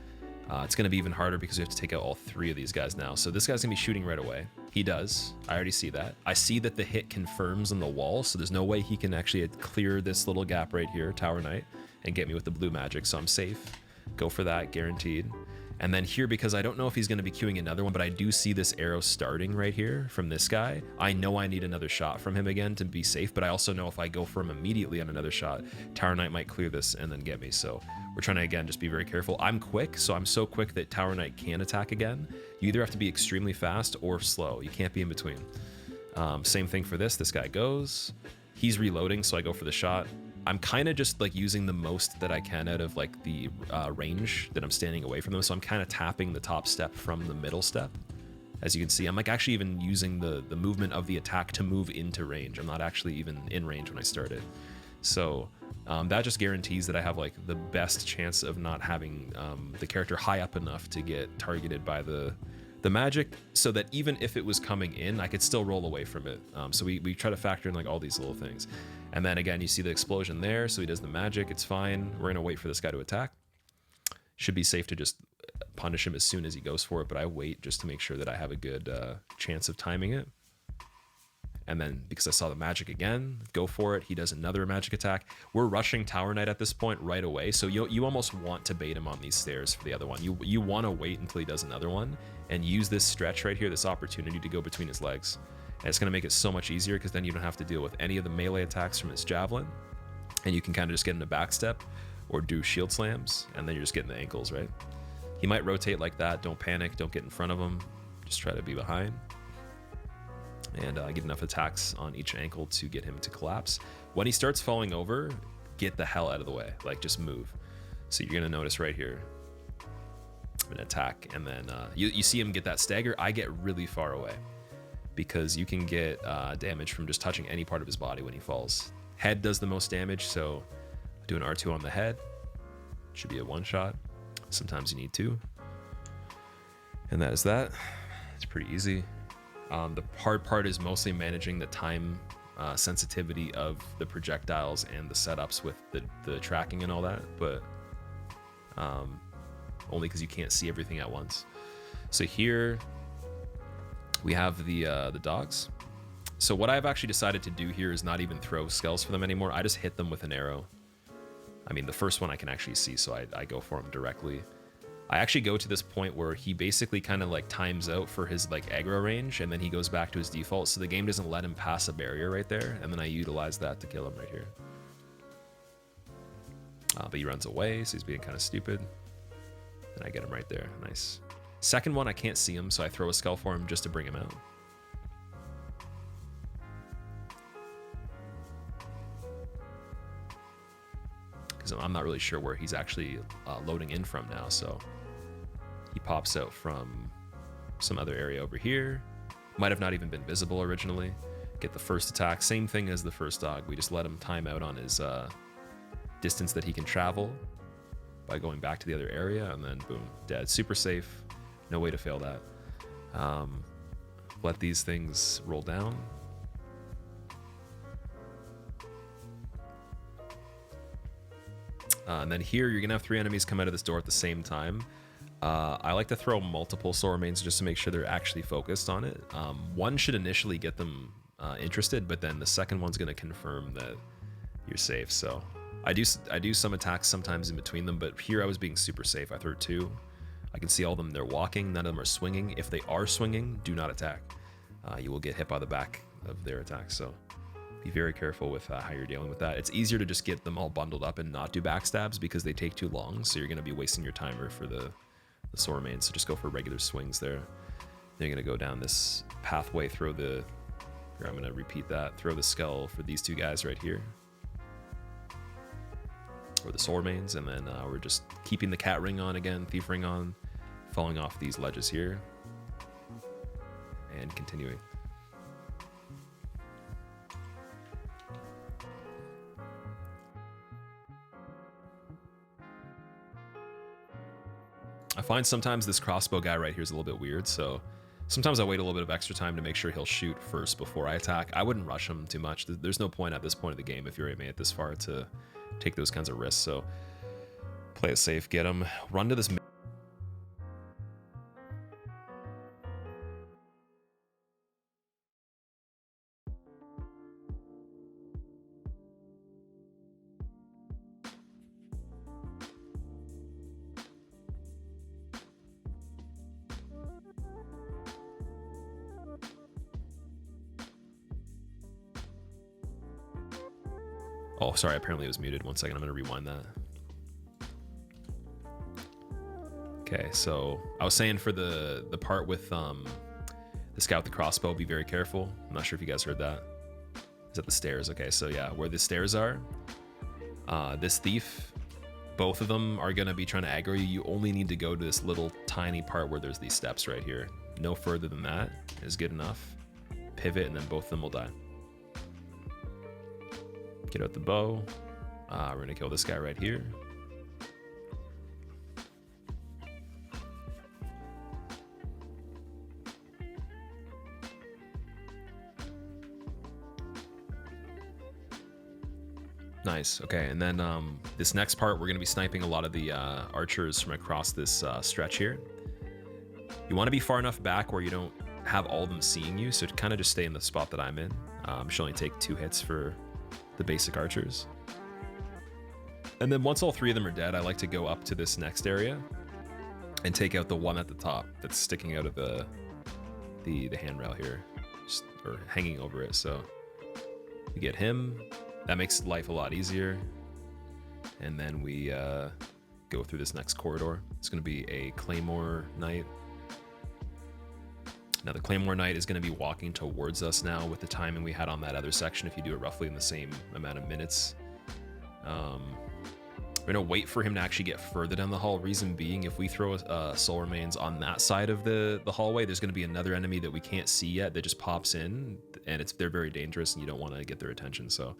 it's going to be even harder because we have to take out all 3 of these guys now. So this guy's going to be shooting right away. He does. I already see that. I see that the hit confirms on the wall, so there's no way he can actually clear this little gap right here, Tower Knight, and get me with the blue magic, so I'm safe. Go for that, guaranteed. And then here, because I don't know if he's going to be queuing another one, but I do see this arrow starting right here from this guy. I know I need another shot from him again to be safe, but I also know if I go for him immediately on another shot, Tower Knight might clear this and then get me. So we're trying to, again, just be very careful. I'm quick, so I'm so quick that Tower Knight can attack again. You either have to be extremely fast or slow. You can't be in between. Same thing for this. This guy goes. He's reloading, so I go for the shot. I'm kind of just like using the most that I can out of like the range that I'm standing away from them. So I'm kind of tapping the top step from the middle step. As you can see, I'm like actually even using the movement of the attack to move into range. I'm not actually even in range when I started. So that just guarantees that I have like the best chance of not having the character high up enough to get targeted by the magic, so that even if it was coming in, I could still roll away from it. So we try to factor in like all these little things. And then again, you see the explosion there, so he does the magic, it's fine. We're gonna wait for this guy to attack. Should be safe to just punish him as soon as he goes for it, but I wait just to make sure that I have a good chance of timing it. And then because I saw the magic again, go for it. He does another magic attack. We're rushing Tower Knight at this point right away. So you almost want to bait him on these stairs for the other one. You want to wait until he does another one and use this stretch right here, this opportunity to go between his legs. And it's going to make it so much easier because then you don't have to deal with any of the melee attacks from his javelin. And you can kind of just get into backstep or do shield slams. And then you're just getting the ankles, right? He might rotate like that. Don't panic. Don't get in front of him. Just try to be behind. And get enough attacks on each ankle to get him to collapse. When he starts falling over, get the hell out of the way. Like, just move. So you're going to notice right here, I'm going to attack. And then you see him get that stagger. I get really far away because you can get damage from just touching any part of his body when he falls. Head does the most damage, so do an R2 on the head. Should be a one shot. Sometimes you need two. And that is that. It's pretty easy. The hard part is mostly managing the time sensitivity of the projectiles and the setups with the tracking and all that, but only because you can't see everything at once. So here we have the dogs. So what I've actually decided to do here is not even throw skulls for them anymore. I just hit them with an arrow. I mean, the first one I can actually see, so I go for him directly. I actually go to this point where he basically kind of like times out for his like aggro range, and then he goes back to his default, so the game doesn't let him pass a barrier right there, and then I utilize that to kill him right here. But he runs away, so he's being kind of stupid. And I get him right there. Nice. Second one, I can't see him, so I throw a skull for him just to bring him out. Because I'm not really sure where he's actually loading in from now, so he pops out from some other area over here. Might have not even been visible originally. Get the first attack. Same thing as the first dog. We just let him time out on his distance that he can travel by going back to the other area, and then boom, dead. Super safe. No way to fail that. Let these things roll down. And then here, you're going to have 3 enemies come out of this door at the same time. I like to throw multiple soul remains just to make sure they're actually focused on it. One should initially get them interested, but then the second one's going to confirm that you're safe. So I do some attacks sometimes in between them, but here I was being super safe. I threw 2. I can see all of them. They're walking. None of them are swinging. If they are swinging, do not attack. You will get hit by the back of their attack. So be very careful with how you're dealing with that. It's easier to just get them all bundled up and not do backstabs because they take too long. So you're going to be wasting your timer for the soul remains. So just go for regular swings there. Then you're going to go down this pathway, throw the... Here, I'm going to repeat that. Throw the skull for these 2 guys right here. Or the soul remains. And then we're just keeping the cat ring on again, thief ring on, falling off these ledges here. And continuing. I find sometimes this crossbow guy right here is a little bit weird, so sometimes I wait a little bit of extra time to make sure he'll shoot first before I attack. I wouldn't rush him too much. There's no point at this point of the game if you're made it this far to take those kinds of risks, so play it safe, get him, run to this... Oh, sorry, apparently it was muted. 1 second, I'm going to rewind that. Okay, so I was saying for the part with the scout with the crossbow, be very careful. I'm not sure if you guys heard that. Is that the stairs? Okay, so yeah, where the stairs are, this thief, both of them are going to be trying to aggro you. You only need to go to this little tiny part where there's these steps right here. No further than that is good enough. Pivot, and then both of them will die. Get out the bow. We're going to kill this guy right here. Nice. Okay, and then this next part, we're going to be sniping a lot of the archers from across this stretch here. You want to be far enough back where you don't have all of them seeing you, so to kind of just stay in the spot that I'm in. Should only take 2 hits for the basic archers. And then once all 3 of them are dead, I like to go up to this next area and take out the one at the top that's sticking out of the handrail here, or hanging over it. So we get him. That makes life a lot easier. And then we go through this next corridor. It's going to be a Claymore Knight. Now the Claymore Knight is going to be walking towards us now with the timing we had on that other section, if you do it roughly in the same amount of minutes. We're going to wait for him to actually get further down the hall. Reason being, if we throw Soul Remains on that side of the hallway, there's going to be another enemy that we can't see yet that just pops in, and they're very dangerous, and you don't want to get their attention. So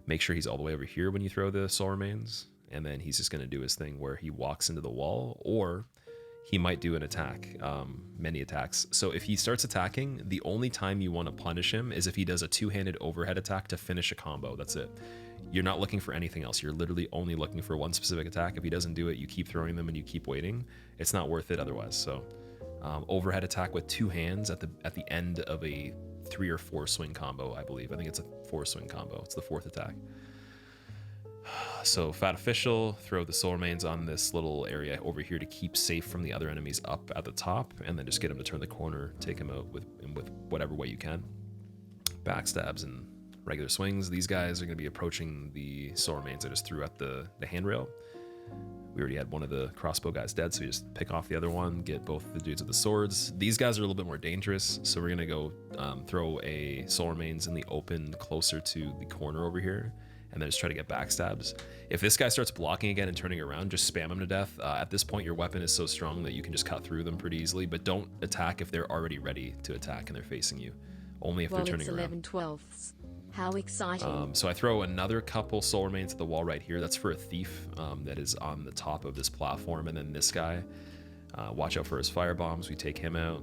make sure he's all the way over here when you throw the Soul Remains, and then he's just going to do his thing where he walks into the wall, or he might do an attack, many attacks. So if he starts attacking, the only time you want to punish him is if he does a 2-handed overhead attack to finish a combo. That's it. You're not looking for anything else. You're literally only looking for one specific attack. If he doesn't do it, you keep throwing them and you keep waiting. It's not worth it otherwise. So overhead attack with 2 hands at the end of a 3 or 4 swing combo, I believe. I think it's a 4 swing combo. It's the 4th attack. So Fat Official, throw the Soul Remains on this little area over here to keep safe from the other enemies up at the top, and then just get him to turn the corner, take him out with whatever way you can. Backstabs and regular swings. These guys are going to be approaching the Soul Remains I just threw at the handrail. We already had one of the crossbow guys dead, so we just pick off the other one, get both the dudes with the swords. These guys are a little bit more dangerous, so we're going to go throw a Soul Remains in the open closer to the corner over here, and then just try to get backstabs. If this guy starts blocking again and turning around, just spam him to death. At this point, your weapon is so strong that you can just cut through them pretty easily, but don't attack if they're already ready to attack and they're facing you. Only if they're turning around. 11/12. How exciting. So I throw another couple Soul Remains at the wall right here. That's for a thief that is on the top of this platform. And then this guy, watch out for his fire bombs. We take him out.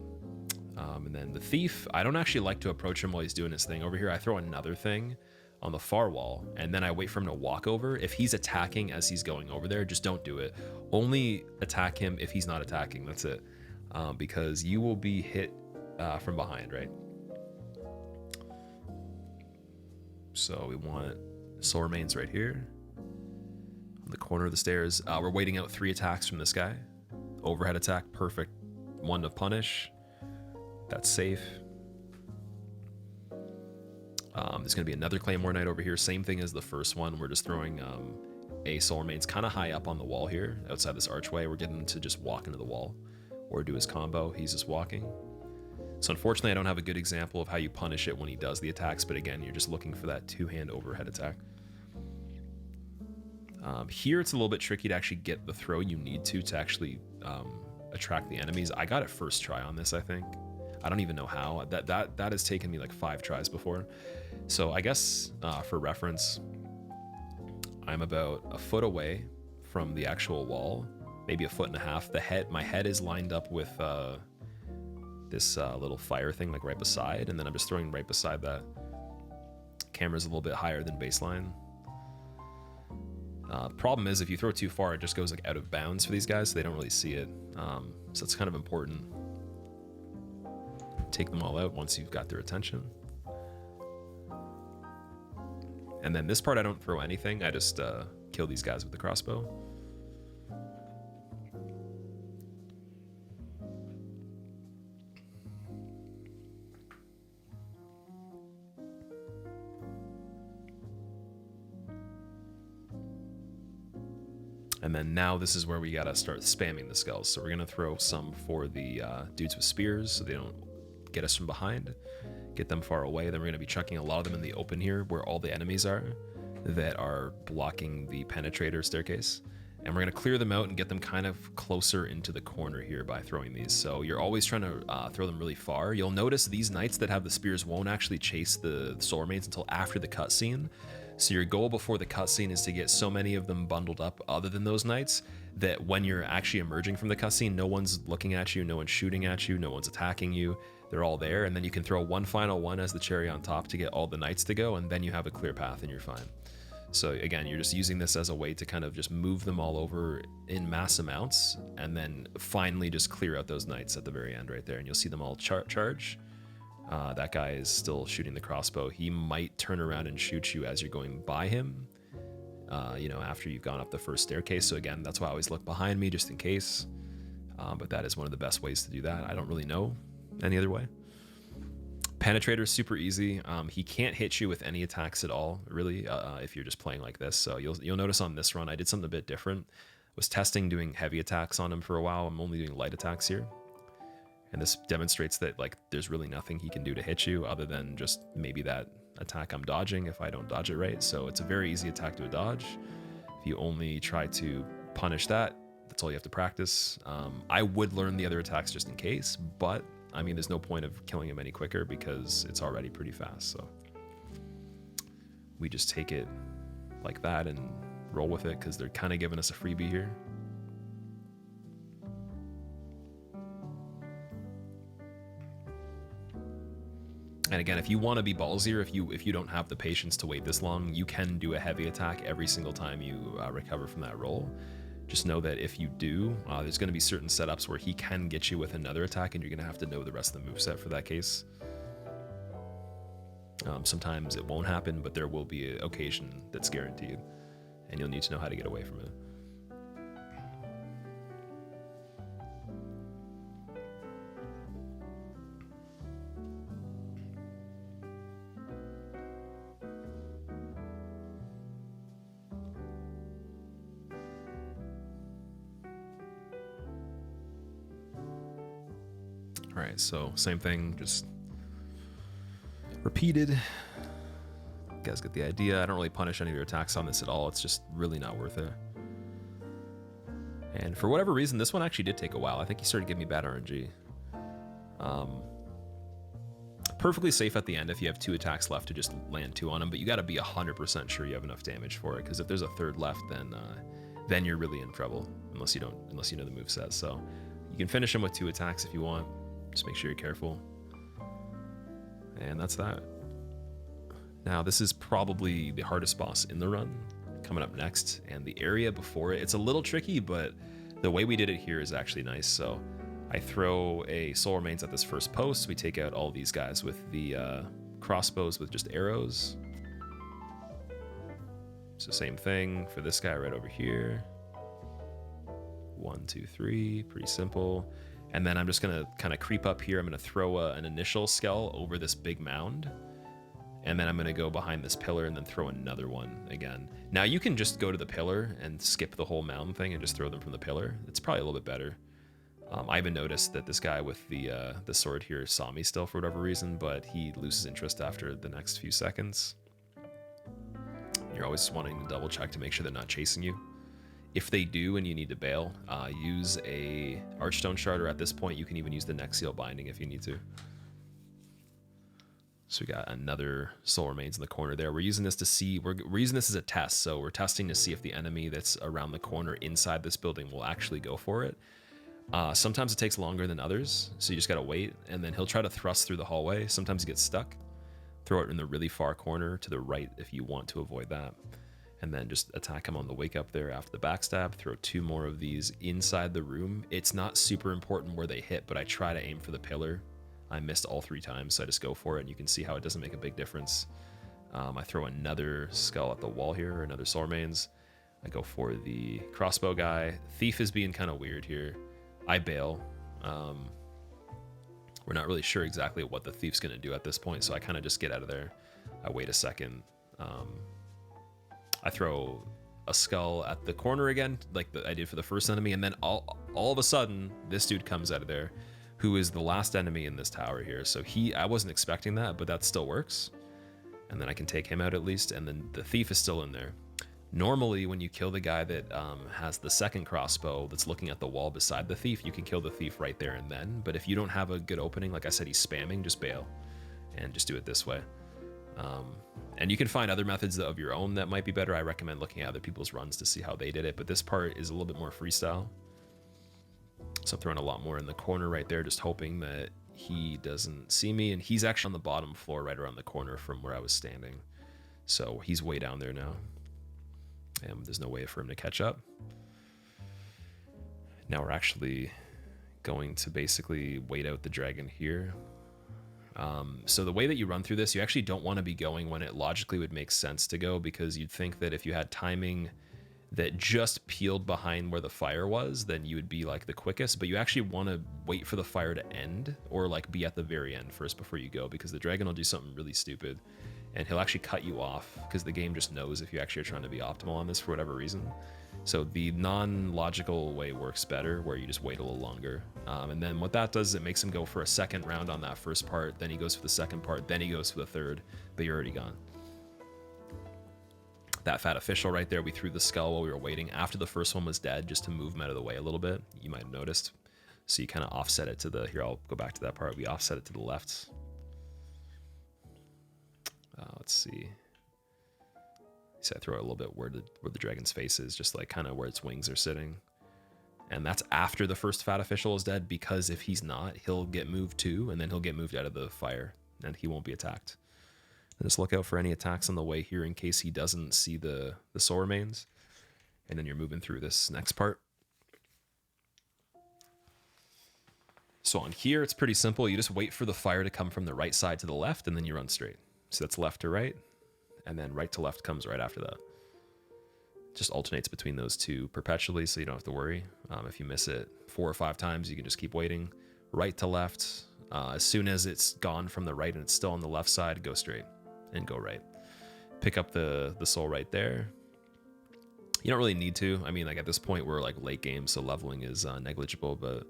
And then the thief, I don't actually like to approach him while he's doing his thing over here. I throw another thing on the far wall, and then I wait for him to walk over. If he's attacking as he's going over there, just don't do it. Only attack him if he's not attacking. That's it. Because you will be hit from behind, right? So we want Soul Remains right here on the corner of the stairs. We're waiting out 3 attacks from this guy. Overhead attack, perfect one to punish. That's safe. There's going to be another Claymore Knight over here. Same thing as the first one. We're just throwing a Soul Remains kind of high up on the wall here, outside this archway. We're getting him to just walk into the wall or do his combo. He's just walking. So unfortunately, I don't have a good example of how you punish it when he does the attacks, but again, you're just looking for that 2-hand overhead attack. Here, it's a little bit tricky to actually get the throw you need to actually attract the enemies. I got it first try on this, I think. I don't even know how. That has taken me like 5 tries before. So I guess for reference, I'm about a foot away from the actual wall, maybe a foot and a half. My head is lined up with this little fire thing like right beside, and then I'm just throwing right beside that. Camera's a little bit higher than baseline. Problem is, if you throw too far, it just goes like out of bounds for these guys, so they don't really see it. So it's kind of important. Take them all out once you've got their attention. And then this part, I don't throw anything. I just kill these guys with the crossbow. And then now this is where we gotta start spamming the skulls. So we're gonna throw some for the dudes with spears so they don't get us from behind, get them far away. Then we're gonna be chucking a lot of them in the open here where all the enemies are that are blocking the penetrator staircase. And we're gonna clear them out and get them kind of closer into the corner here by throwing these. So you're always trying to throw them really far. You'll notice these knights that have the spears won't actually chase the Soul Remains until after the cutscene. So your goal before the cutscene is to get so many of them bundled up other than those knights that when you're actually emerging from the cutscene, no one's looking at you, no one's shooting at you, no one's attacking you. They're all there, and then you can throw one final one as the cherry on top to get all the knights to go, and then you have a clear path and you're fine. So again, you're just using this as a way to kind of just move them all over in mass amounts, and then finally just clear out those knights at the very end right there, and you'll see them all charge. That guy is still shooting the crossbow. He might turn around and shoot you as you're going by him, you know, after you've gone up the first staircase. So again, that's why I always look behind me just in case. But that is one of the best ways to do that. I don't really know any other way. Penetrator is super easy. He can't hit you with any attacks at all, really, if you're just playing like this. So you'll notice on this run, I did something a bit different. Was testing doing heavy attacks on him for a while. I'm only doing light attacks here. And this demonstrates that like there's really nothing he can do to hit you other than just maybe that attack I'm dodging if I don't dodge it right. So it's a very easy attack to dodge. If you only try to punish that, that's all you have to practice. I would learn the other attacks just in case, but I mean, there's no point of killing him any quicker because it's already pretty fast. So we just take it like that and roll with it because they're kind of giving us a freebie here. And again, if you want to be ballsier, if you don't have the patience to wait this long, you can do a heavy attack every single time you recover from that roll. Just know that if you do, there's going to be certain setups where he can get you with another attack, and you're going to have to know the rest of the moveset for that case. Sometimes it won't happen, but there will be an occasion that's guaranteed, and you'll need to know how to get away from it. All right, so same thing, just repeated. You guys get the idea. I don't really punish any of your attacks on this at all. It's just really not worth it. And for whatever reason, this one actually did take a while. I think he started giving me bad RNG. Perfectly safe at the end if you have 2 attacks left to just land 2 on him, but you got to be 100% sure you have enough damage for it, because if there's a third left, then you're really in trouble unless you know the moveset. So you can finish him with 2 attacks if you want. Just make sure you're careful. And that's that. Now, this is probably the hardest boss in the run coming up next, and the area before it. It's a little tricky, but the way we did it here is actually nice. So I throw a soul remains at this first post. We take out all these guys with the crossbows with just arrows. So same thing for this guy right over here. 1, 2, 3, pretty simple. And then I'm just gonna kind of creep up here. I'm gonna throw an initial skull over this big mound. And then I'm gonna go behind this pillar and then throw another one again. Now you can just go to the pillar and skip the whole mound thing and just throw them from the pillar. It's probably a little bit better. I even noticed that this guy with the sword here saw me still for whatever reason, but he loses interest after the next few seconds. You're always wanting to double check to make sure they're not chasing you. If they do and you need to bail, use a Archstone Shard, or at this point you can even use the Nexial Binding if you need to. So we got another soul remains in the corner there. We're using this to see, we're using this as a test. So we're testing to see if the enemy that's around the corner inside this building will actually go for it. Sometimes it takes longer than others, so you just gotta wait, and then he'll try to thrust through the hallway. Sometimes he gets stuck. Throw it in the really far corner to the right if you want to avoid that. And then just attack him on the wake up there after the backstab. Throw 2 more of these inside the room. It's not super important where they hit, but I try to aim for the pillar. I missed all 3 times, so I just go for it, and you can see how it doesn't make a big difference. I throw another skull at the wall here, or another soul remains. I go for the crossbow guy. Thief is being kind of weird here. I bail. We're not really sure exactly what the thief's going to do at this point, so I kind of just get out of there. I wait a second. I throw a skull at the corner again, like I did for the first enemy, and then all of a sudden, this dude comes out of there, who is the last enemy in this tower here. So I wasn't expecting that, but that still works. And then I can take him out at least, and then the thief is still in there. Normally, when you kill the guy that has the second crossbow that's looking at the wall beside the thief, you can kill the thief right there and then. But if you don't have a good opening, like I said, he's spamming, just bail and just do it this way. And you can find other methods of your own that might be better. I recommend looking at other people's runs to see how they did it, but this part is a little bit more freestyle. So I'm throwing a lot more in the corner right there, just hoping that he doesn't see me. And he's actually on the bottom floor right around the corner from where I was standing. So he's way down there now. And there's no way for him to catch up. Now we're actually going to basically wait out the dragon here. So the way that you run through this, you actually don't want to be going when it logically would make sense to go, because you'd think that if you had timing that just peeled behind where the fire was, then you would be like the quickest. But you actually want to wait for the fire to end, or like be at the very end first before you go, because the dragon will do something really stupid and he'll actually cut you off, because the game just knows if you actually are trying to be optimal on this for whatever reason. So the non-logical way works better, where you just wait a little longer. And then what that does is it makes him go for a second round on that first part, then he goes for the second part, then he goes for the third, but you're already gone. That fat official right there, we threw the skull while we were waiting after the first one was dead, just to move him out of the way a little bit. You might have noticed. So you kind of offset it to the, here, I'll go back to that part. We offset it to the left. Let's see. So I throw it a little bit where the dragon's face is, just like kind of where its wings are sitting. And that's after the first fat official is dead, because if he's not, he'll get moved too, and then he'll get moved out of the fire, and he won't be attacked. And just look out for any attacks on the way here in case he doesn't see the soul remains. And then you're moving through this next part. So on here, it's pretty simple. You just wait for the fire to come from the right side to the left, and then you run straight. So that's left to right, and then right to left comes right after that. Just alternates between those two perpetually, so you don't have to worry. If you miss it 4 or 5 times, you can just keep waiting. Right to left. As soon as it's gone from the right and it's still on the left side, go straight and go right. Pick up the soul right there. You don't really need to. I mean, like at this point, we're like late game, so leveling is negligible, but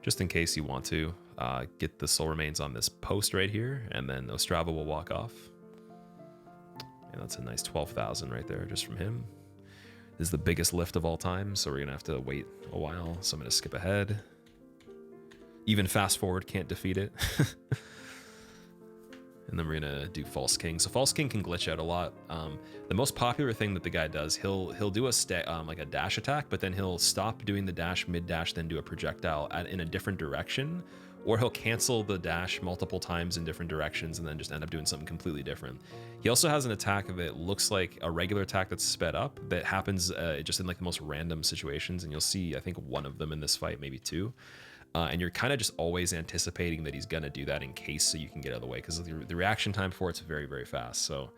just in case you want to, get the soul remains on this post right here, and then Ostrava will walk off. And that's a nice 12,000 right there just from him. This is the biggest lift of all time, so we're gonna have to wait a while. So I'm gonna skip ahead. Even fast forward can't defeat it. And then we're gonna do False King. So False King can glitch out a lot. The most popular thing that the guy does, he'll do a like a dash attack, but then he'll stop doing the dash mid-dash, then do a projectile in a different direction, or he'll cancel the dash multiple times in different directions and then just end up doing something completely different. He also has an attack that looks like a regular attack that's sped up, that happens just in like the most random situations, and you'll see, I think, one of them in this fight, maybe 2. And you're kind of just always anticipating that he's going to do that in case, so you can get out of the way, because the reaction time for it's very, very fast. So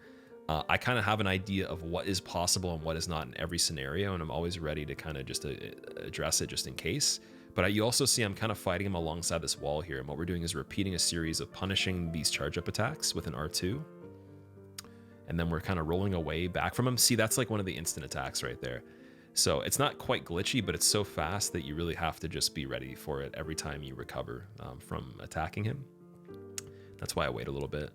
I kind of have an idea of what is possible and what is not in every scenario, and I'm always ready to kind of just address it just in case. But you also see I'm kind of fighting him alongside this wall here, and what we're doing is repeating a series of punishing these charge-up attacks with an R2. And then we're kind of rolling away back from him. See, that's like one of the instant attacks right there. So it's not quite glitchy, but it's so fast that you really have to just be ready for it every time you recover from attacking him. That's why I wait a little bit.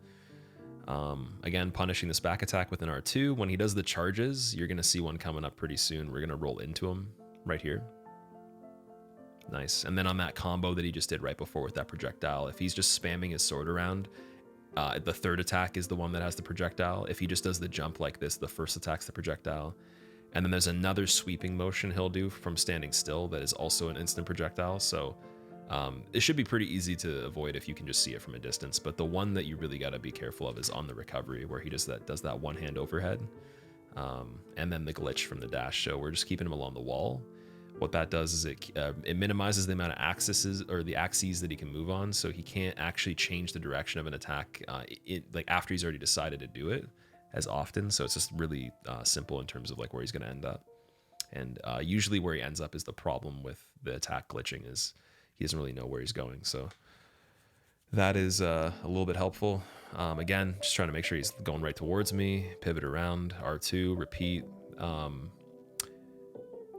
Again, punishing this back attack with an R2. When he does the charges, you're going to see one coming up pretty soon. We're going to roll into him right here. Nice. And then on that combo that he just did right before with that projectile, if he's just spamming his sword around, the third attack is the one that has the projectile. If he just does the jump like this, the first attack's the projectile. And then there's another sweeping motion he'll do from standing still that is also an instant projectile. So it should be pretty easy to avoid if you can just see it from a distance. But the one that you really got to be careful of is on the recovery, where he does that one hand overhead. And then the glitch from the dash. So we're just keeping him along the wall. What that does is it minimizes the amount of axes that he can move on, so he can't actually change the direction of an attack like after he's already decided to do it as often. So it's just really simple in terms of like where he's going to end up. And usually where he ends up is the problem with the attack glitching, is he doesn't really know where he's going. So that is a little bit helpful. Again, just trying to make sure he's going right towards me. Pivot around, R2, repeat.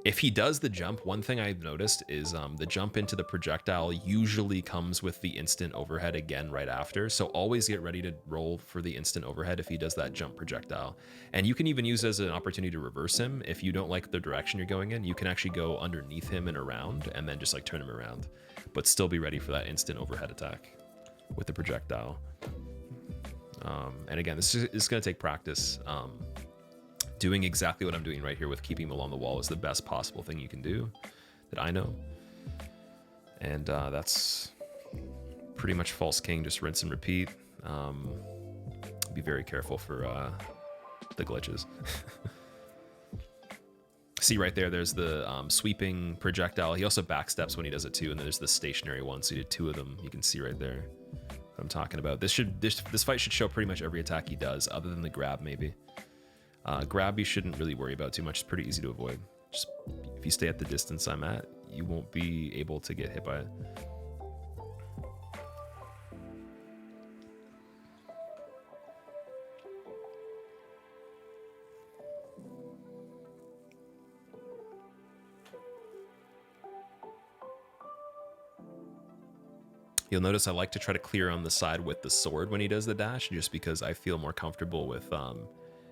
If he does the jump, one thing I've noticed is the jump into the projectile usually comes with the instant overhead again right after. So always get ready to roll for the instant overhead if he does that jump projectile. And you can even use it as an opportunity to reverse him. If you don't like the direction you're going in, you can actually go underneath him and around, and then just like turn him around, but still be ready for that instant overhead attack with the projectile. And again, this is going to take practice. Doing exactly what I'm doing right here with keeping him along the wall is the best possible thing you can do that I know. And that's pretty much False King, just rinse and repeat. Be very careful for the glitches. See right there's the sweeping projectile. He also backsteps when he does it too, and then there's the stationary one, so he did 2 of them. You can see right there. what I'm talking about. This fight should show pretty much every attack he does, other than the grab maybe. Grab you shouldn't really worry about too much. It's pretty easy to avoid. Just if you stay at the distance I'm at, you won't be able to get hit by it. You'll notice I like to try to clear on the side with the sword when he does the dash, just because I feel more comfortable with,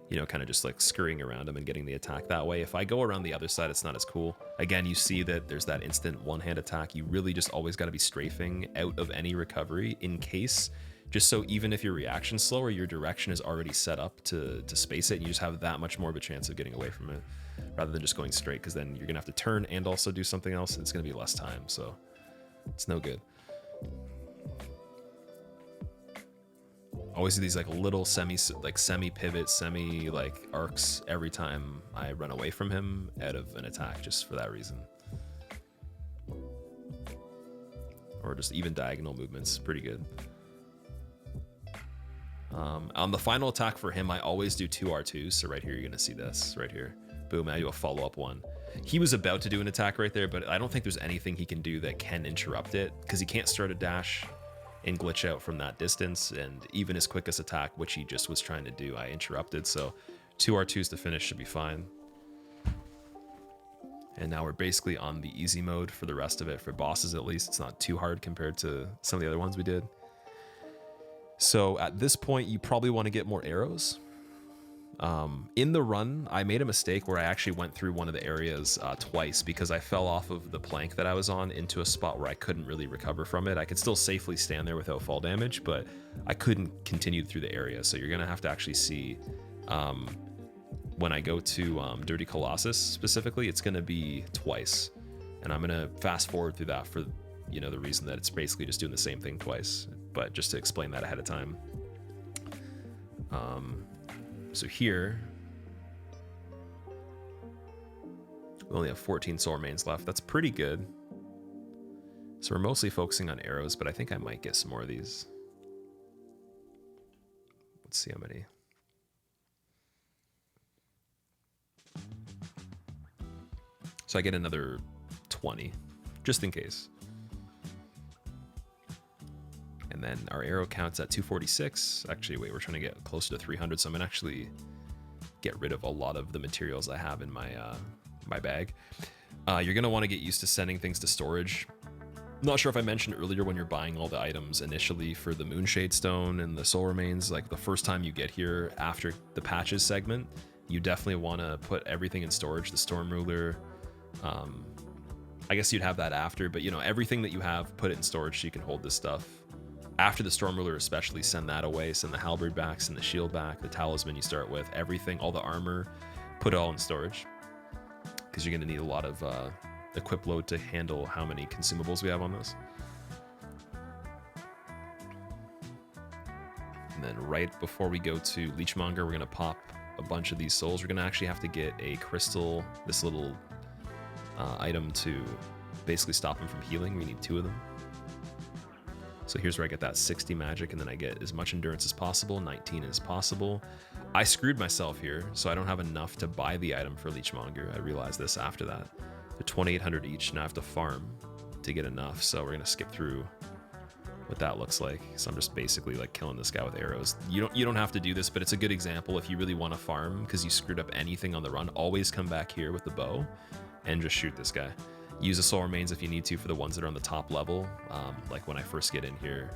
you know, kind of just like scurrying around him and getting the attack that way. If I go around the other side, it's not as cool. Again, you see that there's that instant one-hand attack. You really just always got to be strafing out of any recovery in case, just so even if your reaction's slower, your direction is already set up to space it, and you just have that much more of a chance of getting away from it, rather than just going straight, because then you're going to have to turn and also do something else, and it's going to be less time, so it's no good. Always do these like little semi pivot, semi like arcs every time I run away from him out of an attack, just for that reason. Or just even diagonal movements, pretty good. On the final attack for him, I always do 2 R2s. So right here, you're gonna see this right here. Boom, I do a follow-up one. He was about to do an attack right there, but I don't think there's anything he can do that can interrupt it, because he can't start a dash and glitch out from that distance, and even his quickest attack, which he just was trying to do, I interrupted. So 2 R2s to finish should be fine. And now we're basically on the easy mode for the rest of it. For bosses, at least, it's not too hard compared to some of the other ones we did. So at this point, you probably want to get more arrows. In the run, I made a mistake where I actually went through one of the areas twice, because I fell off of the plank that I was on into a spot where I couldn't really recover from it. I could still safely stand there without fall damage, but I couldn't continue through the area. So you're gonna have to actually see when I go to Dirty Colossus specifically, it's gonna be twice, and I'm gonna fast forward through that for, you know, the reason that it's basically just doing the same thing twice, but just to explain that ahead of time. So here, we only have 14 soul remains left. That's pretty good. So we're mostly focusing on arrows, but I think I might get some more of these. Let's see how many. So I get another 20, just in case. And then our arrow counts at 246. Actually, wait, we're trying to get closer to 300, so I'm gonna actually get rid of a lot of the materials I have in my my bag. You're gonna want to get used to sending things to storage. Not sure if I mentioned earlier, when you're buying all the items initially for the Moonshade Stone and the Soul Remains, like the first time you get here after the patches segment, you definitely want to put everything in storage. The Storm Ruler, I guess you'd have that after, but you know, everything that you have, put it in storage so you can hold this stuff. After the Storm Ruler especially, send that away, send the halberd back, send the shield back, the talisman you start with, everything, all the armor, put it all in storage, because you're going to need a lot of equip load to handle how many consumables we have on this. And then right before we go to Leechmonger, we're going to pop a bunch of these souls. We're going to actually have to get a crystal, this little item, to basically stop him from healing. We need 2 of them. So here's where I get that 60 magic, and then I get as much endurance as possible, 19 as possible. I screwed myself here, so I don't have enough to buy the item for Leechmonger. I realized this after that. They're 2,800 each, and I have to farm to get enough, so we're gonna skip through what that looks like. So I'm just basically like killing this guy with arrows. You don't have to do this, but it's a good example if you really want to farm because you screwed up anything on the run. Always come back here with the bow and just shoot this guy. Use the soul remains if you need to for the ones that are on the top level. Like when I first get in here,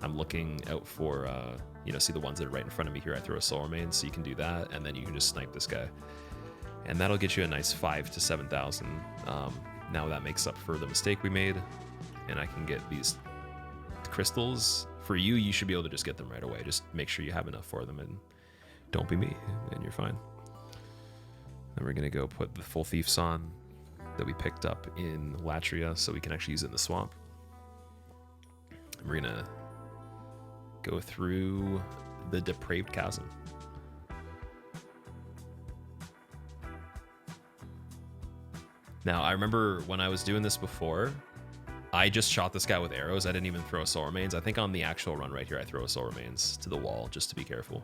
I'm looking out for, you know, see the ones that are right in front of me here. I throw a soul remain, so you can do that, and then you can just snipe this guy. And that'll get you a nice 5,000 to 7,000. Now that makes up for the mistake we made, and I can get these crystals. For you, you should be able to just get them right away. Just make sure you have enough for them, and don't be me, and you're fine. Then we're gonna go put the full Thieves on that we picked up in Latria, so we can actually use it in the swamp. And we're gonna go through the Depraved Chasm. Now, I remember when I was doing this before, I just shot this guy with arrows. I didn't even throw soul remains. I think on the actual run right here, I throw soul remains to the wall just to be careful,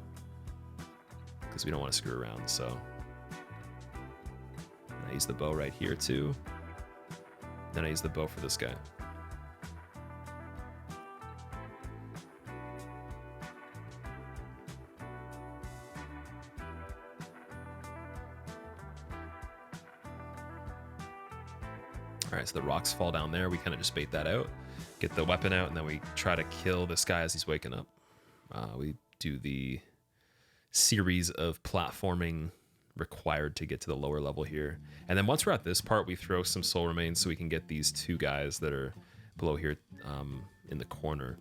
because we don't want to screw around. So I use the bow right here too. Then I use the bow for this guy. All right, so the rocks fall down there. We kind of just bait that out, get the weapon out, and then we try to kill this guy as he's waking up. We do the series of platforming required to get to the lower level here. And then once we're at this part, we throw some soul remains so we can get these two guys that are below here in the corner.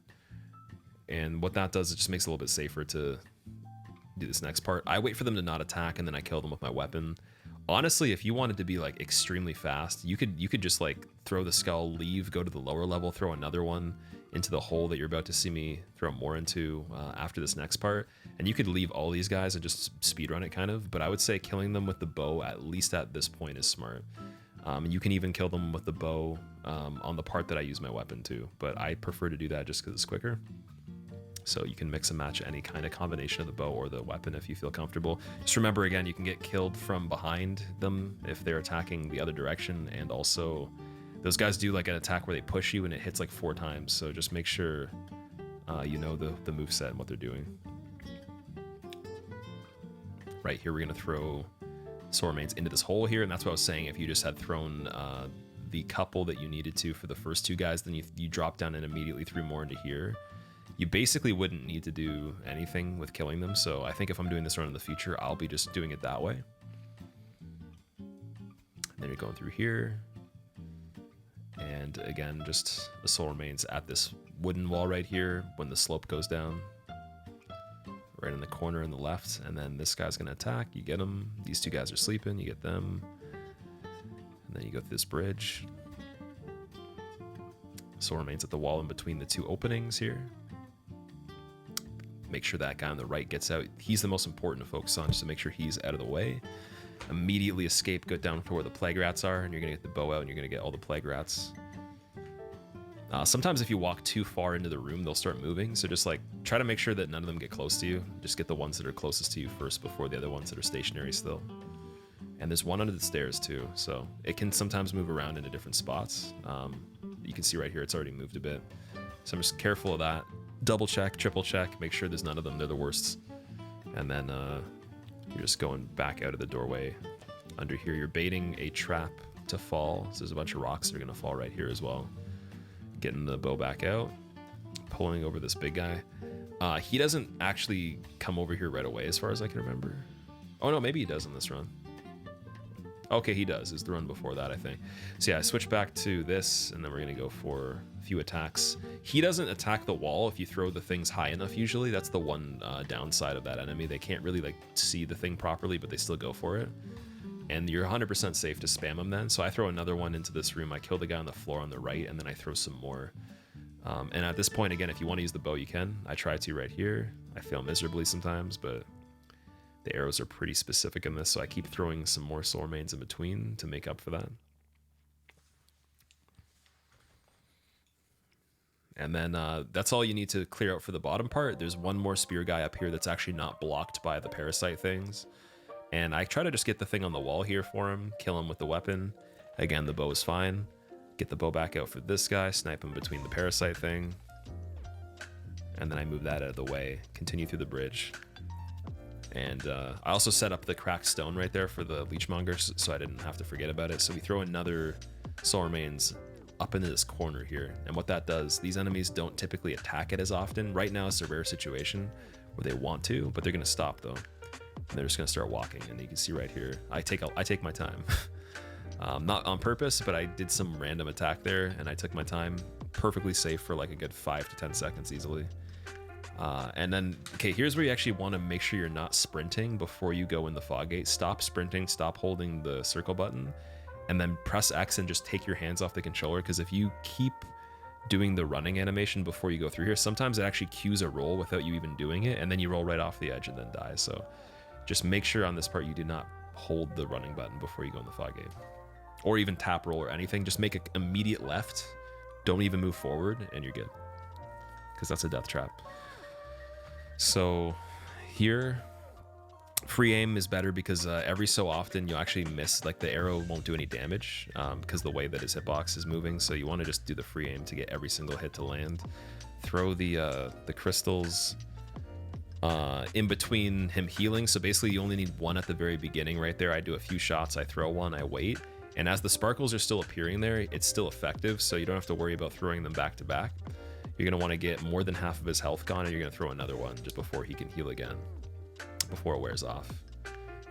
And what that does, it just makes it a little bit safer to do this next part. I wait for them to not attack, and then I kill them with my weapon. Honestly, if you wanted to be like extremely fast, you could just like throw the skull, leave, go to the lower level, throw another one into the hole that you're about to see me throw more into after this next part, and you could leave all these guys and just speedrun it kind of. But I would say killing them with the bow, at least at this point, is smart. You can even kill them with the bow on the part that I use my weapon too, but I prefer to do that just because it's quicker. So you can mix and match any kind of combination of the bow or the weapon if you feel comfortable. Just remember, again, you can get killed from behind them if they're attacking the other direction, and also those guys do like an attack where they push you and it hits like 4 times. So just make sure you know the moveset and what they're doing. Right here, we're gonna throw soul remains into this hole here, and that's what I was saying. If you just had thrown the couple that you needed to for the first 2 guys, then you drop down and immediately threw more into here. You basically wouldn't need to do anything with killing them, so I think if I'm doing this run in the future, I'll be just doing it that way. And then you're going through here, and again, just the soul remains at this wooden wall right here when the slope goes down, right in the corner on the left, and then this guy's gonna attack. You get him. These 2 guys are sleeping. You get them, and then you go through this bridge. Soul remains at the wall in between the 2 openings here. Make sure that guy on the right gets out. He's the most important to focus on, just to make sure he's out of the way. Immediately escape, go down to where the plague rats are, and you're gonna get the bow out, and you're gonna get all the plague rats. Sometimes if you walk too far into the room, they'll start moving, so just like try to make sure that none of them get close to you. Just get the ones that are closest to you first before the other ones that are stationary still. And there's one under the stairs too, so it can sometimes move around into different spots. You can see right here, it's already moved a bit. So I'm just careful of that. Double check, triple check, make sure there's none of them, they're the worst. And then you're just going back out of the doorway. Under here, you're baiting a trap to fall. So there's a bunch of rocks that are gonna fall right here as well. Getting the bow back out, pulling over this big guy. He doesn't actually come over here right away as far as I can remember. Oh no, maybe he does in this run. Okay, he does. It's the run before that, I think. So yeah, I switch back to this, and then we're gonna go for a few attacks. He doesn't attack the wall if you throw the things high enough usually. That's the one downside of that enemy. They can't really like see the thing properly, but they still go for it. And you're 100% safe to spam them then. So I throw another one into this room. I kill the guy on the floor on the right, and then I throw some more. And at this point, again, if you want to use the bow, you can. I try to right here. I fail miserably sometimes, but the arrows are pretty specific in this, so I keep throwing some more soul remains in between to make up for that. And then that's all you need to clear out for the bottom part. There's one more spear guy up here that's actually not blocked by the parasite things. And I try to just get the thing on the wall here for him, kill him with the weapon. Again, the bow is fine. Get the bow back out for this guy, snipe him between the parasite thing. And then I move that out of the way, continue through the bridge. And I also set up the cracked stone right there for the leechmongers, so I didn't have to forget about it. So we throw another soul remains up into this corner here. And what that does, these enemies don't typically attack it as often. Right now it's a rare situation where they want to, but they're gonna stop though. And they're just gonna start walking, and you can see right here, I take my time. Not on purpose, but I did some random attack there, and I took my time. Perfectly safe for like a good 5 to 10 seconds easily. And then, okay, here's where you actually want to make sure you're not sprinting before you go in the fog gate. Stop sprinting, stop holding the circle button, and then press X and just take your hands off the controller, because if you keep doing the running animation before you go through here, sometimes it actually cues a roll without you even doing it, and then you roll right off the edge and then die. So just make sure on this part you do not hold the running button before you go in the fog gate, or even tap roll or anything. Just make an immediate left don't even move forward and you're good, because that's a death trap. So here, free aim is better because every so often you'll actually miss, like the arrow won't do any damage because the way that his hitbox is moving. So you want to just do the free aim to get every single hit to land. Throw the crystals in between him healing. So basically you only need one at the very beginning right there. I do a few shots, I throw one, I wait. And as the sparkles are still appearing there, it's still effective. So you don't have to worry about throwing them back to back. You're going to want to get more than half of his health gone, and you're going to throw another one just before he can heal again, before it wears off.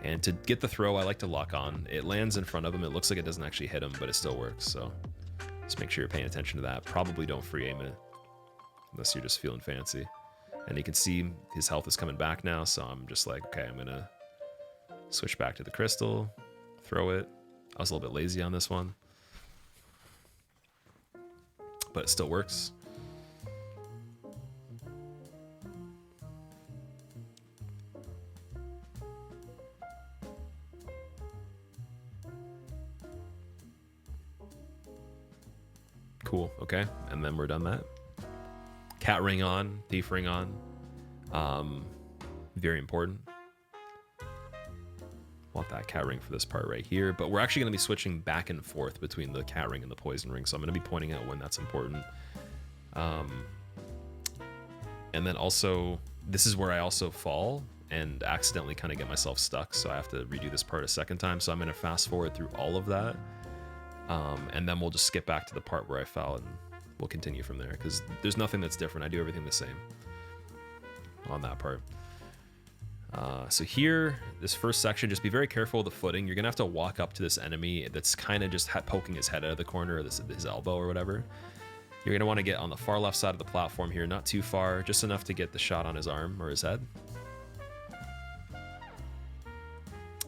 And to get the throw, I like to lock on. It lands in front of him. It looks like it doesn't actually hit him, but it still works. So just make sure you're paying attention to that. Probably don't free aim it unless you're just feeling fancy. And you can see his health is coming back now. So I'm just like, okay, I'm going to switch back to the crystal, throw it. I was a little bit lazy on this one, but it still works. Cool. Okay, and then we're done that. Cat ring on, thief ring on. Very important. Want that cat ring for this part right here, but we're actually going to be switching back and forth between the cat ring and the poison ring, so I'm going to be pointing out when that's important. And then also, this is where I also fall and accidentally kind of get myself stuck, so I have to redo this part a second time. So I'm going to fast forward through all of that. And then we'll just skip back to the part where I fell, and we'll continue from there, because there's nothing that's different. I do everything the same on that part. So here, this first section, just be very careful of the footing. You're going to have to walk up to this enemy that's kind of just poking his head out of the corner, or his elbow or whatever. You're going to want to get on the far left side of the platform here, not too far, just enough to get the shot on his arm or his head.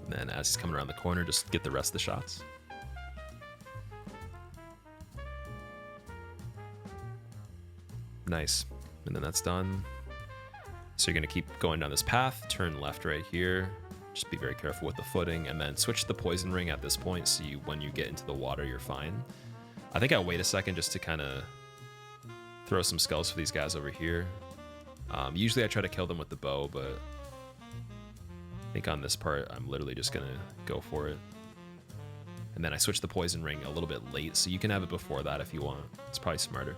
And then as he's coming around the corner, just get the rest of the shots. Nice. And then that's done. So you're going to keep going down this path, turn left right here. Just be very careful with the footing, and then switch the poison ring at this point, so when you get into the water, you're fine. I think I'll wait a second just to kind of throw some skulls for these guys over here. Usually I try to kill them with the bow, but I think on this part, I'm literally just going to go for it. And then I switch the poison ring a little bit late, so you can have it before that if you want. It's probably smarter.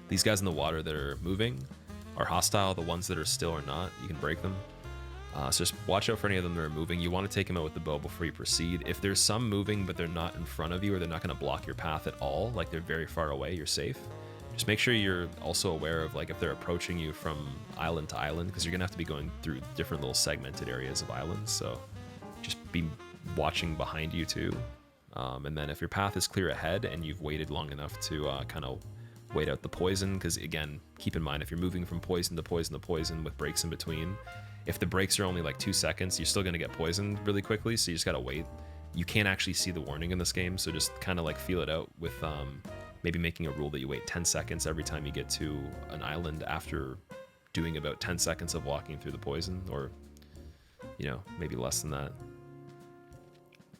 These guys in the water that are moving are hostile. The ones that are still are not. You can break them. So just watch out for any of them that are moving. You want to take them out with the bow before you proceed. If there's some moving, but they're not in front of you, or they're not going to block your path at all, like they're very far away, you're safe. Just make sure you're also aware of, like, if they're approaching you from island to island, because you're going to have to be going through different little segmented areas of islands. So just be watching behind you too. And then if your path is clear ahead and you've waited long enough to kind of wait out the poison, because again, keep in mind, if you're moving from poison to poison to poison with breaks in between, if the breaks are only like 2 seconds, you're still going to get poisoned really quickly, so you just got to wait. You can't actually see the warning in this game, so just kind of like feel it out with maybe making a rule that you wait 10 seconds every time you get to an island after doing about 10 seconds of walking through the poison, or, you know, maybe less than that.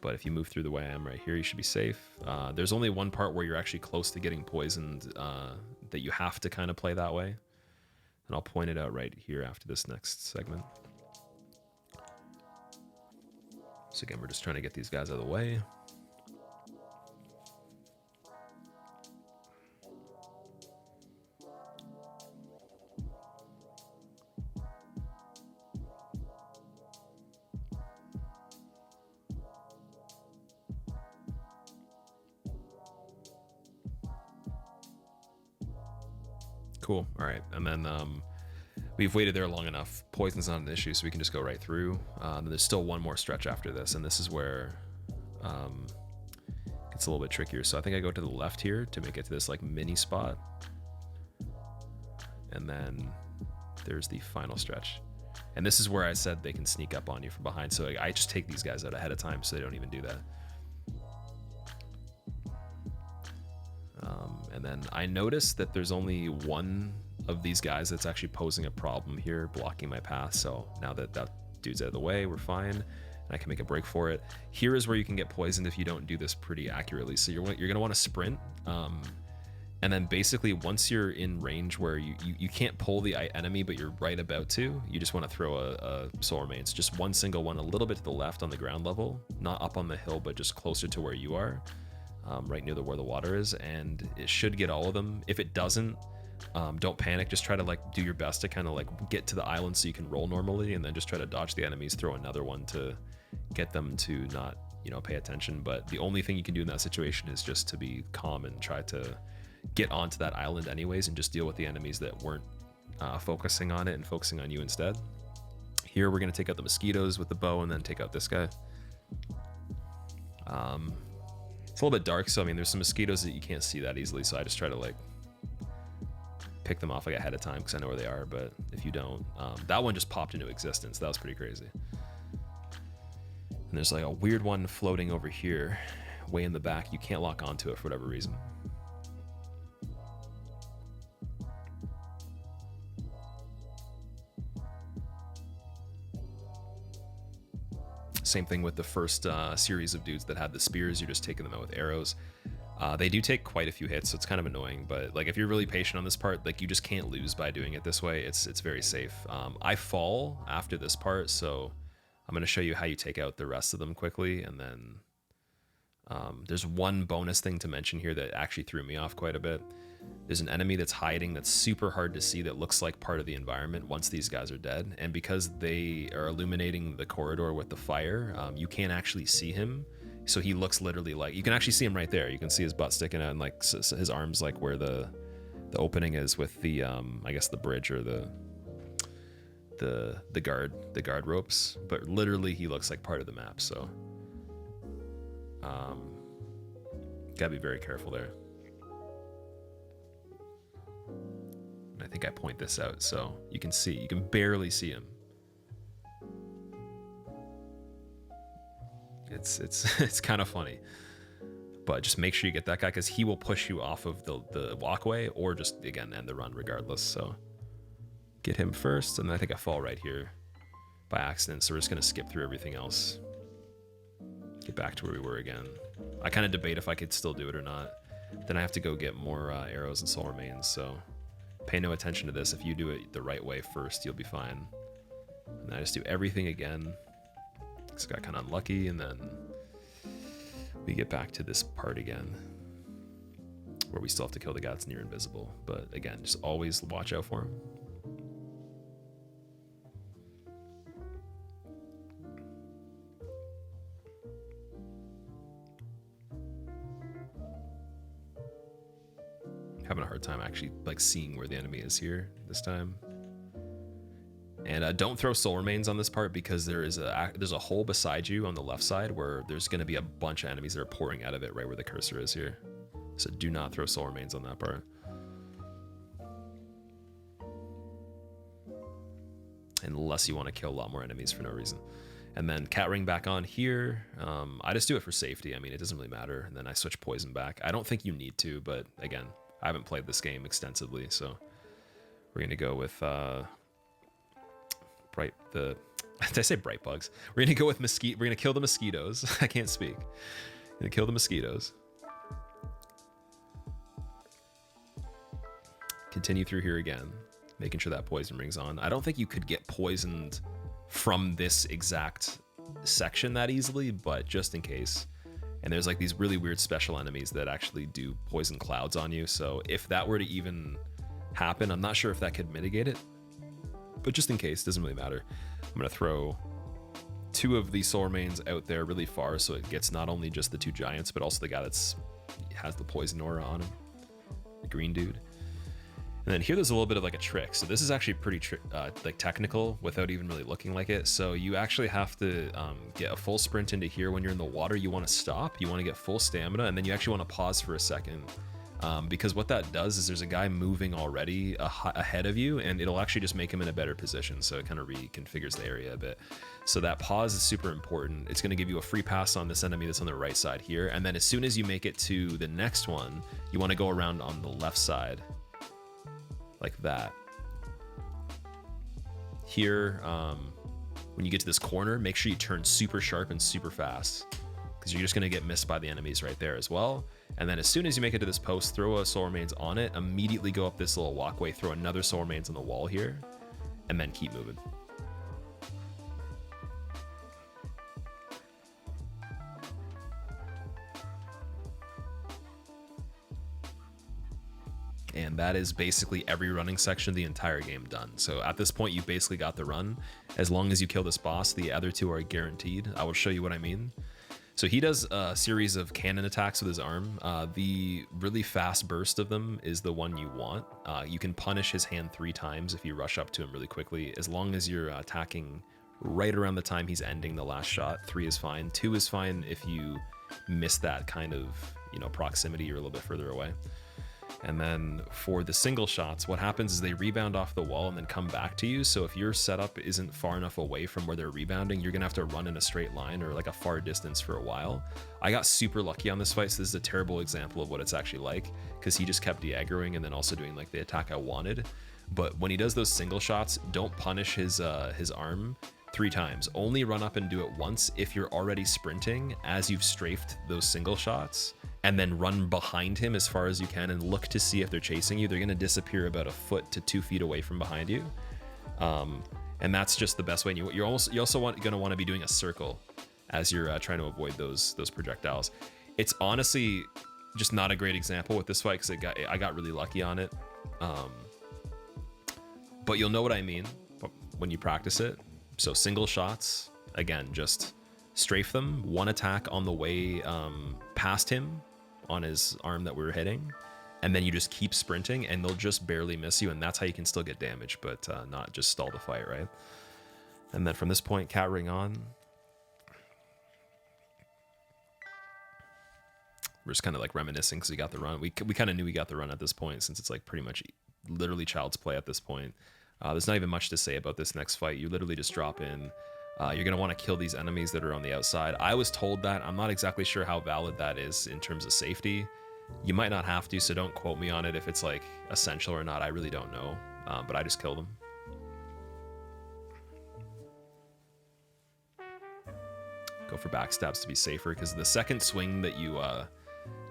But if you move through the way I am right here, you should be safe. There's only one part where you're actually close to getting poisoned that you have to kind of play that way. And I'll point it out right here after this next segment. So again, we're just trying to get these guys out of the way. Cool. All right. And then we've waited there long enough. Poison's not an issue, so we can just go right through. And there's still one more stretch after this, and this is where it gets a little bit trickier. So I think I go to the left here to make it to this like mini spot. And then there's the final stretch. And this is where I said they can sneak up on you from behind. So I just take these guys out ahead of time so they don't even do that. And then I noticed that there's only one of these guys that's actually posing a problem here, blocking my path. So now that that dude's out of the way, we're fine, and I can make a break for it. Here is where you can get poisoned if you don't do this pretty accurately. So you're going to want to sprint. And then basically once you're in range where you can't pull the enemy, but you're right about to, you just want to throw a soul remains, just one single one a little bit to the left on the ground level, not up on the hill, but just closer to where you are, right near where the water is, and it should get all of them. If it doesn't, don't panic, just try to like do your best to kind of like get to the island so you can roll normally, and then just try to dodge the enemies, throw another one to get them to not, you know, pay attention. But the only thing you can do in that situation is just to be calm and try to get onto that island anyways and just deal with the enemies that weren't focusing on it and focusing on you instead. Here we're going to take out the mosquitoes with the bow and then take out this guy. It's a little bit dark, so I mean there's some mosquitoes that you can't see that easily, so I just try to like pick them off like ahead of time because I know where they are. But if you don't, that one just popped into existence. That was pretty crazy. And there's like a weird one floating over here way in the back. You can't lock onto it for whatever reason. Same thing with the first series of dudes that had the spears. You're just taking them out with arrows. They do take quite a few hits, so it's kind of annoying. But like if you're really patient on this part, like you just can't lose by doing it this way. It's very safe. I fall after this part, so I'm going to show you how you take out the rest of them quickly. And then there's one bonus thing to mention here that actually threw me off quite a bit. There's an enemy that's hiding that's super hard to see that looks like part of the environment once these guys are dead. And because they are illuminating the corridor with the fire, you can't actually see him. So he looks literally like, you can actually see him right there. You can see his butt sticking out and like his arms like where the opening is with the, I guess the bridge or the guard ropes. But literally he looks like part of the map. So gotta be very careful there. I think I point this out so you can see, you can barely see him. It's kind of funny, but just make sure you get that guy because he will push you off of the walkway or just again end the run regardless. So get him first, and I think I fall right here by accident, so we're just gonna skip through everything else, get back to where we were again. I kind of debate if I could still do it or not. Then I have to go get more arrows and soul remains, so pay no attention to this. If you do it the right way first, you'll be fine. And I just do everything again. Just got kind of unlucky, and then we get back to this part again where we still have to kill the guy that's near invisible. But again, just always watch out for him. Having a hard time actually like seeing where the enemy is here this time. And don't throw soul remains on this part because there's a hole beside you on the left side where there's going to be a bunch of enemies that are pouring out of it right where the cursor is here. So do not throw soul remains on that part. Unless you want to kill a lot more enemies for no reason. And then cat ring back on here. I just do it for safety. I mean, it doesn't really matter. And then I switch poison back. I don't think you need to, but again, I haven't played this game extensively, so we're going to go with... did I say bright bugs? We're gonna go with we're gonna kill the mosquitoes. I can't speak. Gonna kill the mosquitoes. Continue through here again, making sure that poison ring's on. I don't think you could get poisoned from this exact section that easily, but just in case. And there's like these really weird special enemies that actually do poison clouds on you. So if that were to even happen, I'm not sure if that could mitigate it. But just in case, doesn't really matter. I'm going to throw 2 of these soul remains out there really far so it gets not only just the 2 giants, but also the guy has the poison aura on him, the green dude. And then here there's a little bit of like a trick. So this is actually pretty like technical without even really looking like it. So you actually have to get a full sprint into here. When you're in the water, you want to stop. You want to get full stamina, and then you actually want to pause for a second. Because what that does is there's a guy moving already ahead of you, and it'll actually just make him in a better position, so it kind of reconfigures the area a bit. So that pause is super important. It's going to give you a free pass on this enemy that's on the right side here, and then as soon as you make it to the next one, you want to go around on the left side like that. Here, when you get to this corner, make sure you turn super sharp and super fast, because you're just going to get missed by the enemies right there as well. And then as soon as you make it to this post, throw a Soul Remains on it, immediately go up this little walkway, throw another Soul Remains on the wall here, and then keep moving. And that is basically every running section of the entire game done. So at this point, you've basically got the run. As long as you kill this boss, the other two are guaranteed. I will show you what I mean. So he does a series of cannon attacks with his arm. The really fast burst of them is the one you want. You can punish his hand 3 times if you rush up to him really quickly, as long as you're attacking right around the time he's ending the last shot. 3 is fine. 2 is fine if you miss that kind of, you know, proximity, you're a little bit further away. And then for the single shots, what happens is they rebound off the wall and then come back to you. So if your setup isn't far enough away from where they're rebounding, you're gonna have to run in a straight line or like a far distance for a while. I got super lucky on this fight, so this is a terrible example of what it's actually like, because he just kept de-aggroing and then also doing like the attack I wanted. But when he does those single shots, don't punish his arm 3 times. Only run up and do it once if you're already sprinting as you've strafed those single shots, and then run behind him as far as you can and look to see if they're chasing you. They're going to disappear about 1 foot to 2 feet away from behind you. And that's just the best way. And you're also going to want to be doing a circle as you're trying to avoid those projectiles. It's honestly just not a great example with this fight because I got really lucky on it. But you'll know what I mean when you practice it. So single shots, again, just strafe them, 1 attack on the way past him on his arm that we were hitting, and then you just keep sprinting and they'll just barely miss you, and that's how you can still get damage, but not just stall the fight, right? And then from this point, cat ring on. We're just kind of like reminiscing because we got the run. We kind of knew we got the run at this point, since it's like pretty much literally child's play at this point. There's not even much to say about this next fight. You literally just drop in. You're going to want to kill these enemies that are on the outside. I was told that. I'm not exactly sure how valid that is in terms of safety. You might not have to, so don't quote me on it if it's like essential or not. I really don't know, but I just killed them. Go for backstabs to be safer, because the second swing that you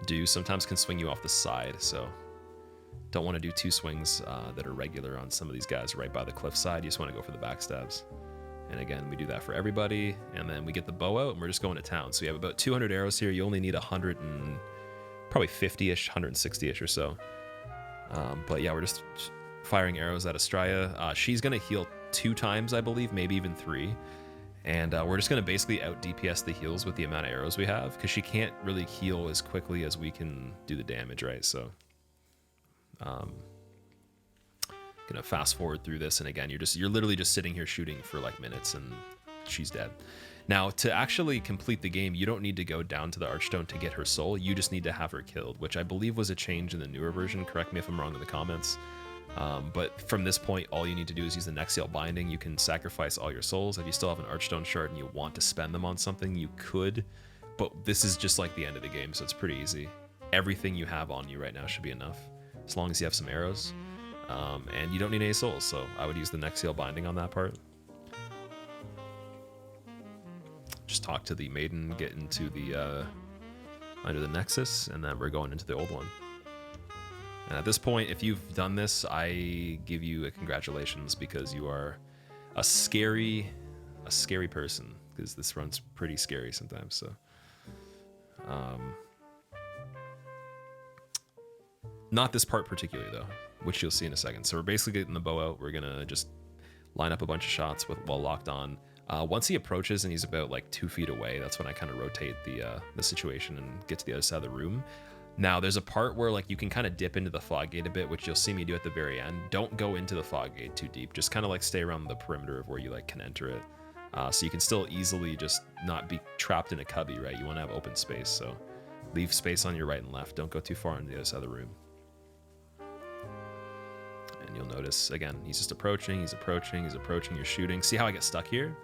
do sometimes can swing you off the side, so don't want to do 2 swings that are regular on some of these guys right by the cliffside. You just want to go for the backstabs. And again, we do that for everybody, and then we get the bow out and we're just going to town. So you have about 200 arrows here. You only need 100 and probably 50-ish, 160-ish or so. But yeah, we're just firing arrows at Estrella. She's going to heal 2 times, I believe, maybe even 3. And we're just going to basically out DPS the heals with the amount of arrows we have, because she can't really heal as quickly as we can do the damage, right? So gonna fast forward through this, and again, you're literally just sitting here shooting for like minutes and she's dead. Now, to actually complete the game, you don't need to go down to the Archstone to get her soul. You just need to have her killed, which I believe was a change in the newer version. Correct me if I'm wrong in the comments. But from this point, all you need to do is use the Nexial Binding. You can sacrifice all your souls. If you still have an Archstone shard and you want to spend them on something, you could, but this is just like the end of the game, so it's pretty easy. Everything you have on you right now should be enough, as long as you have some arrows. And you don't need any souls, so I would use the Nexial Binding on that part. Just talk to the maiden, get into the under the Nexus, and then we're going into the old one. And at this point, if you've done this, I give you a congratulations, because you are a scary person, because this run's pretty scary sometimes. So not this part particularly though, which you'll see in a second. So we're basically getting the bow out. We're gonna just line up a bunch of shots while locked on. Once he approaches and he's about like 2 feet away, that's when I kind of rotate the situation and get to the other side of the room. Now there's a part where like you can kind of dip into the fog gate a bit, which you'll see me do at the very end. Don't go into the fog gate too deep. Just kind of like stay around the perimeter of where you like can enter it. So you can still easily just not be trapped in a cubby, right? You want to have open space, so leave space on your right and left. Don't go too far on the other side of the room. And you'll notice, again, he's just approaching, he's approaching, you're shooting. See how I get stuck here?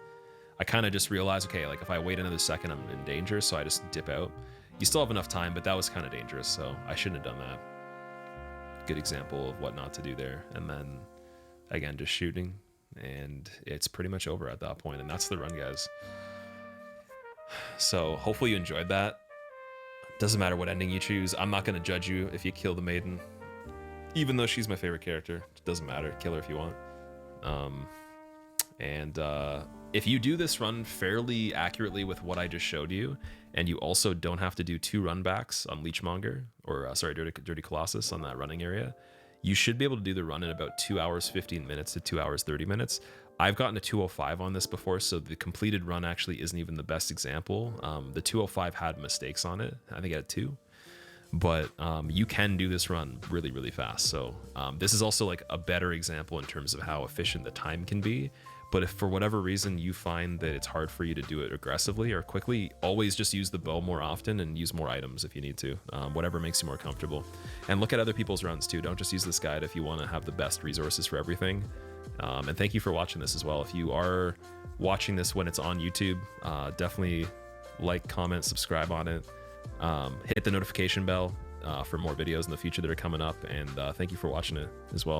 I kind of just realized, okay, like if I wait another second, I'm in danger, so I just dip out. You still have enough time, but that was kind of dangerous, so I shouldn't have done that. Good example of what not to do there. And then, again, just shooting, and it's pretty much over at that point, and that's the run, guys. So hopefully you enjoyed that. Doesn't matter what ending you choose. I'm not going to judge you if you kill the maiden. Even though she's my favorite character. It doesn't matter. Kill her if you want. If you do this run fairly accurately with what I just showed you, and you also don't have to do 2 run backs on Leechmonger, or Dirty Colossus on that running area, you should be able to do the run in about 2 hours 15 minutes to 2 hours 30 minutes. I've gotten a 2:05 on this before, so the completed run actually isn't even the best example. The 2:05 had mistakes on it. I think it had 2. But you can do this run really, really fast. So this is also like a better example in terms of how efficient the time can be. But if for whatever reason you find that it's hard for you to do it aggressively or quickly, always just use the bow more often and use more items if you need to, whatever makes you more comfortable. And look at other people's runs too. Don't just use this guide if you want to have the best resources for everything. And thank you for watching this as well. If you are watching this when it's on YouTube, definitely like, comment, subscribe on it. Hit the notification bell for more videos in the future that are coming up. And thank you for watching it as well.